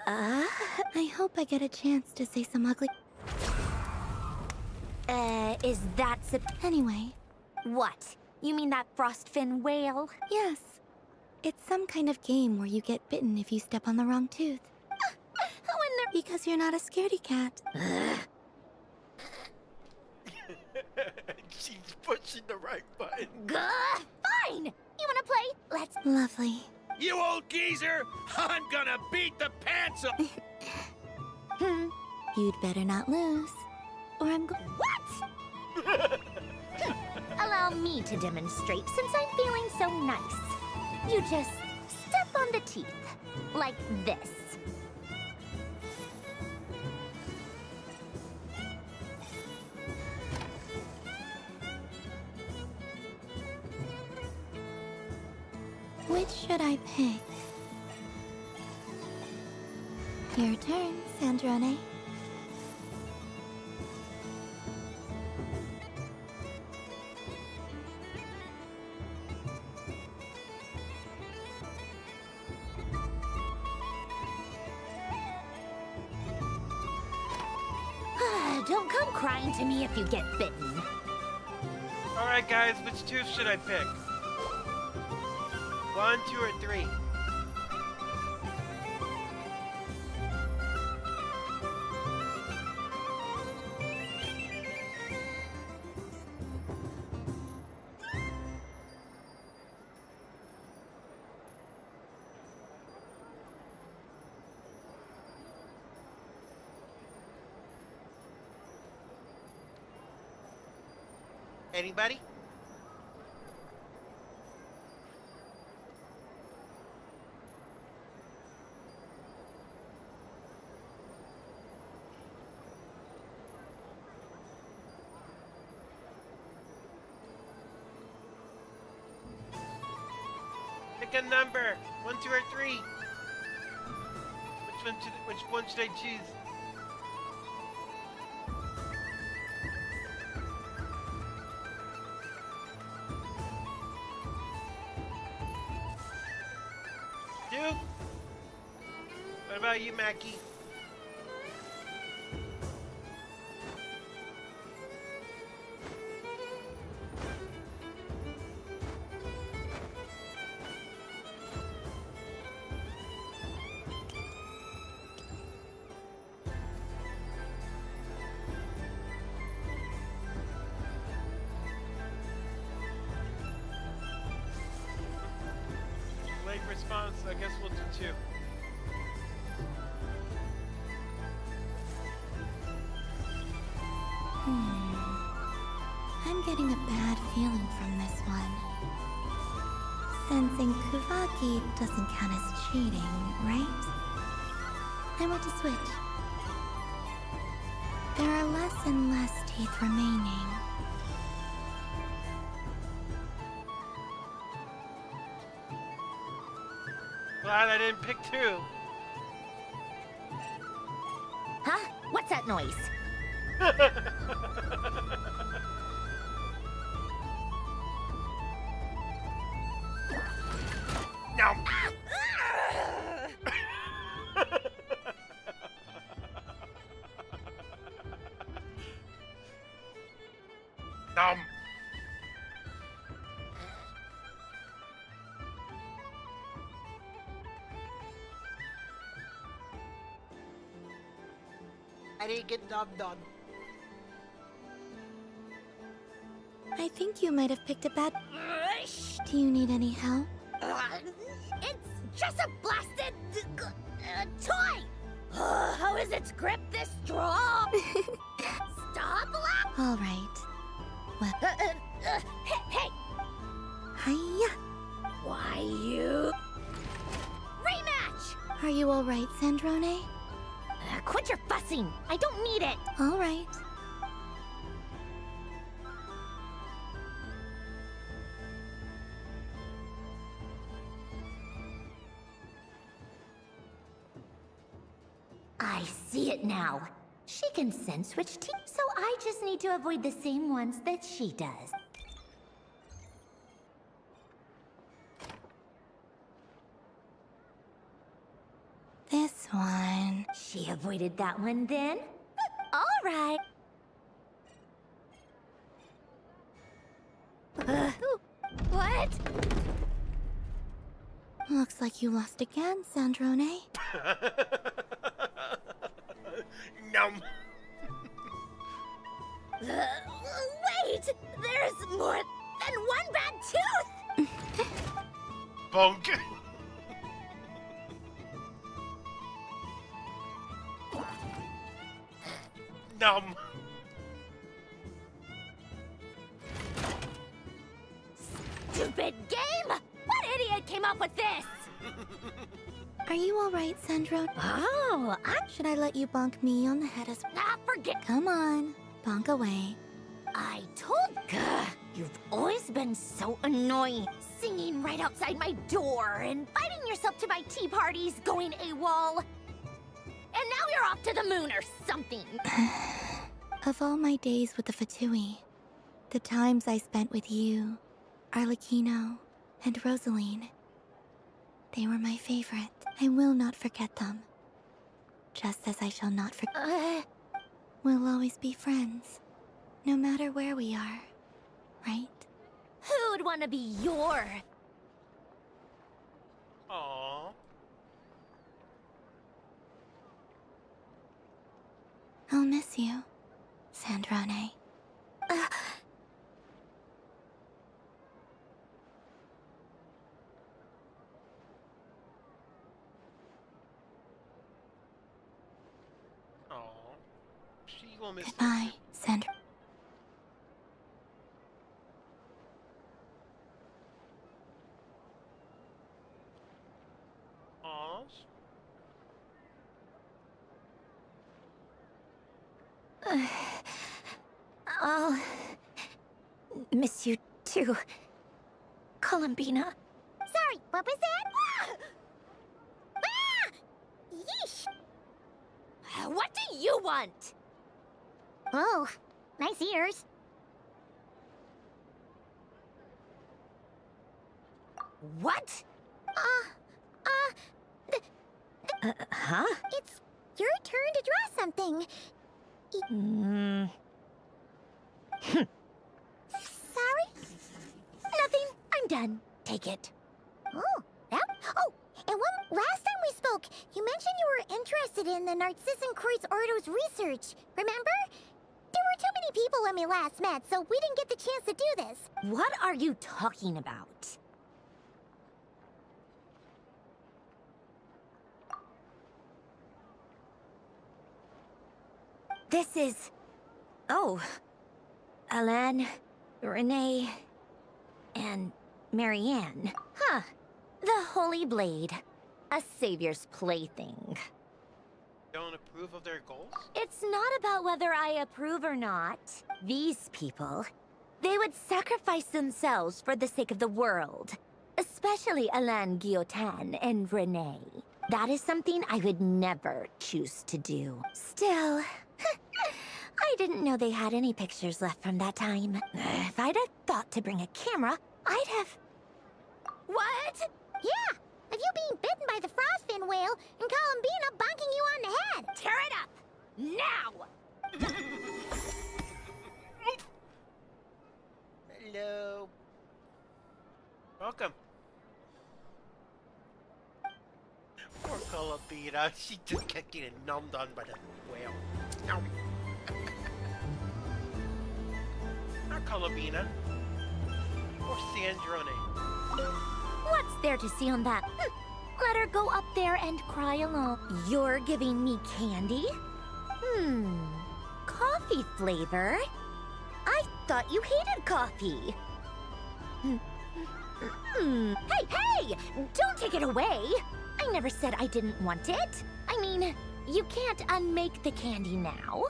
I hope I get a chance to say some ugly... Is that... Anyway. What? You mean that frostfin whale? Yes. It's some kind of game where you get bitten if you step on the wrong tooth. Because you're not a scaredy cat. She's pushing the right button. Fine! You wanna play? Let's... Lovely. You old geezer! I'm gonna beat the pants off. You'd better not lose, or I'm going. What? Allow me to demonstrate since I'm feeling so nice. You just step on the teeth, like this. Which should I pick? Your turn, Sandrone. Don't come crying to me if you get bitten. Alright guys, which tooth should I pick? 1, 2, or 3? Anybody? Pick a number. 1, 2, or 3. Which one should I choose? Duke? What about you, Mackie? Late response, I guess we'll do 2. I'm getting a bad feeling from this one. Sensing Kuvaki doesn't count as cheating, right? I want to switch. There are less and less teeth remaining. Glad I didn't pick 2. Huh? What's that noise? No. Nom. I didn't get done. I think you might have picked a bad... Do you need any help? It's just a blasted toy! How is its grip this strong? Stop laughing! All right. Well... hey! Hiya! Why you... Rematch! Are you all right, Sandrone? Quit your fussing! I don't need it! All right. I see it now. She can sense which team, so I just need to avoid the same ones that she does. This one. She avoided that one then? All right. What? Looks like you lost again, Sandrone. Nom. Wait! There's more than one bad tooth! Bonk. Numb. Stupid game! What idiot came up with this? Are you alright, Sandro? Oh, Should I let you bonk me on the head as well? Ah, forget. Come on, bonk away. I told Gah, you've always been so annoying. Singing right outside my door, inviting yourself to my tea parties, going AWOL. And now you're off to the moon or something. Of all my days with the Fatui, the times I spent with you, Arlecchino, and Rosaline, they were my favorite. I will not forget them. Just as I shall not forget. We'll always be friends, no matter where we are, right? Who'd want to be your... Aww. I'll miss you, Sandrone. Aww. She will miss Goodbye, Sandra. Aww. I'll miss you too, Columbina. Sorry, what was that? Ah! Yeesh! What do you want? Oh, nice ears. What? Huh? It's your turn to draw something. Sorry? Nothing. I'm done. Take it. Oh, that? Oh, and last time we spoke, you mentioned you were interested in the Narcissan Kreuz Ordo's research. Remember? There were too many people when we last met, so we didn't get the chance to do this. What are you talking about? This is... Oh. Alan, Renee, and Marianne. Huh. The Holy Blade. A savior's plaything. Don't approve of their goals? It's not about whether I approve or not. These people, they would sacrifice themselves for the sake of the world. Especially Alain Guillotin and Renee. That is something I would never choose to do. Still, I didn't know they had any pictures left from that time. If I'd have thought to bring a camera, I'd have... What? Yeah, of you being bitten by the frostfin whale and Columbina bonking you on the head. Tear it up! Now! Hello. Welcome. Poor Columbina. She just kept getting numbed on by the whale. Nom. Not Columbina. Or Sandrone. What's there to see on that? Let her go up there and cry alone. You're giving me candy? Coffee flavor? I thought you hated coffee. Hey! Don't take it away! I never said I didn't want it. I mean, you can't unmake the candy now.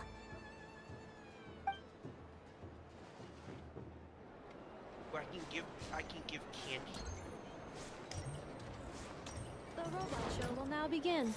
I can give candy. The robot show will now begin.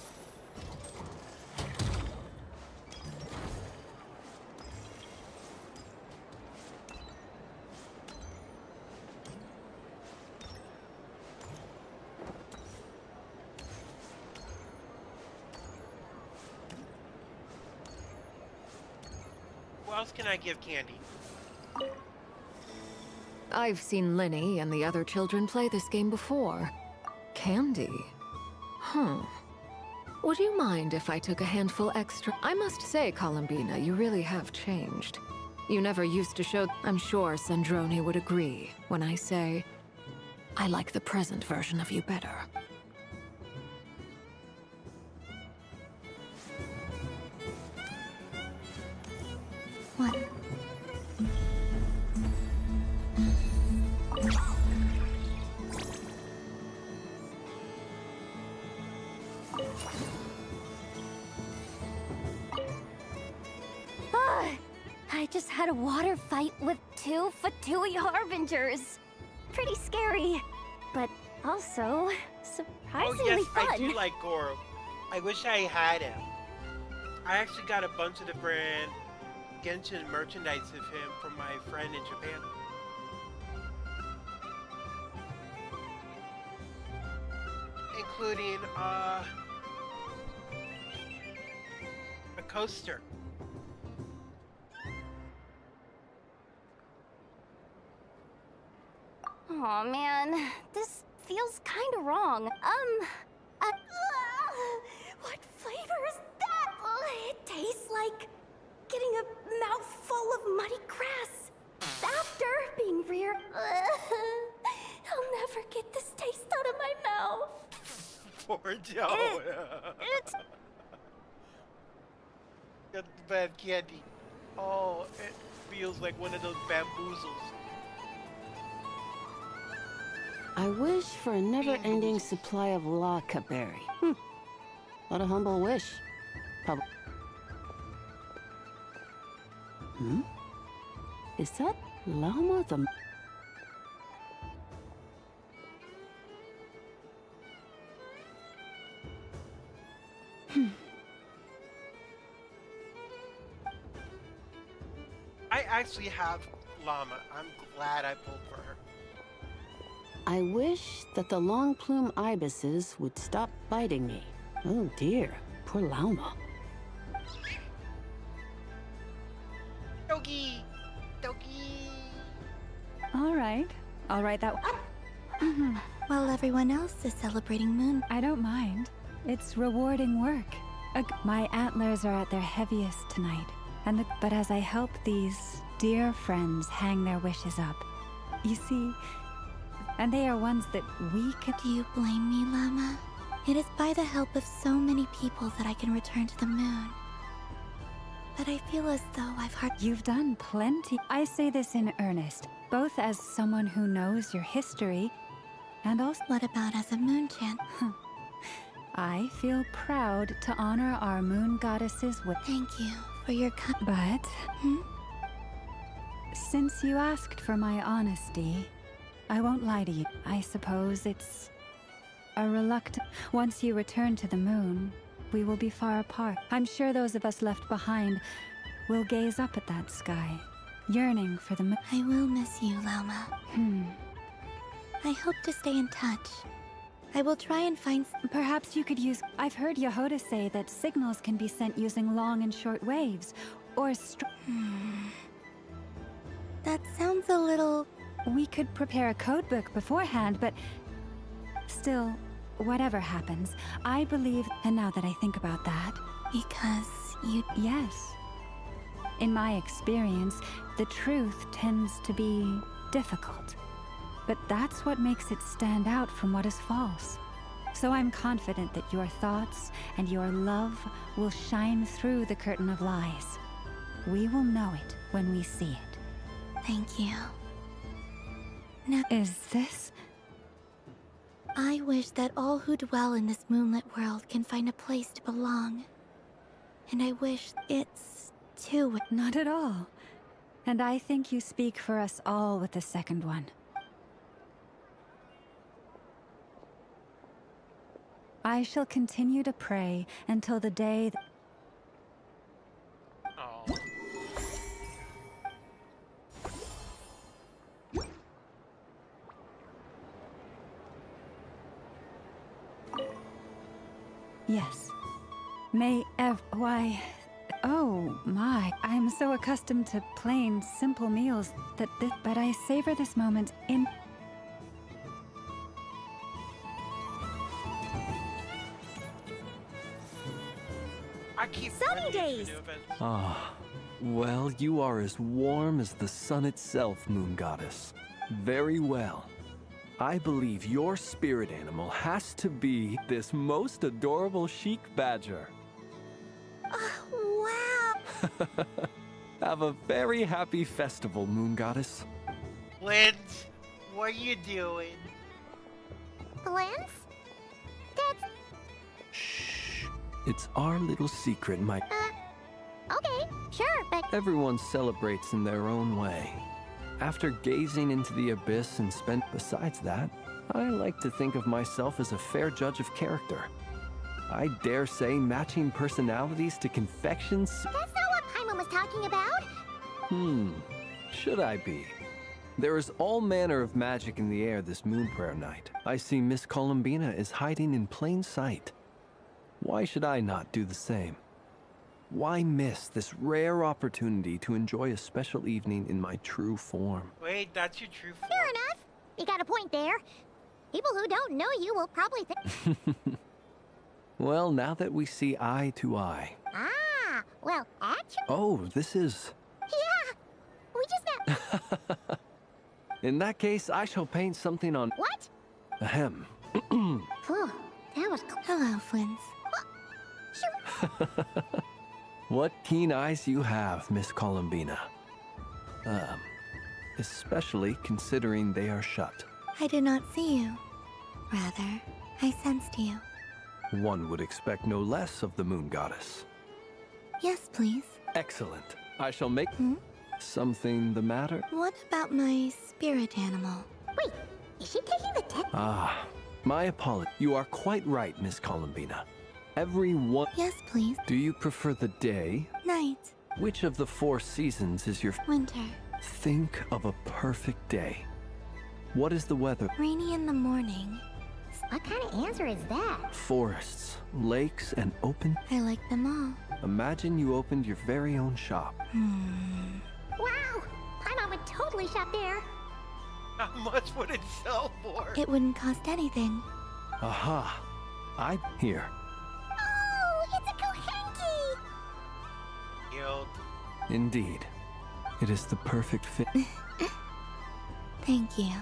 Who else can I give candy? I've seen Linny and the other children play this game before. Candy? Huh. Would you mind if I took a handful extra? I must say, Columbina, you really have changed. You never used to show... I'm sure Sandrone would agree when I say... I like the present version of you better. one. I just had a water fight with 2 Fatui Harbingers. Pretty scary, but also surprisingly yes, fun. I do like Goro. I wish I had him. I actually got a bunch of different Genshin merchandise of him from my friend in Japan. Including a coaster. Aw, man, this feels kinda wrong. What flavor is that? It tastes like getting a mouthful of muddy grass after being reared. I'll never get this taste out of my mouth. Poor Joe. It's Got the bad candy. Oh, it feels like one of those bamboozles. I wish for a never-ending supply of Laka berry. What a humble wish. Is that llama the... I actually have llama. I'm glad I pulled for her. I wish that the long plume ibises would stop biting me. Oh dear, poor llama. Doggy! Doggy! All right. I'll write that. While everyone else is celebrating Moon. I don't mind. It's rewarding work. My antlers are at their heaviest tonight. But as I help these dear friends hang their wishes up, you see, and they are ones that we could... Do you blame me, Llama? It is by the help of so many people that I can return to the moon. But I feel as though I've heard... You've done plenty. I say this in earnest, both as someone who knows your history, and also... What about as a moon chant? I feel proud to honor our moon goddesses with... Thank you for your But... Since you asked for my honesty, I won't lie to you. I suppose it's a reluctant... Once you return to the moon, we will be far apart. I'm sure those of us left behind will gaze up at that sky, yearning for the moon. I will miss you, Llama. I hope to stay in touch. I will try and find... Perhaps you could use... I've heard Yehoda say that signals can be sent using long and short waves, or That sounds a little... We could prepare a codebook beforehand, but... Still, whatever happens, I believe... And now that I think about that... Because you... Yes. In my experience, the truth tends to be difficult. But that's what makes it stand out from what is false. So I'm confident that your thoughts and your love will shine through the curtain of lies. We will know it when we see it. Thank you. Now... Is this... I wish that all who dwell in this moonlit world can find a place to belong. And I wish it's too... Not at all. And I think you speak for us all with the second one. I shall continue to pray until the day that... Oh. Yes. Why... Oh, my. I'm so accustomed to plain, simple meals that but I savor this moment in... I keep Sunny days! Ah, well, you are as warm as the sun itself, Moon Goddess. Very well. I believe your spirit animal has to be this most adorable chic badger. Wow! Have a very happy festival, Moon Goddess. Linz, what are you doing? Blends? That's... Shh. It's our little secret, my... Okay, sure, but... Everyone celebrates in their own way. After gazing into the abyss and spent... Besides that, I like to think of myself as a fair judge of character. I dare say matching personalities to confections... That's not what Paimon was talking about. Should I be? There is all manner of magic in the air this moon prayer night. I see Miss Columbina is hiding in plain sight. Why should I not do the same? Why miss this rare opportunity to enjoy a special evening in my true form? Wait, that's your true form? Fair enough. You got a point there. People who don't know you will probably think... Well, now that we see eye to eye. Ah, well, actually... Oh, this is... Yeah, we just met... In that case, I shall paint something on... What? Ahem. Phew, that was... Hello, Flins. What keen eyes you have, Miss Columbina. Especially considering they are shut. I did not see you. Rather, I sensed you. One would expect no less of the Moon Goddess. Yes, please. Excellent. I shall make... Something the matter? What about my spirit animal? Wait, is she taking the test? Ah, my apology. You are quite right, Miss Columbina. Everyone... Yes, please. Do you prefer the day? Night. Which of the 4 seasons is your... Winter. Think of a perfect day. What is the weather? Rainy in the morning. What kind of answer is that? Forests, lakes, and open... I like them all. Imagine you opened your very own shop. Wow! Paimon would totally shop there. How much would it sell for? It wouldn't cost anything. Aha! Here. Oh, it's a Kohenki! Yield. Indeed. It is the perfect fit. Thank you.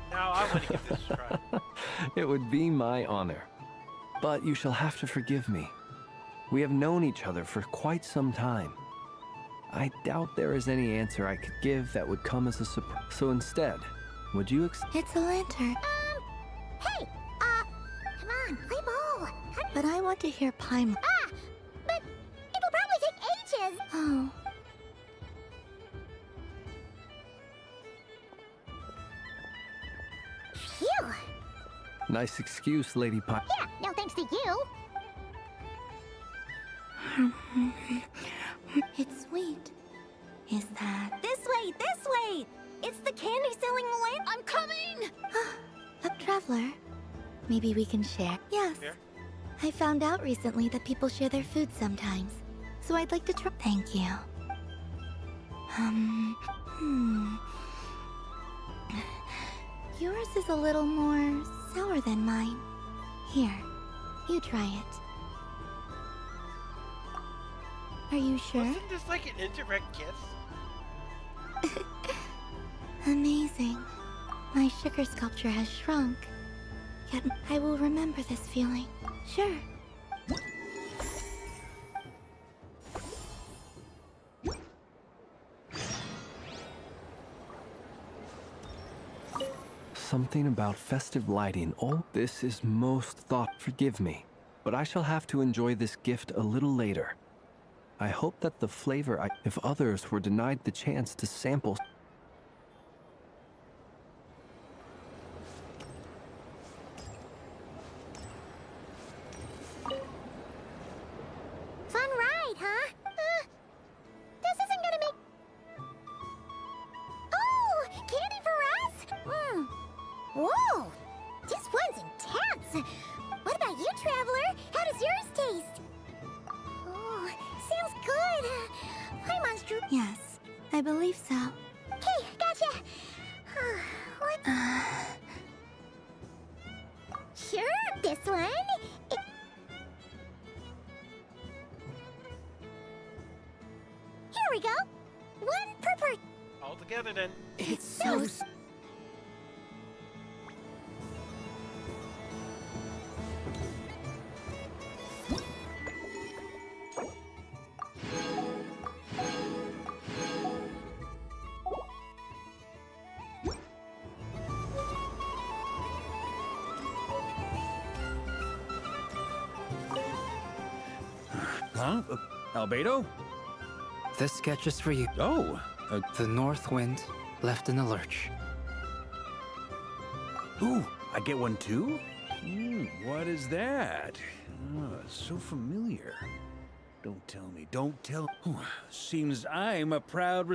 Now I want to give this a try. It would be my honor. But you shall have to forgive me. We have known each other for quite some time. I doubt there is any answer I could give that would come as a surprise. So instead, would you It's a lantern. Hey! Come on, play ball! But I want to hear Paimon. But it'll probably take ages! Oh. Phew! Nice excuse, Lady Pie. Yeah, no thanks to you. It's sweet. Is that... This way! It's the candy-selling lamp! I'm coming! A traveler? Maybe we can share. Yes. Share? I found out recently that people share their food sometimes. So I'd like to try... Thank you. Yours is a little more sour than mine. Here, you try it. Are you sure? Wasn't this like an indirect kiss? Amazing. My sugar sculpture has shrunk. Yet I will remember this feeling. Sure. Something about festive lighting. Oh, this is most thought. Forgive me, but I shall have to enjoy this gift a little later. I hope that the flavor, if others were denied the chance to sample... Fun ride, huh? This isn't gonna make... Oh! Candy for us? Whoa! This one's intense! What about you, Traveler? How does yours taste? Oh, sounds good! Paimon's true... Yes, I believe so. Okay, gotcha! What? Sure, this one. Here we go. One per All together then. It's so... Huh? Albedo? This sketch is for you. Oh, The North Wind left in the lurch. ooh, I get one too? What is that? Oh, it's so familiar. Don't tell me, don't tell. Ooh, seems I'm a proud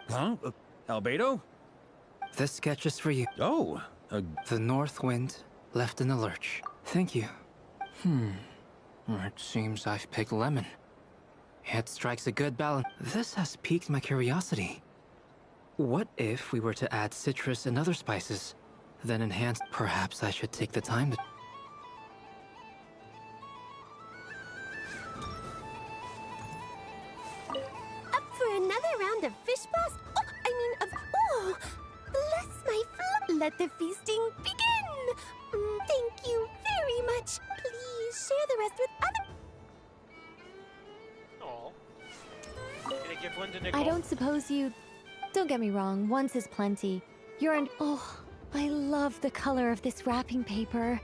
Huh? Albedo? This sketch is for you. Oh, The North Wind left in the lurch. Thank you. It seems I've picked lemon. It strikes a good balance. This has piqued my curiosity. What if we were to add citrus and other spices, then enhance? Perhaps I should take the time to... Up for another round of fish balls? Bless my flow. Let the feasting begin. Thank you very much. Please share the rest with others. Oh. Gonna give one to Nicole. I don't suppose you... Don't get me wrong, once is plenty. You're an... Oh, I love the color of this wrapping paper.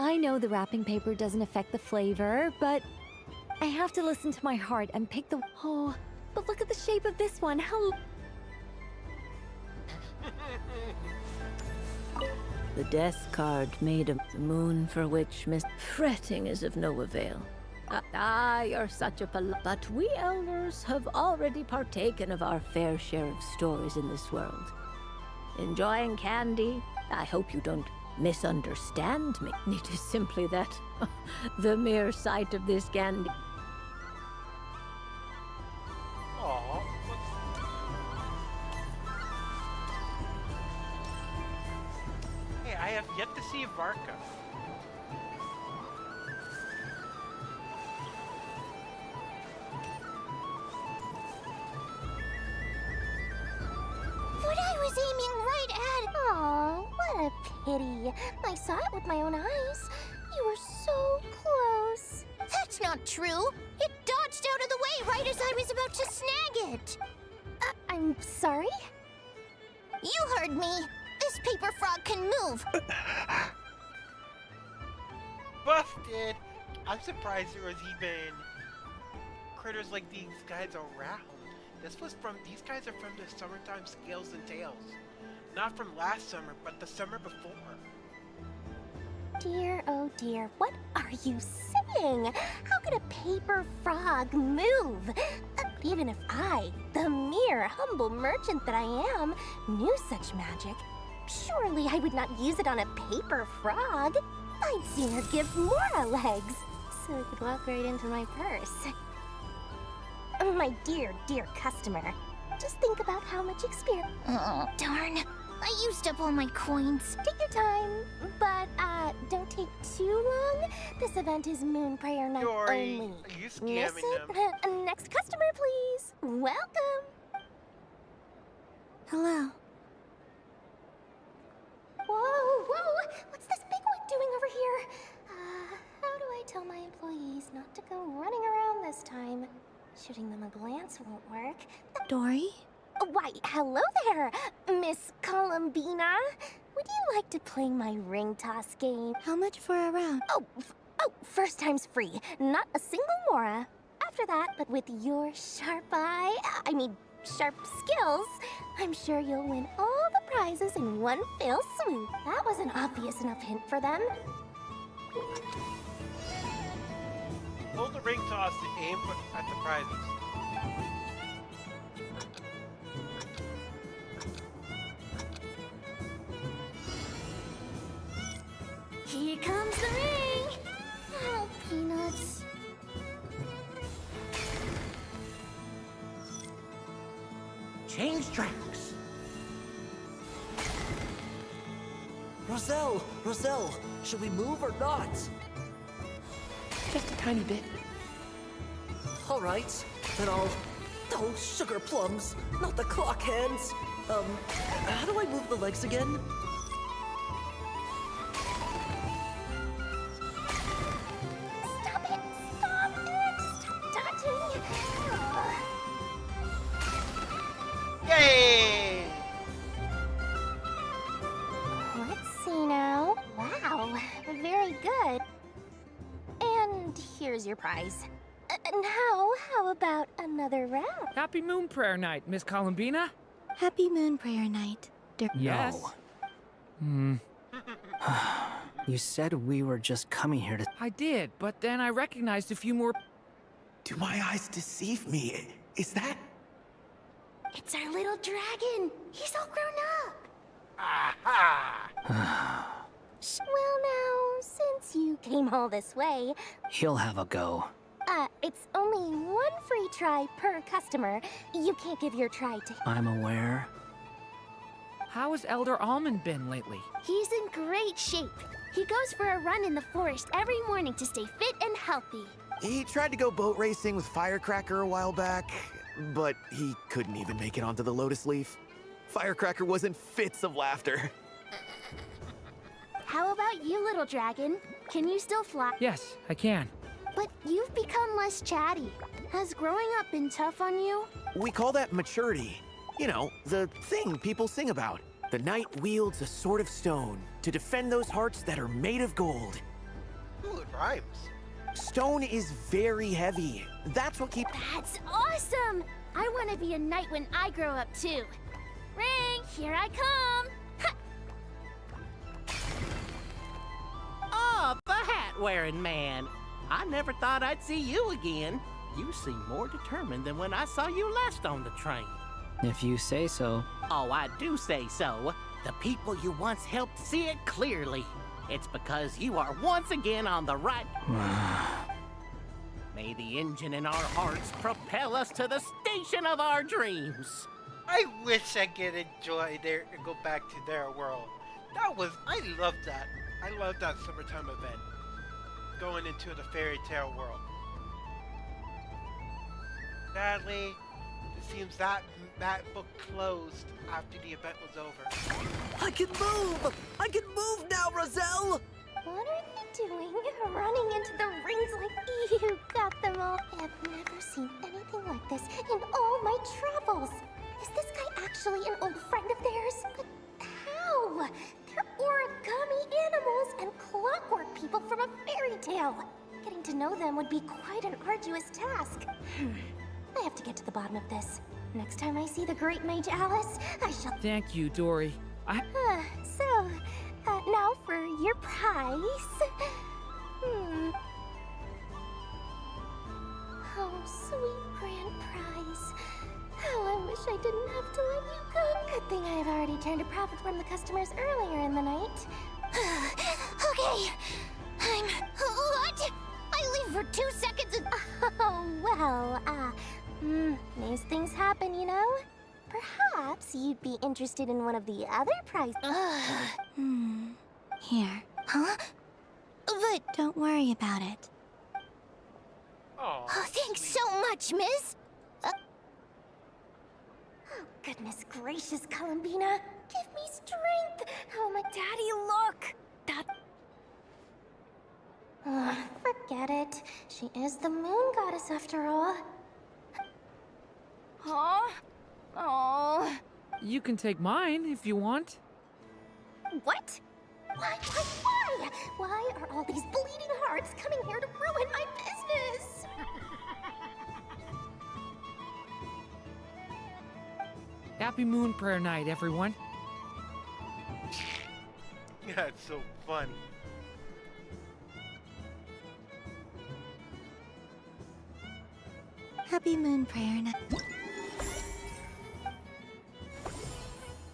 I know the wrapping paper doesn't affect the flavor, but I have to listen to my heart and pick the... Oh, but look at the shape of this one. How... The death card made of the moon for which fretting is of no avail. You're such a but we elders have already partaken of our fair share of stories in this world. Enjoying candy, I hope you don't misunderstand me. It is simply that the mere sight of this candy... Aw. Hey, I have yet to see Varka. What I was aiming right at. Aw, what a pity. I saw it with my own eyes. You were so close. That's not true. It dodged out of the way right as I was about to snag it. I'm sorry? You heard me. This paper frog can move. Busted! I'm surprised there was even critters like these guys around. These guys are from the Summertime Scales and Tales. Not from last summer, but the summer before. Dear, oh dear, what are you saying? How could a paper frog move? Even if I, the mere humble merchant that I am, knew such magic, surely I would not use it on a paper frog. I'd sooner give Mora legs, so it could walk right into my purse. My dear, dear customer, just think about how much experience... Oh, darn. I used up all my coins. Take your time, but, don't take too long. This event is Moon Prayer Night Dory, only. are you scamming them? Next customer, please. Welcome. Hello. Whoa! What's this big one doing over here? How do I tell my employees not to go running around this time? Shooting them a glance won't work. Dory? Why, hello there, Miss Columbina. Would you like to play my ring toss game? How much for a round? Oh, first time's free. Not a single Mora. After that, but with your sharp skills, I'm sure you'll win all the prizes in one fell swoop. That was an obvious enough hint for them. Hold the ring toss to aim at the prizes. Here comes the ring! Oh, peanuts. Change tracks. Roselle, should we move or not? Just a tiny bit. All right, then I'll... Oh, sugar plums, not the clock hands. How do I move the legs again? Stop it! Stop dodging! Yay! Let's see now. here's your prize. Now, how about another round? Happy Moon Prayer Night, Miss Columbina. Happy Moon Prayer Night. Yes. You said we were just coming here to... I did, but then I recognized a few more... Do my eyes deceive me? Is that... It's our little dragon. He's all grown up. Aha! Well now, since you came all this way, He'll have a go. it's only one free try per customer. You can't give your try to... I'm aware. How has Elder Almond been lately? He's in great shape. He goes for a run in the forest every morning to stay fit and healthy. He tried to go boat racing with Firecracker a while back, but he couldn't even make it onto the Lotus Leaf. Firecracker was in fits of laughter. How about you, little dragon? Can you still fly? Yes, I can. But you've become less chatty. Has growing up been tough on you? We call that maturity. You know, the thing people sing about. The knight wields a sword of stone to defend those hearts that are made of gold. Ooh, it rhymes. Stone is very heavy. That's what keeps... That's awesome! I want to be a knight when I grow up, too. Ring, here I come! Oh, the hat-wearing man. I never thought I'd see you again. You seem more determined than when I saw you last on the train. If you say so. Oh, I do say so. The people you once helped see it clearly. It's because you are once again on the right... May the engine in our hearts propel us to the station of our dreams. I wish I could enjoy their and go back to their world. I loved that. I loved that summertime event. Going into the fairy tale world. Sadly, it seems that book closed after the event was over. I can move! I can move now, Roselle! What are they doing? Running into the rings like you got them all. I've never seen anything like this in all my travels. Is this guy actually an old friend of theirs? But how? They're origami animals and clockwork people from a fairy tale. Getting to know them would be quite an arduous task. I have to get to the bottom of this. Next time I see the great mage Alice, I shall... Thank you, Dory. Now for your prize. Oh, sweet grand prize. How I wish I didn't have to let you go. Good thing I have already turned a profit from the customers earlier in the night. Okay, what? I leave for 2 seconds and... Oh, well, these things happen, you know? Perhaps you'd be interested in one of the other prizes. Here. Huh? But... Don't worry about it. Oh, thanks so much, miss! Oh, goodness gracious, Columbina! Give me strength! How my daddy look! Forget it. She is the moon goddess after all. Huh? Oh. You can take mine if you want. What? Why? Why are all these bleeding hearts coming here to ruin my business? Happy Moon Prayer Night, everyone. Yeah, it's so funny. Happy Moon Prayer Night.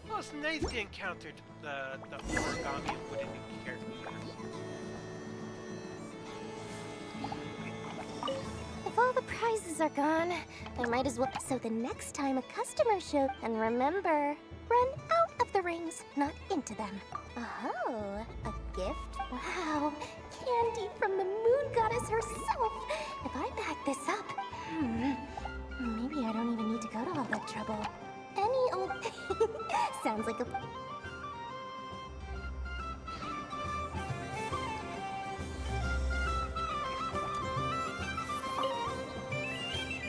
Well, it's nice to encounter the origami and wooden characters. If all the prizes are gone, I might as well... So the next time a customer shows... And remember, run out of the rings, not into them. Oh, a gift? Wow, candy from the moon goddess herself. If I back this up, maybe I don't even need to go to all that trouble. Any old... Sounds like a...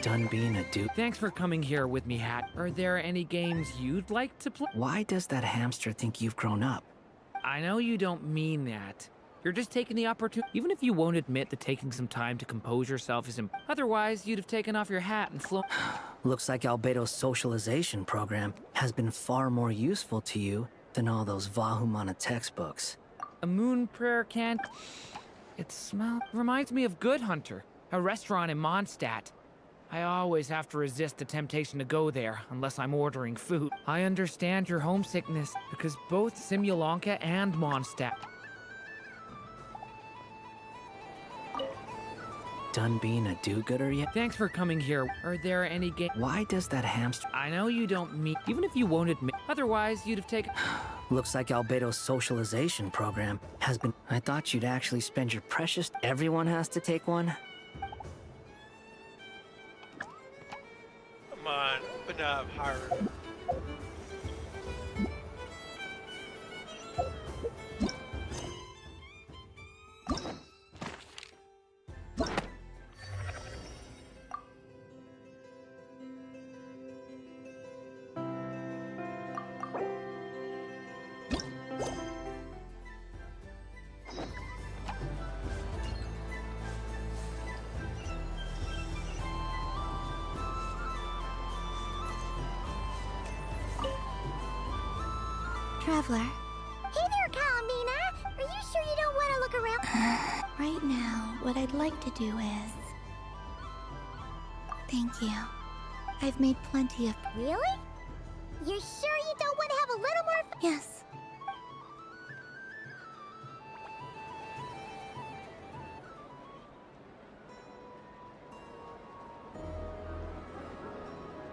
Done being a dude. Thanks for coming here with me, Hat. Are there any games you'd like to play? Why does that hamster think you've grown up? I know you don't mean that, You're just taking the opportunity. Even if you won't admit that taking some time to compose yourself is otherwise, you'd have taken off your hat and flown. Looks like Albedo's socialization program has been far more useful to you than all those Vahumana textbooks. A moon prayer can't. It reminds me of Good Hunter, a restaurant in Mondstadt. I always have to resist the temptation to go there unless I'm ordering food. I understand your homesickness because both Simulanka and Mondstadt. Done being a do-gooder yet? Thanks for coming here. Are there any Why does that hamster... I know you don't mean... Even if you won't admit... Otherwise, you'd have taken... Looks like Albedo's socialization program has been... I thought you'd actually spend your precious... Everyone has to take one? Come on, open up, Haru. Traveler. Hey there, Columbina! Are you sure you don't want to look around? Right now, what I'd like to do is... Thank you. I've made plenty of... Really? You're sure you don't want to have a little more fun? Yes.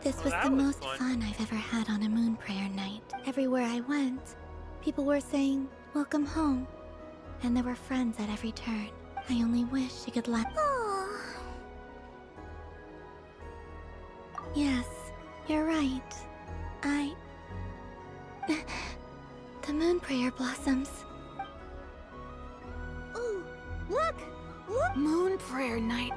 This was the most fun I've ever had on a moon prayer night. Everywhere I went, people were saying, "Welcome home." And there were friends at every turn. I only wish I could let... Yes, you're right. The moon prayer blossoms. Ooh, look! Look! Moon prayer night.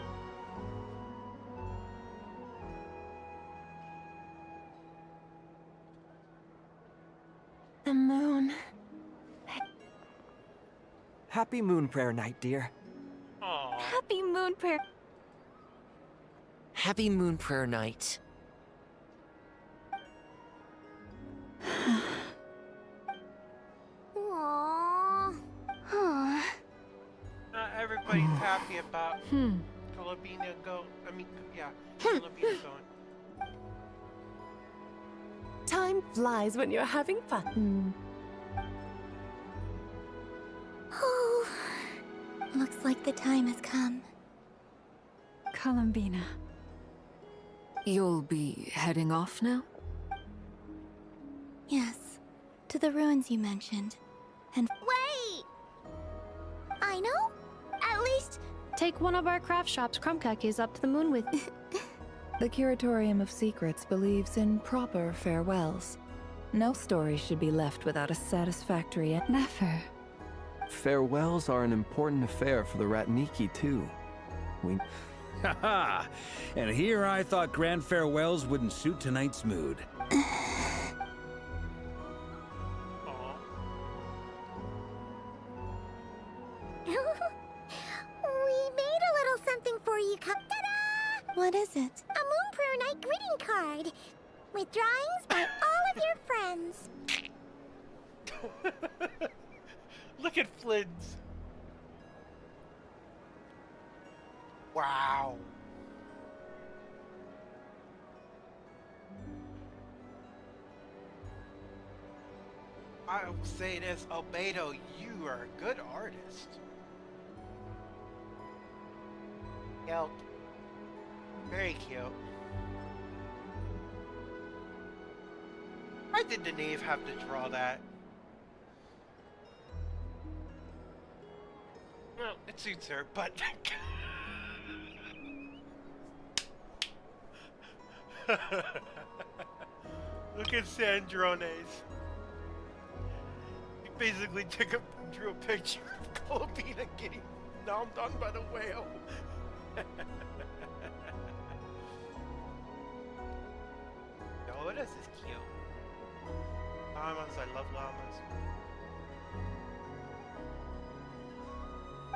The moon. Happy moon prayer night, dear. Aww. Happy moon prayer. Happy moon prayer night. Aww. Not everybody's happy about Columbina Columbina going. Time flies when you're having fun. Oh, looks like the time has come. Columbina. You'll be heading off now? Yes, to the ruins you mentioned. And Wait! I know? At least... Take one of our craft shops Krumkakis up to the moon with. The Curatorium of Secrets believes in proper farewells. No story should be left without a satisfactory end. Never. Farewells are an important affair for the Ratniki, too. We... Haha! And here I thought grand farewells wouldn't suit tonight's mood. We made a little something for you, Ta-da! What is it? A Moon Prayer Night greeting card. With drawings by all of your friends. Look at Flynn's. Wow. I will say this, Albedo, you are a good artist. Cute. Very cute. Why did the knave have to draw that? Well, it suits her, but... Look at Sandrones. He basically drew a picture of Columbina getting nommed on by the whale. Oh, this is cute. Llamas, I love llamas.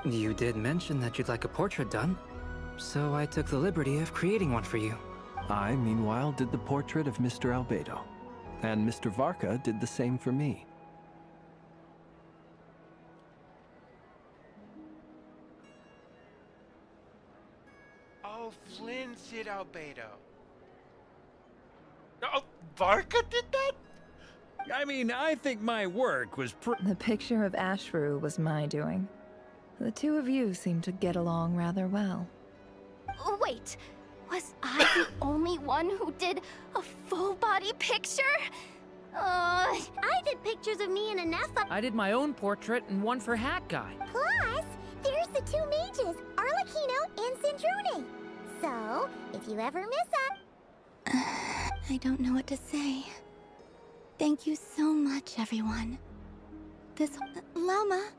You did mention that you'd like a portrait done, so I took the liberty of creating one for you. I, meanwhile, did the portrait of Mr. Albedo. And Mr. Varka did the same for me. Oh, Flynn did Albedo. Oh, Varka did that? I mean, I think my work was The picture of Ashru was my doing. The two of you seem to get along rather well. Wait, was I the only one who did a full-body picture? I did pictures of me and Anessa. I did my own portrait and one for Hat Guy. Plus, there's the two mages, Arlecchino and Sindrune. So, if you ever miss a... I don't know what to say. Thank you so much, everyone. This... Llama!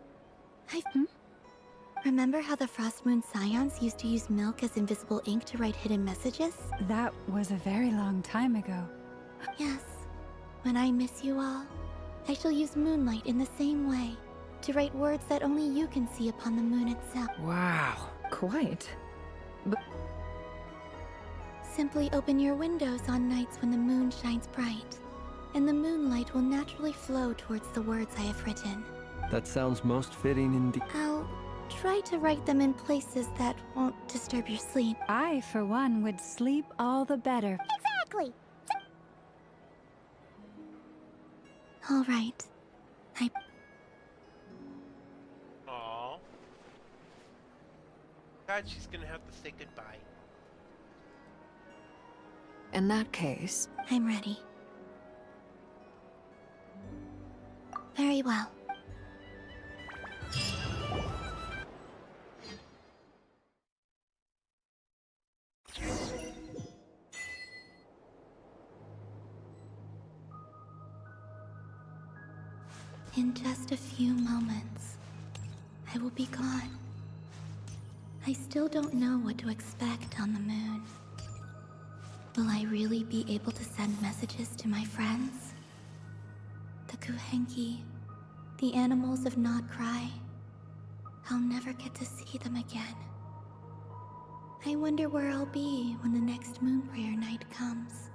Remember how the Frost Moon Scions used to use milk as invisible ink to write hidden messages? That was a very long time ago. Yes. When I miss you all, I shall use moonlight in the same way, to write words that only you can see upon the moon itself. Wow. Quite. But simply open your windows on nights when the moon shines bright, and the moonlight will naturally flow towards the words I have written. That sounds most fitting indeed. I'll try to write them in places that won't disturb your sleep. I, for one, would sleep all the better. Exactly. All right. Aww. God, she's gonna have to say goodbye. In that case... I'm ready. Very well. In just a few moments, I will be gone. I still don't know what to expect on the moon. Will I really be able to send messages to my friends? The Kuhenki, the animals of Nod Cry. I'll never get to see them again. I wonder where I'll be when the next moon prayer night comes.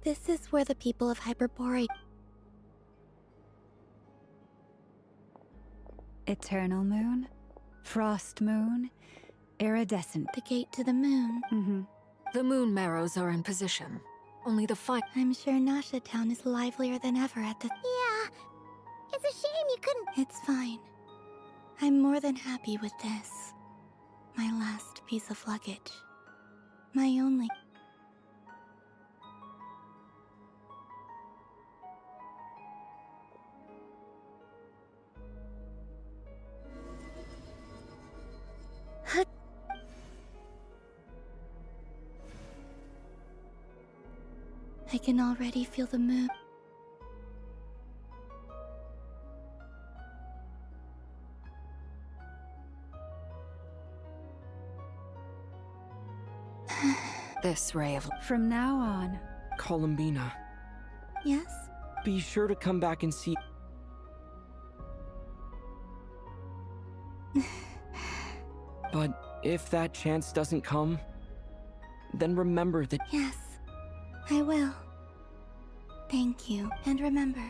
This is where the people of Hyperborea... Eternal moon, frost moon, iridescent. The gate to the moon. The moon marrows are in position. Only the fight... I'm sure Nasha Town is livelier than ever at the... Yeah. It's a shame you couldn't... It's fine. I'm more than happy with this. My last piece of luggage. My only... I can already feel the moon. This ray of... From now on... Columbina. Yes? Be sure to come back and see... But if that chance doesn't come, then remember that... Yes, I will. Thank you, and remember.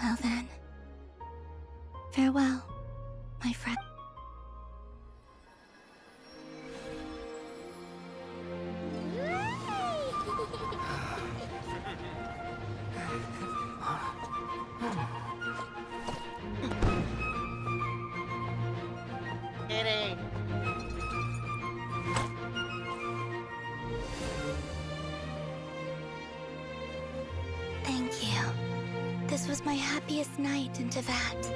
Well then. Farewell, my friend. Kitty. Thank you. This was my happiest night in Tevat.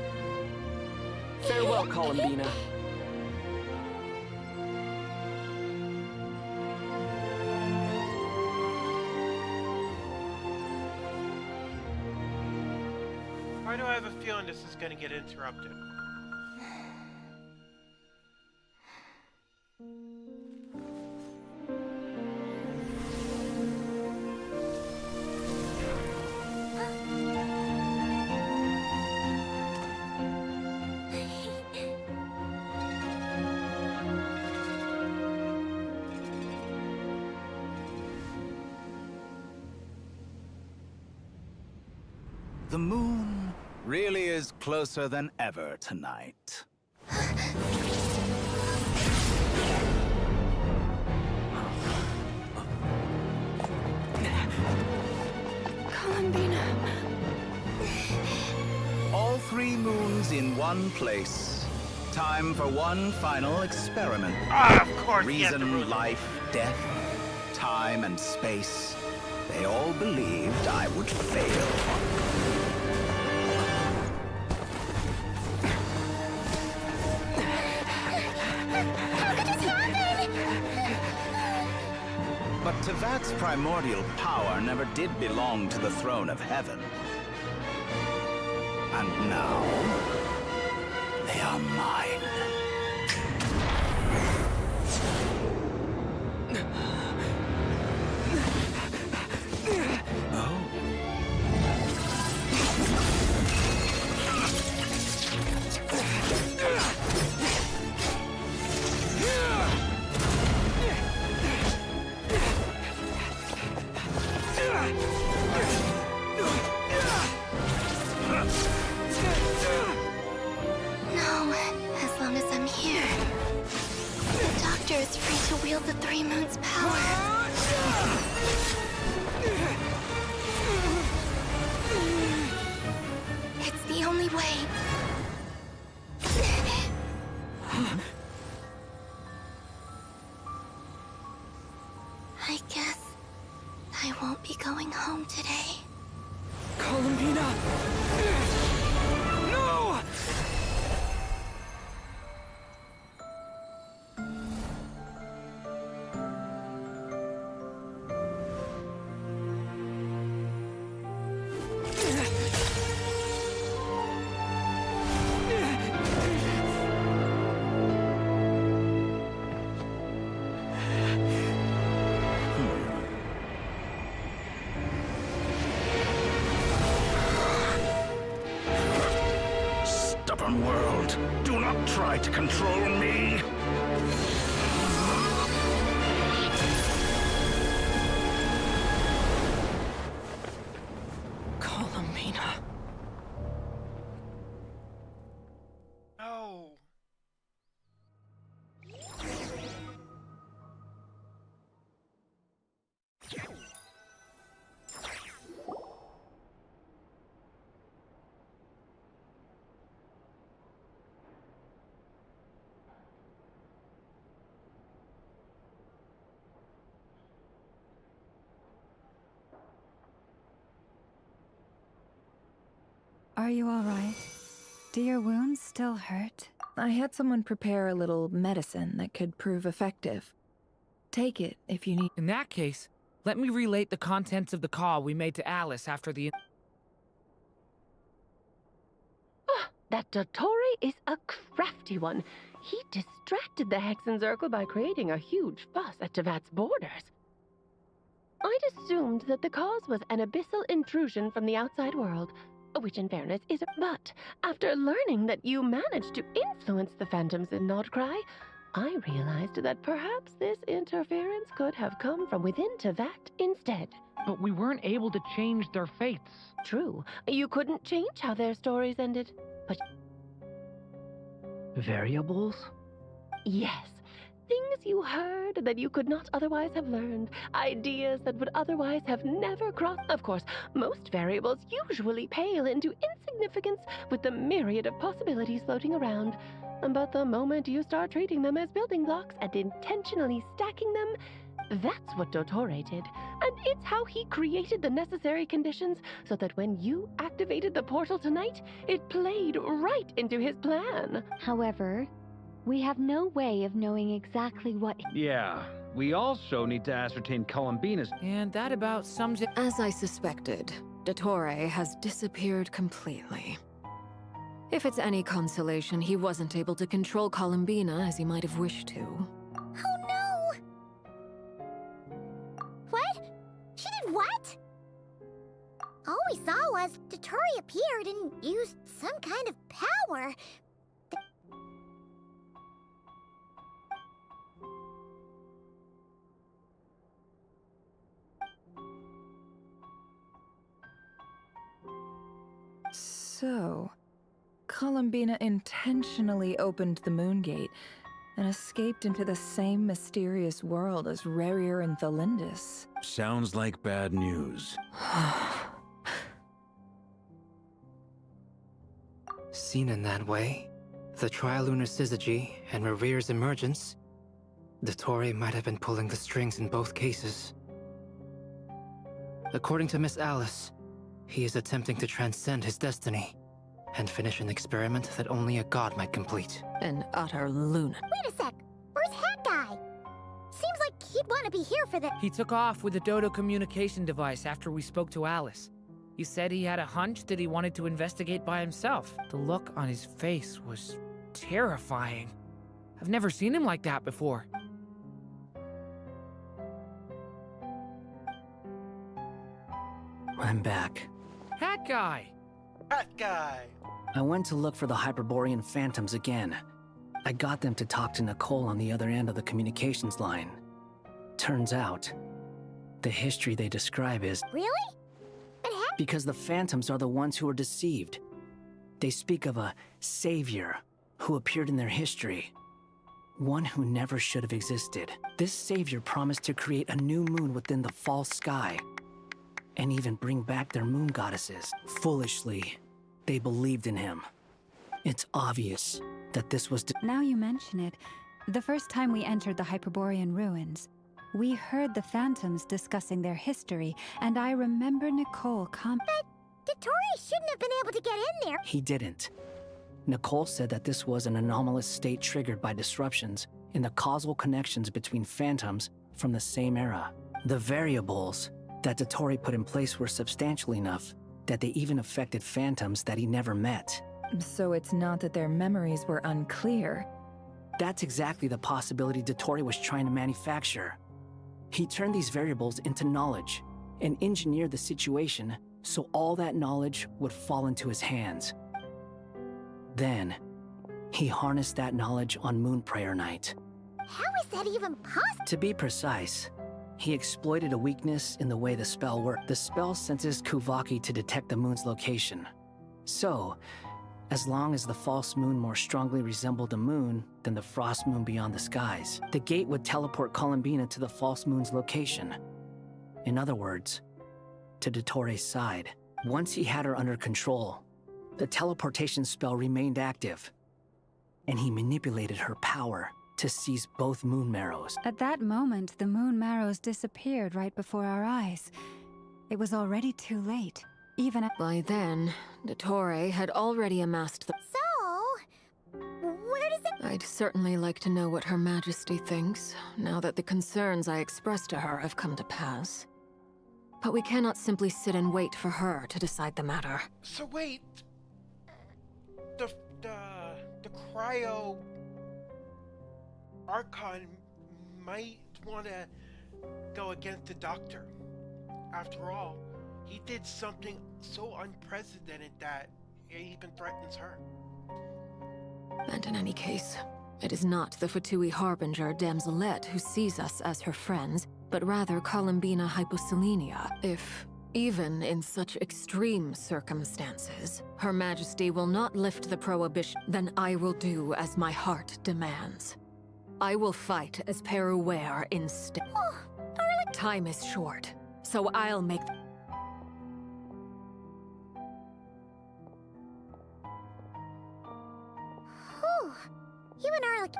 Farewell, Columbina. Why do I have a feeling this is gonna get interrupted? The moon really is closer than ever tonight. Columbina. All 3 moons in one place. Time for one final experiment. Ah, of course, he has to Reason, ruin it. life, death, time, and space. They all believed I would fail. But Tevat's primordial power never did belong to the throne of heaven. And now, they are mine. No, as long as I'm here. The Doctor is free to wield the 3 moons' power. It's the only way. I guess I won't be going home today. Columbina! No! Stubborn world, do not try to control me. Columbina. No. Are you all right? Do your wounds still hurt? I had someone prepare a little medicine that could prove effective. Take it if you need. In that case, let me relate the contents of the call we made to Alice after the... That Dottore is a crafty one. He distracted the Hexenzirkel by creating a huge fuss at Tevat's borders. I'd assumed that the cause was an abyssal intrusion from the outside world, which in fairness is... But after learning that you managed to influence the phantoms in Nodcry, I realized that perhaps this interference could have come from within Tevat instead. But we weren't able to change their fates. True, you couldn't change how their stories ended, but... Variables? Yes. Things you heard that you could not otherwise have learned. Ideas that would otherwise have never crossed. Of course, most variables usually pale into insignificance with the myriad of possibilities floating around. But the moment you start treating them as building blocks and intentionally stacking them, that's what Dottore did. And it's how he created the necessary conditions so that when you activated the portal tonight, it played right into his plan. However, we have no way of knowing exactly what... Yeah, we also need to ascertain Columbina's... And that about sums it... As I suspected, Dottore has disappeared completely. If it's any consolation, he wasn't able to control Columbina as he might have wished to. Oh no! What? She did what? All we saw was Dottore appeared and used some kind of power. So, Columbina intentionally opened the Moon Gate and escaped into the same mysterious world as Rarier and Thalindis. Sounds like bad news. Seen in that way, the Trilunar Syzygy and Rarier's emergence, Dottore might have been pulling the strings in both cases. According to Miss Alice, he is attempting to transcend his destiny and finish an experiment that only a god might complete. An utter lunatic. Wait a sec. Where's Hat Guy? Seems like he'd want to be here for the... He took off with the Dodo communication device after we spoke to Alice. He said he had a hunch that he wanted to investigate by himself. The look on his face was terrifying. I've never seen him like that before. I'm back. Hat Guy! Hat Guy! I went to look for the Hyperborean phantoms again. I got them to talk to Nicole on the other end of the communications line. Turns out, the history they describe is... Really? Because the phantoms are the ones who are deceived. They speak of a savior who appeared in their history. One who never should have existed. This savior promised to create a new moon within the false sky, and even bring back their moon goddesses. Foolishly, they believed in him. It's obvious that this was... Now you mention it, the first time we entered the Hyperborean ruins, we heard the phantoms discussing their history, and I remember Nicole But Dottore shouldn't have been able to get in there. He didn't. Nicole said that this was an anomalous state triggered by disruptions in the causal connections between phantoms from the same era. The variables that Dottore put in place were substantial enough that they even affected phantoms that he never met. So it's not that their memories were unclear. That's exactly the possibility Dottore was trying to manufacture. He turned these variables into knowledge and engineered the situation so all that knowledge would fall into his hands. Then, he harnessed that knowledge on Moon Prayer Night. How is that even possible? To be precise, he exploited a weakness in the way the spell worked. The spell senses Kuvaki to detect the moon's location. So, as long as the false moon more strongly resembled a moon than the frost moon beyond the skies, the gate would teleport Columbina to the false moon's location. In other words, to Dottore's side. Once he had her under control, the teleportation spell remained active, and he manipulated her power to seize both moon marrows. At that moment, the moon marrows disappeared right before our eyes. It was already too late. By then, Dottore had already amassed the... So, where does it... I'd certainly like to know what Her Majesty thinks, now that the concerns I expressed to her have come to pass. But we cannot simply sit and wait for her to decide the matter. So wait... The Cryo... Archon might want to go against the Doctor. After all, he did something so unprecedented that it even threatens her. And in any case, it is not the Fatui Harbinger Damselette who sees us as her friends, but rather Columbina Hyposelenia. If, even in such extreme circumstances, Her Majesty will not lift the prohibition, then I will do as my heart demands. I will fight as Peruware instead. Oh, darling. Time is short, so I'll make... Whew. You and Arlic...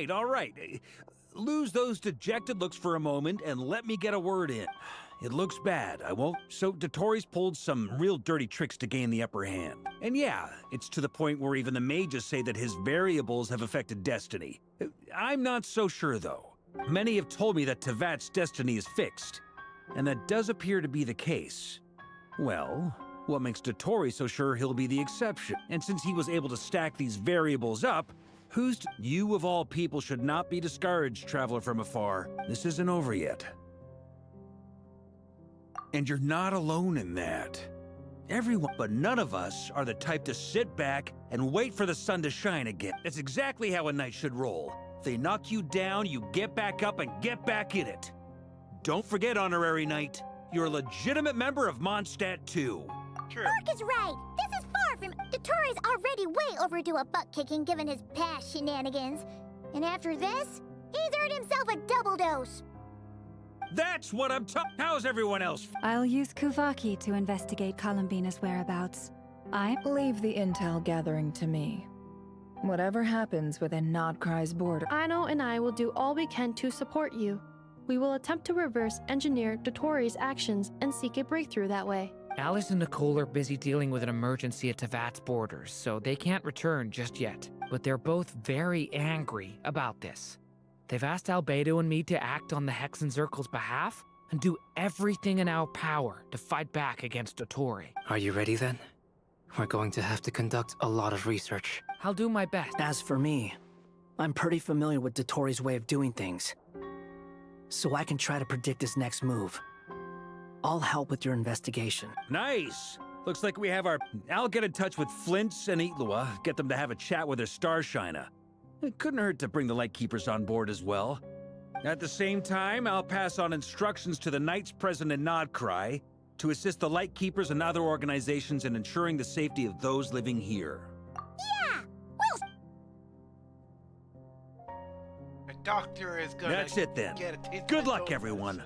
All right. Lose those dejected looks for a moment and let me get a word in. It looks bad, I won't. So Dottore's pulled some real dirty tricks to gain the upper hand. And yeah, it's to the point where even the mages say that his variables have affected destiny. I'm not so sure though. Many have told me that Tevat's destiny is fixed, and that does appear to be the case. Well, what makes Dottore so sure he'll be the exception? And since he was able to stack these variables up, you of all people should not be discouraged, traveler from afar. This isn't over yet. And you're not alone in that. Everyone, but none of us are the type to sit back and wait for the sun to shine again. That's exactly how a knight should roll. If they knock you down, you get back up and get back in it. Don't forget, Honorary Knight, you're a legitimate member of Mondstadt too. True. Mark is right. This is far from... Dottoro's already way overdue a butt-kicking given his past shenanigans. And after this, he's earned himself a double dose. That's what I'm talking. How's everyone else? I'll use Kuvaki to investigate Columbina's whereabouts. Leave the intel gathering to me. Whatever happens within Nodcry's border... Aino and I will do all we can to support you. We will attempt to reverse engineer Dottori's actions and seek a breakthrough that way. Alice and Nicole are busy dealing with an emergency at Tevat's borders, so they can't return just yet. But they're both very angry about this. They've asked Albedo and me to act on the Hexenzirkel's behalf and do everything in our power to fight back against Dottori. Are you ready then? We're going to have to conduct a lot of research. I'll do my best. As for me, I'm pretty familiar with Dottori's way of doing things, so I can try to predict his next move. I'll help with your investigation. Nice. Looks like we have our... I'll get in touch with Flints and Itlua, get them to have a chat with their Starshiner. It couldn't hurt to bring the Lightkeepers on board as well. At the same time, I'll pass on instructions to the Knights present in Nodcry to assist the Lightkeepers and other organizations in ensuring the safety of those living here. Yeah! The doctor is gonna... That's it then. Get a taste Good of luck, those. everyone.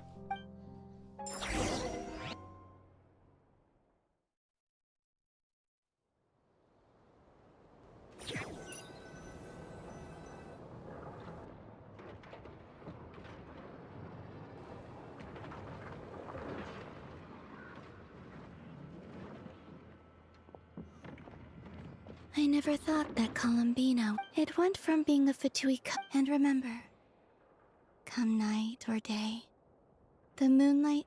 I never thought that Columbina. It went from being a Fatui and remember, come night or day, the moonlight.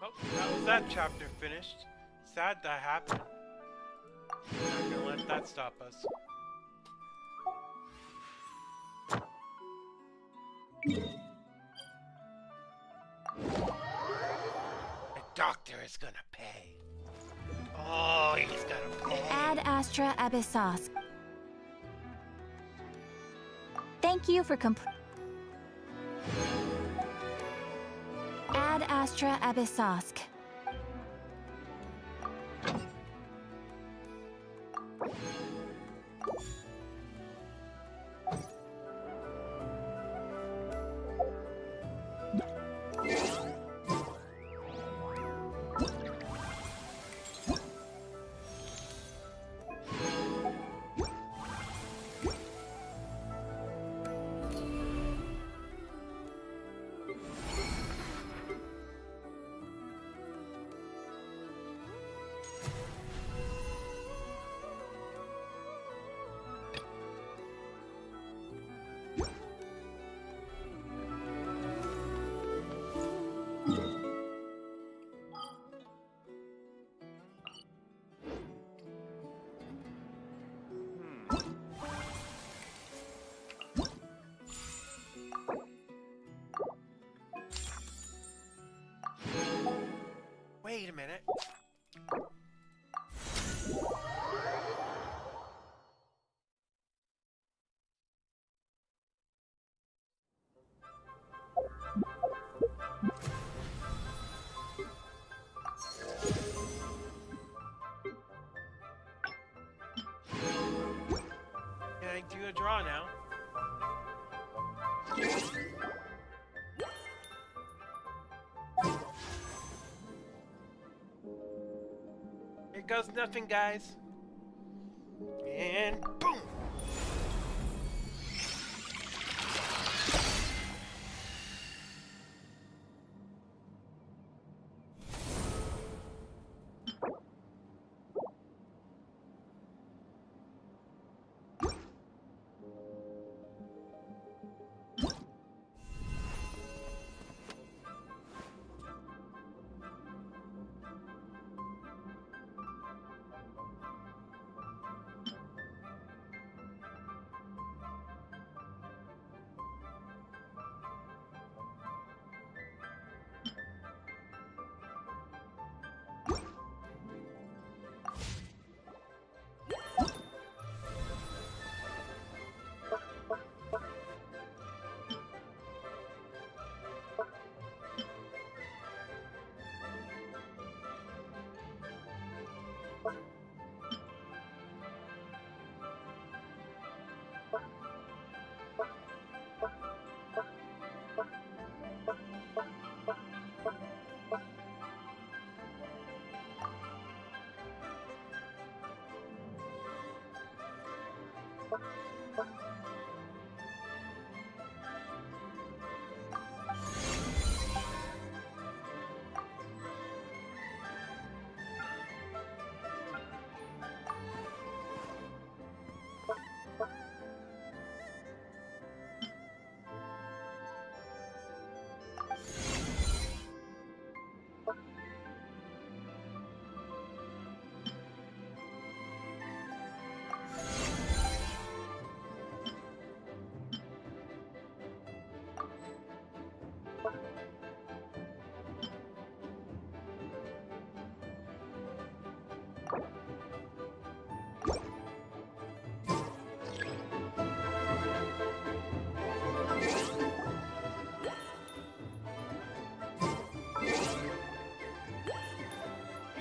Oh, that was that chapter finished. Sad that happened. I'm not gonna let that stop us. The doctor is gonna pay. Oh, he's gonna pay. Ad Astra Abyssos. Thank you for Ad Astra Abyssosk. Wait a minute. Can I do a draw now? Here goes nothing, guys. And boom!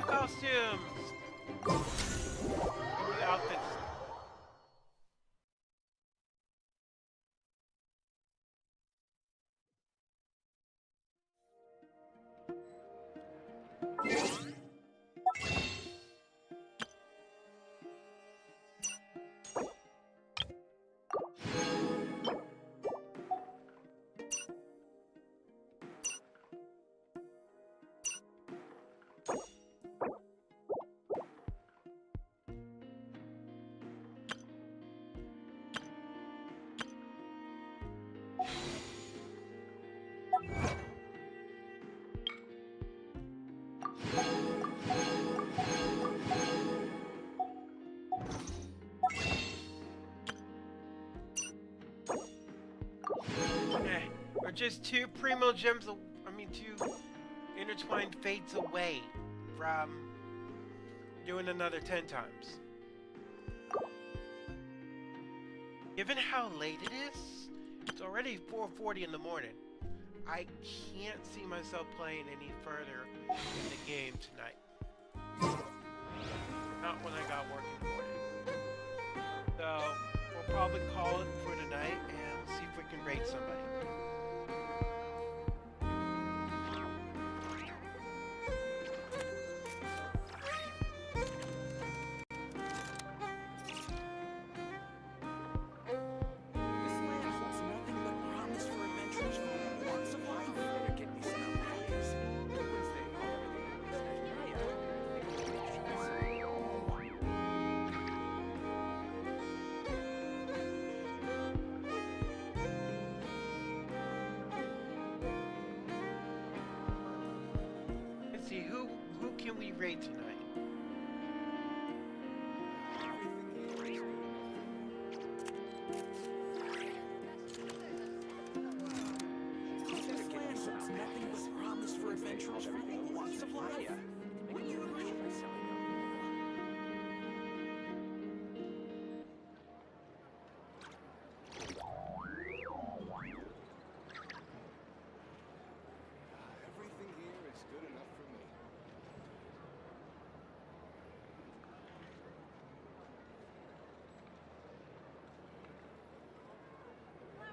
Costumes! New outfits. We're just two primo gems, two intertwined fates away from doing another 10 times. Given how late it is, it's already 4:40 in the morning. I can't see myself playing any further in the game tonight. Not when I got work in the morning. So, we'll probably call it for tonight and see if we can raid somebody. Who can we raid tonight? Nothing but promise for adventures from all walks of life. Would you agree? Everything here is good enough for me.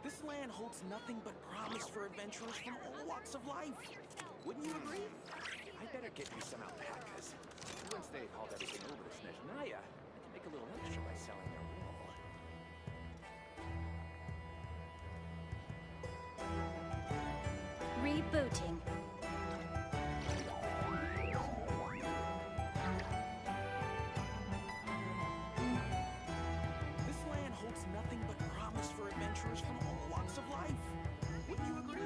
This land holds nothing but promise for adventurers from all walks of life. Wouldn't you agree? I better get you some alpacas. Once they've hauled everything over to Snezhnaya, I can make a little extra by selling their wool. Rebooting. This land holds nothing but promise for adventurers from all walks of life. Wouldn't you agree?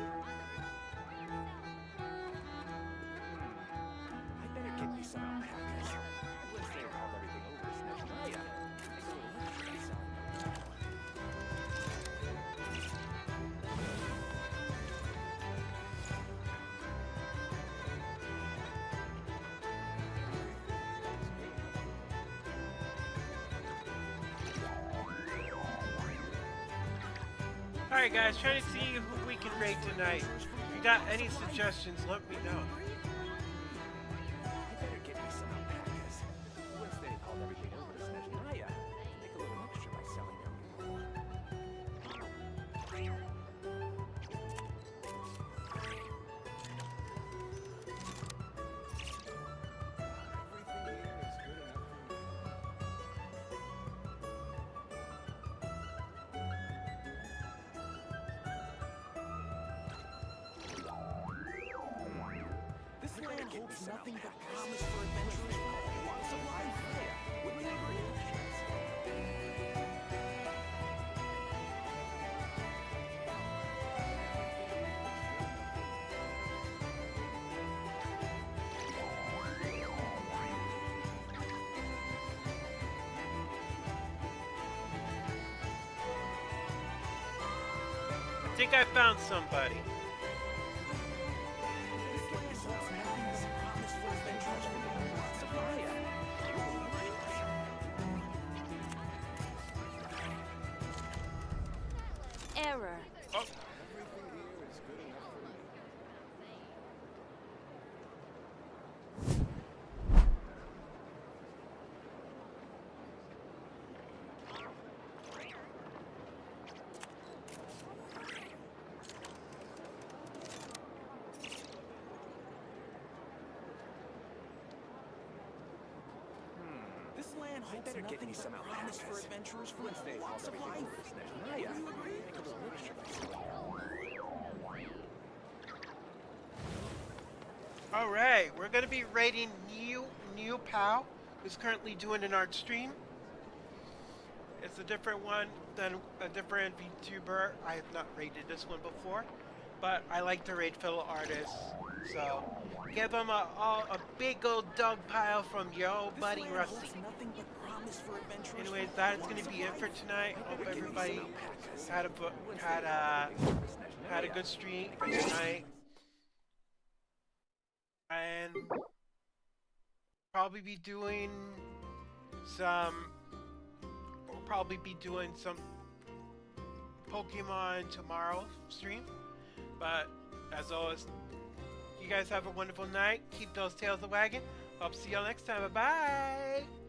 I better get you some alpacas. Once they've hauled everything over to Snezhnaya, I can make a little extra by selling their wool. Alright guys, trying to see who we can raid tonight. If you got any suggestions, let me know. I better get you some alpacas. Once they've hauled everything over to Snezhnaya, I can make a little extra by selling their wool. holds nothing but promise for adventurers from all walks of life. Wouldn't you agree? I think I found somebody. Error. Oh. This land holds nothing but promise for adventurers from all walks of life. Wouldn't you agree? Alright, we're gonna be rating New Pal, who's currently doing an art stream. It's a different one than a different VTuber. I have not rated this one before, but I like to rate fellow artists. So give them a big old dog pile from your old buddy Rusty. Anyways, that is going to be it for tonight. Hope everybody had a good stream for tonight, and probably be doing some. We'll probably be doing some Pokemon tomorrow stream. But as always, you guys have a wonderful night. Keep those tails a wagging. Hope to see y'all next time. Bye bye.